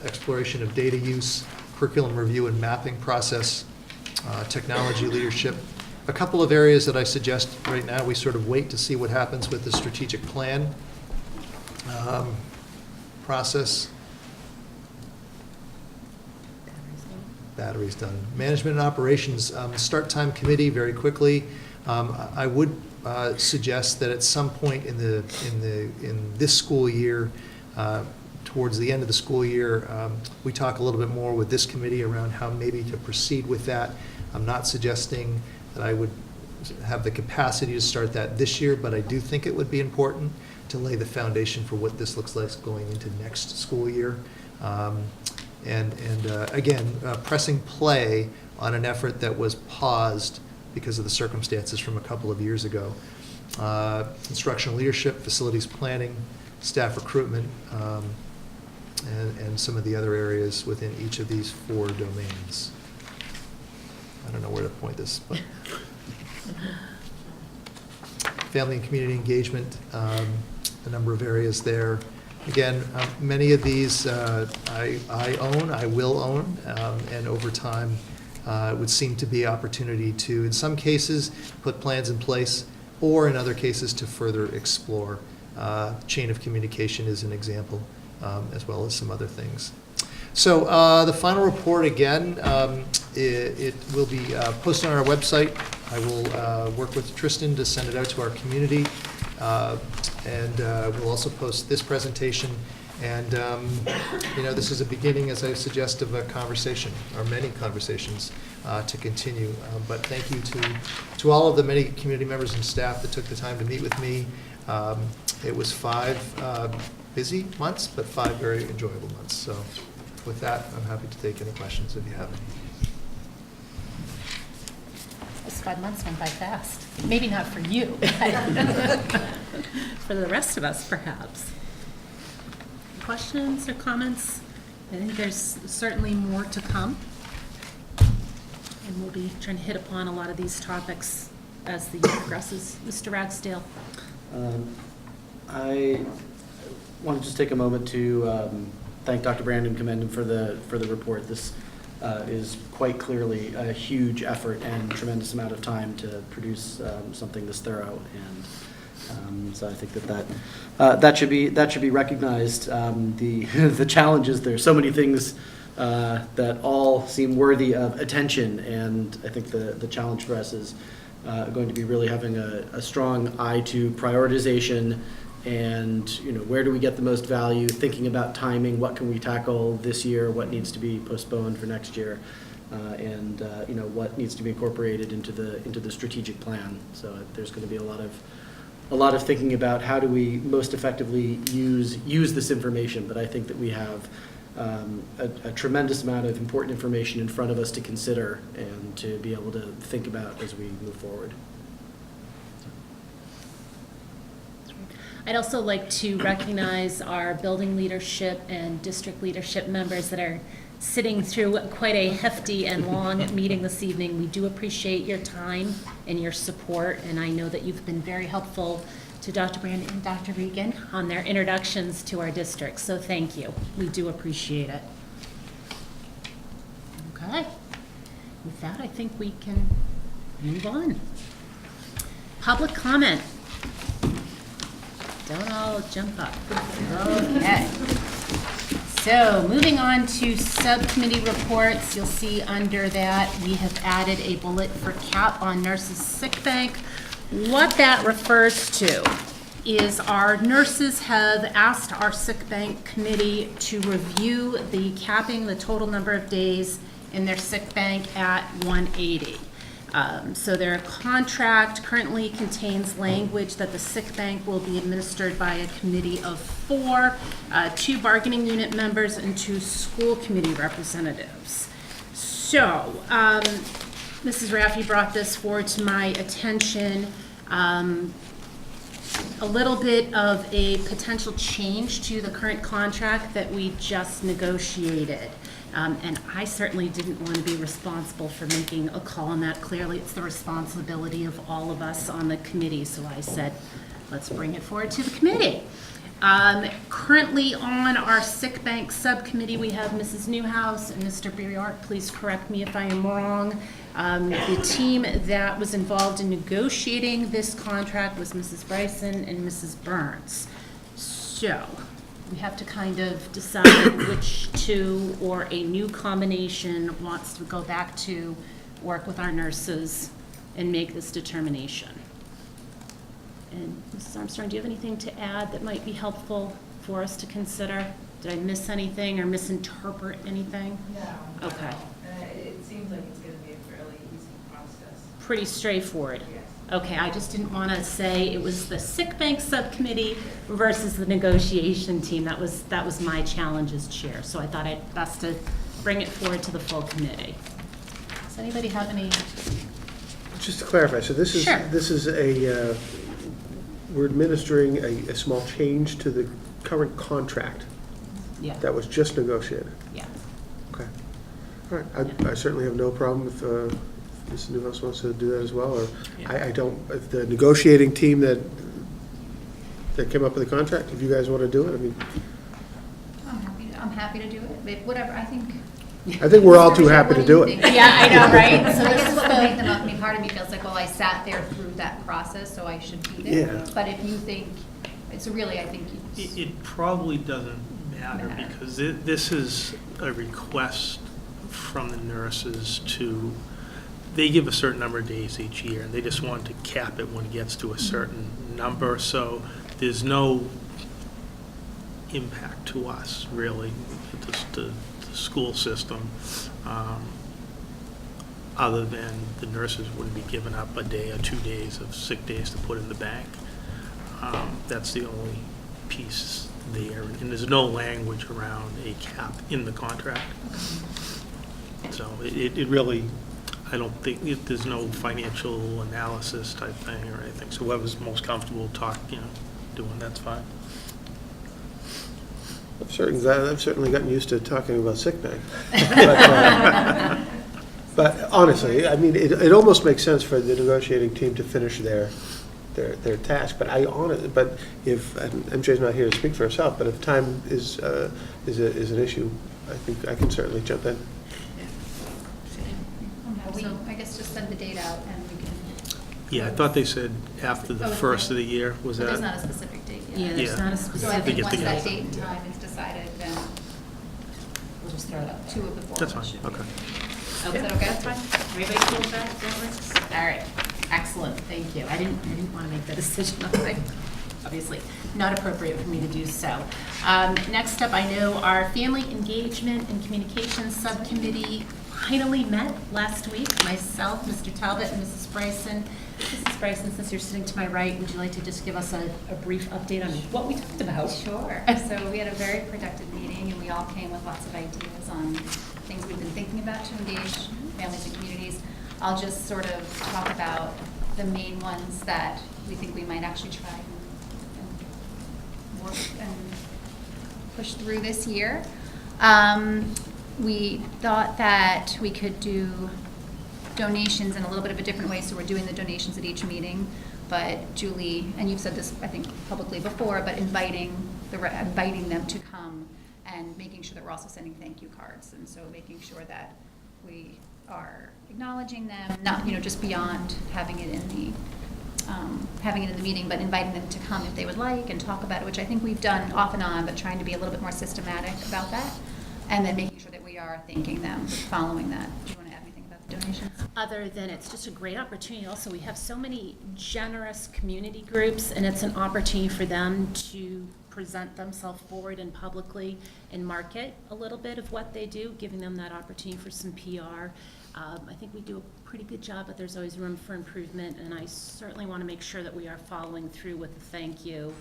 exploration of data use, curriculum review and mapping process, technology leadership. A couple of areas that I suggest right now we sort of wait to see what happens with the strategic plan process. Batteries done. Management and operations, start time committee, very quickly. I would suggest that at some point in this school year, towards the end of the school year, we talk a little bit more with this committee around how maybe to proceed with that. I'm not suggesting that I would have the capacity to start that this year, but I do think it would be important to lay the foundation for what this looks like going into next school year. Again, pressing play on an effort that was paused because of the circumstances from a couple of years ago. Instructional leadership, facilities planning, staff recruitment, and some of the other areas within each of these 4 domains. I don't know where to point this, but family and community engagement, a number of areas there. Again, many of these I own, I will own, and over time it would seem to be opportunity to, in some cases, put plans in place, or in other cases to further explore. Chain of communication is an example, as well as some other things. So the final report, again, it will be posted on our website. I will work with Tristan to send it out to our community. And we'll also post this presentation. And, this is a beginning, as I suggest, of a conversation, or many conversations to continue. But thank you to all of the many community members and staff that took the time to meet with me. It was 5 busy months, but 5 very enjoyable months. So with that, I'm happy to take any questions if you have any. Those 5 months went by fast. Maybe not for you, but for the rest of us, perhaps. Questions or comments? I think there's certainly more to come. And we'll be trying to hit upon a lot of these topics as the year progresses. Mr. Ragsdale. I want to just take a moment to thank Dr. Brandon, commend him for the report. This is quite clearly a huge effort and tremendous amount of time to produce something this thorough, and so I think that should be recognized. The challenges, there's so many things that all seem worthy of attention, and I think the challenge for us is going to be really having a strong eye to prioritization. And where do we get the most value? Thinking about timing, what can we tackle this year? What needs to be postponed for next year? And what needs to be incorporated into the strategic plan? So there's going to be a lot of thinking about how do we most effectively use this information. But I think that we have a tremendous amount of important information in front of us to consider and to be able to think about as we move forward. I'd also like to recognize our building leadership and district leadership members that are sitting through quite a hefty and long meeting this evening. We do appreciate your time and your support, and I know that you've been very helpful to Dr. Brand and Dr. Regan on their introductions to our district. So thank you. We do appreciate it. Okay. With that, I think we can move on. Public comment. Don't all jump up. Okay. So moving on to subcommittee reports, you'll see under that we have added a bullet for CAP on nurses' sick bank. What that refers to is our nurses have asked our sick bank committee to review the capping the total number of days in their sick bank at 180. So their contract currently contains language that the sick bank will be administered by a committee of 4, 2 bargaining unit members and 2 school committee representatives. So Mrs. Raffi brought this forward to my attention. A little bit of a potential change to the current contract that we just negotiated. And I certainly didn't want to be responsible for making a call on that. Clearly, it's the responsibility of all of us on the committee. So I said, let's bring it forward to the committee. Currently on our sick bank subcommittee, we have Mrs. Newhouse and Mr. Bjork. Please correct me if I am wrong. The team that was involved in negotiating this contract was Mrs. Bryson and Mrs. Burns. So we have to kind of decide which two or a new combination wants to go back to work with our nurses and make this determination. And Mrs. Armstrong, do you have anything to add that might be helpful for us to consider? Did I miss anything or misinterpret anything? No. Okay. It seems like it's going to be a fairly easy process. Pretty straightforward. Yes. Okay, I just didn't want to say it was the sick bank subcommittee versus the negotiation team. That was my challenge as chair. So I thought it best to bring it forward to the full committee. Does anybody have any? Just to clarify, so this is Sure. this is a we're administering a small change to the current contract Yeah. that was just negotiated. Yeah. Okay. All right. I certainly have no problem if Mrs. Newhouse wants to do that as well, or I don't. If the negotiating team that came up with the contract, if you guys want to do it, I mean. I'm happy to do it, but whatever, I think. I think we're all too happy to do it. Yeah, I know, right? So this is what would make them up. I mean, part of me feels like, well, I sat there through that process, so I should be there. Yeah. But if you think, it's really, I think. It probably doesn't matter because this is a request from the nurses to, they give a certain number of days each year, and they just want to cap it when it gets to a certain number. So there's no impact to us, really, the school system, other than the nurses wouldn't be giving up a day or 2 days of sick days to put in the bank. That's the only piece there, and there's no language around a cap in the contract. So it really, I don't think, there's no financial analysis type thing or anything. So whoever's most comfortable doing, that's fine. I've certainly gotten used to talking about sick bank. But honestly, I mean, it almost makes sense for the negotiating team to finish their task. But but if MJ's not here to speak for herself, but if time is an issue, I think I can certainly jump in. So I guess just send the date out and we can. Yeah, I thought they said after the first of the year. Was But that? there's not a specific date yet. Yeah, there's not a specific. So I think once together. that date and time is decided, then we'll just throw it out. 2 of the 4. That's fine, should be. okay. Is that okay? That's fine. Everybody cool with that? That works? All right. Excellent. Thank you. I didn't want to make that decision. Obviously, not appropriate for me to do so. Next up, I know our Family Engagement and Communications Subcommittee finally met last week. Myself, Mr. Talbot, and Mrs. Bryson. Mrs. Bryson, since you're sitting to my right, would you like to just give us a brief update on what we talked about? Sure. So we had a very productive meeting, and we all came with lots of ideas on things we've been thinking about to engage families and communities. I'll just sort of talk about the main ones that we think we might actually try and work and push through this year. We thought that we could do donations in a little bit of a different way, so we're doing the donations at each meeting. But Julie, and you've said this, I think, publicly before, but inviting them to come and making sure that we're also sending thank you cards. And so making sure that we are acknowledging them, not, just beyond having it in the meeting, but inviting them to come if they would like and talk about it, which I think we've done off and on, but trying to be a little bit more systematic about that. And then making sure that we are thanking them following that. Do you want to add anything about the donations? Other than it's just a great opportunity. Also, we have so many generous community groups, and it's an opportunity for them to present themselves forward and publicly and market a little bit of what they do, giving them that opportunity for some PR. I think we do a pretty good job, but there's always room for improvement, and I certainly want to make sure that we are following through with the thank you,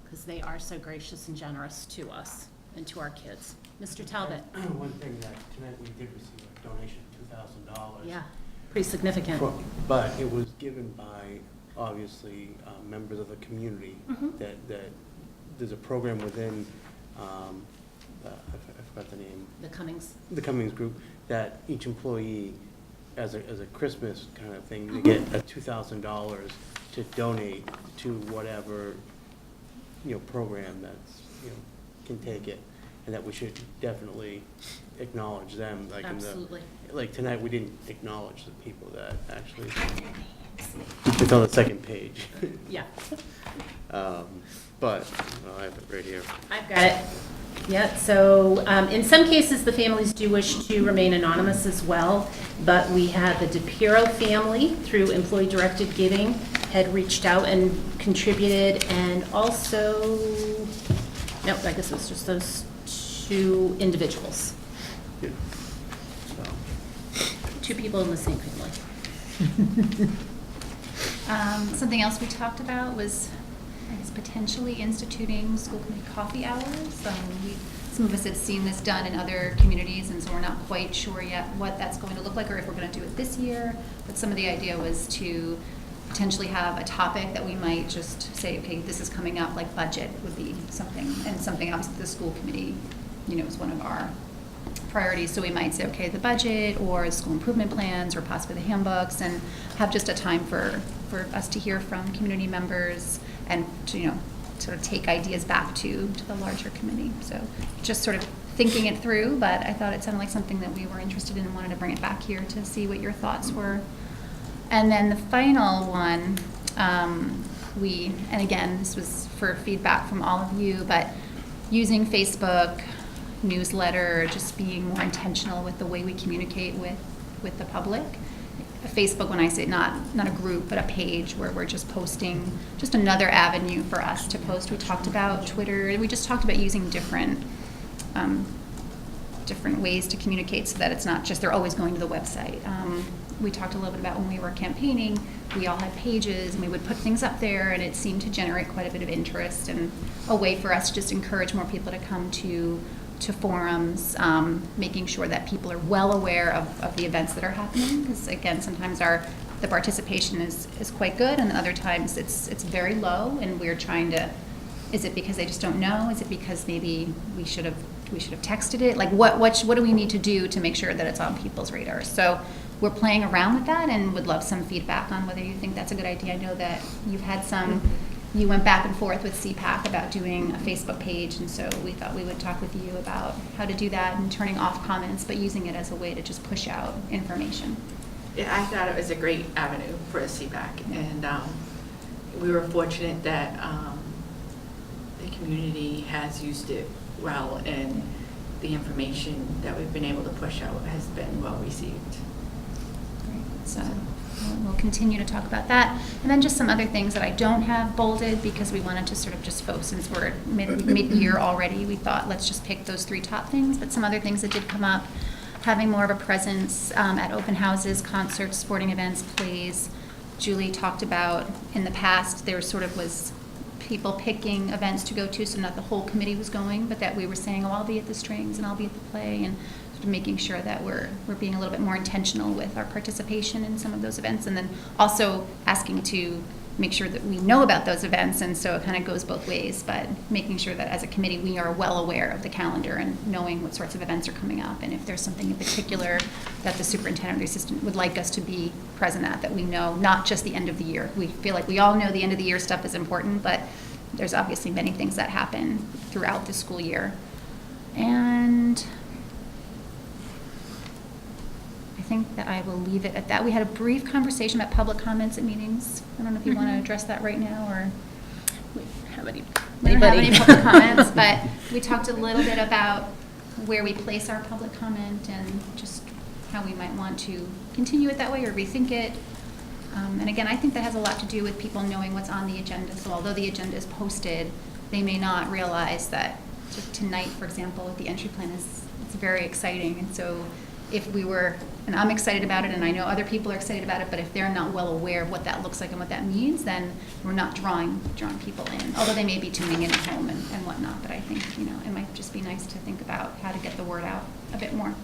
because they are so gracious and generous to us and to our kids. Mr. Talbot. One thing that tonight we did receive a donation of $2,000. Yeah, pretty significant. But it was given by, obviously, members of the community. That there's a program within, I forgot the name. The Cummings. The Cummings Group, that each employee, as a Christmas kind of thing, they get a $2,000 to donate to whatever, program that's, can take it. And that we should definitely acknowledge them. Like Absolutely. Like tonight, we didn't acknowledge the people that actually, it's on the second page. Yeah. But I have it right here. I've got it. Yeah, so in some cases, the families do wish to remain anonymous as well, but we had the DePiro family, through employee-directed giving, had reached out and contributed, and also, no, I guess it was just those two individuals. Yeah. Two people in the same family. Something else we talked about was, I guess, potentially instituting school committee coffee hours. Some of us had seen this done in other communities, and so we're not quite sure yet what that's going to look like or if we're going to do it this year. But some of the idea was to potentially have a topic that we might just say, okay, this is coming up, like budget would be something, and something obviously the school committee, is one of our priorities. So we might say, okay, the budget or school improvement plans or possibly the handbooks, and have just a time for us to hear from community members and to, sort of take ideas back to the larger committee. So just sort of thinking it through, but I thought it sounded like something that we were interested in and wanted to bring it back here to see what your thoughts were. And then the final one, and again, this was for feedback from all of you, but using Facebook, newsletter, just being more intentional with the way we communicate with the public. Facebook, when I say not a group, but a page where we're just posting, just another avenue for us to post. We talked about Twitter, we just talked about using different ways to communicate so that it's not just they're always going to the website. We talked a little bit about when we were campaigning, we all had pages and we would put things up there, and it seemed to generate quite a bit of interest and a way for us to just encourage more people to come to forums, making sure that people are well aware of the events that are happening, because again, sometimes the participation is quite good, and other times it's very low, and we're trying to, is it because they just don't know? Is it because maybe we should have texted it? Like what do we need to do to make sure that it's on people's radars? So we're playing around with that and would love some feedback on whether you think that's a good idea. I know that you've had you went back and forth with CPAC about doing a Facebook page, and so we thought we would talk with you about how to do that and turning off comments, but using it as a way to just push out information. Yeah, I thought it was a great avenue for the CPAC, and we were fortunate that the community has used it well, and the information that we've been able to push out has been well received. Great. So we'll continue to talk about that. And then just some other things that I don't have bolded because we wanted to sort of just focus, since we're mid-year already, we thought let's just pick those 3 top things. But some other things that did come up, having more of a presence at open houses, concerts, sporting events, plays. Julie talked about in the past there sort of was people picking events to go to, so not the whole committee was going, but that we were saying, oh, I'll be at the Strings and I'll be at the play, and sort of making sure that we're being a little bit more intentional with our participation in some of those events, and then also asking to make sure that we know about those events, and so it kind of goes both ways, but making sure that as a committee we are well aware of the calendar and knowing what sorts of events are coming up, and if there's something in particular that the superintendent or assistant would like us to be present at, that we know, not just the end of the year. We feel like we all know the end of the year stuff is important, but there's obviously many things that happen throughout the school year. And I think that I will leave it at that. We had a brief conversation about public comments at meetings. I don't know if you want to address that right now, or we don't have any public comments, but we talked a little bit about where we place our public comment and just how we might want to continue it that way or rethink it. And again, I think that has a lot to do with people knowing what's on the agenda. So although the agenda is posted, they may not realize that tonight, for example, the entry plan it's very exciting. And so if we were, and I'm excited about it, and I know other people are excited about it, but if they're not well aware of what that looks like and what that means, then we're not drawing people in, although they may be tuning in at home and whatnot. But I think, it might just be nice to think about how to get the word out a bit more.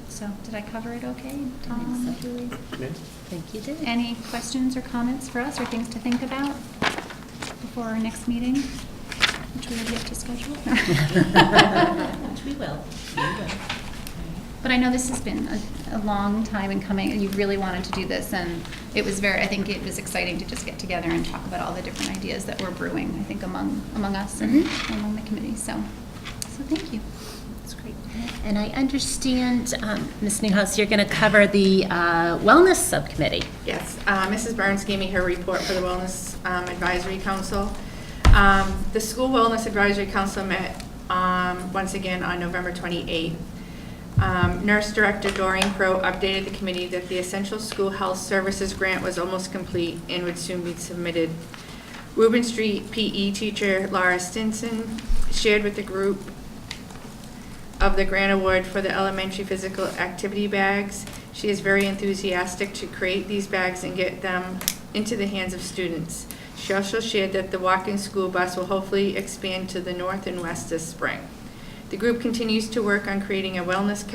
So did I cover it okay, Tom, Julie? Yeah. I think you did. Any questions or comments for us or things to think about before our next meeting, which we have yet to schedule? Which we will. But I know this has been a long time in coming, and you really wanted to do this, and it was I think it was exciting to just get together and talk about all the different ideas that were brewing, I think, among us and among the committee. So thank you. That's great. And I understand, Ms. Newhouse, you're going to cover the Wellness Subcommittee. Yes, Mrs. Burns gave me her report for the Wellness Advisory Council. The School Wellness Advisory Council met once again on November 28th. Nurse Director Doreen Crow updated the committee that the Essential School Health Services grant was almost complete and would soon be submitted. Reuben Street PE teacher Laura Stinson shared with the group of the grant award for the elementary physical activity bags. She is very enthusiastic to create these bags and get them into the hands of students. She also shared that the walk-in school bus will hopefully expand to the north and west this spring. The group continues to work on creating a wellness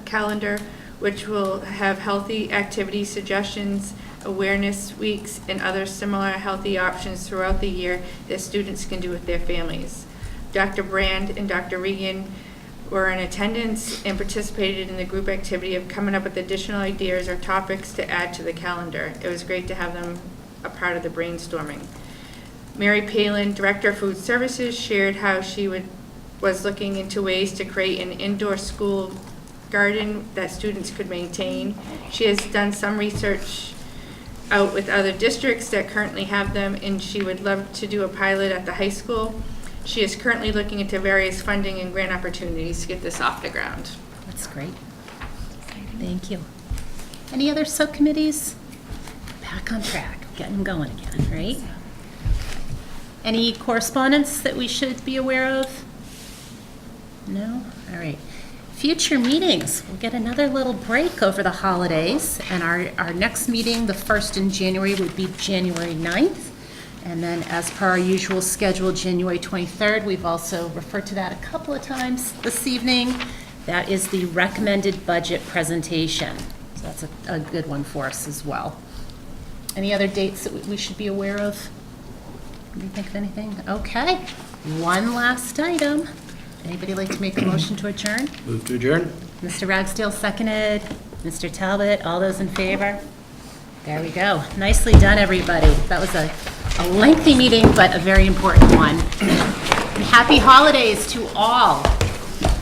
calendar which will have healthy activity suggestions, awareness weeks, and other similar healthy options throughout the year that students can do with their families. Dr. Brand and Dr. Regan were in attendance and participated in the group activity of coming up with additional ideas or topics to add to the calendar. It was great to have them a part of the brainstorming. Mary Palin, Director of Food Services, shared how she was looking into ways to create an indoor school garden that students could maintain. She has done some research out with other districts that currently have them, and she would love to do a pilot at the high school. She is currently looking into various funding and grant opportunities to get this off the ground. That's great. Thank you. Any other subcommittees? Back on track, getting going again, right? Any correspondence that we should be aware of? No? All right. Future meetings. We'll get another little break over the holidays, and our next meeting, the first in January, would be January 9th. And then, as per our usual schedule, January 23rd, we've also referred to that a couple of times this evening. That is the recommended budget presentation. So that's a good one for us as well. Any other dates that we should be aware of? Can you think of anything? Okay. One last item. Anybody like to make a motion to adjourn? Move to adjourn. Mr. Ragsdale seconded. Mr. Talbot, all those in favor? There we go. Nicely done, everybody. That was a lengthy meeting, but a very important one. And happy holidays to all.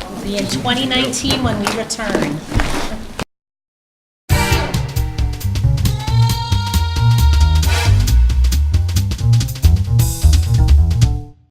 We'll be in 2019 when we return.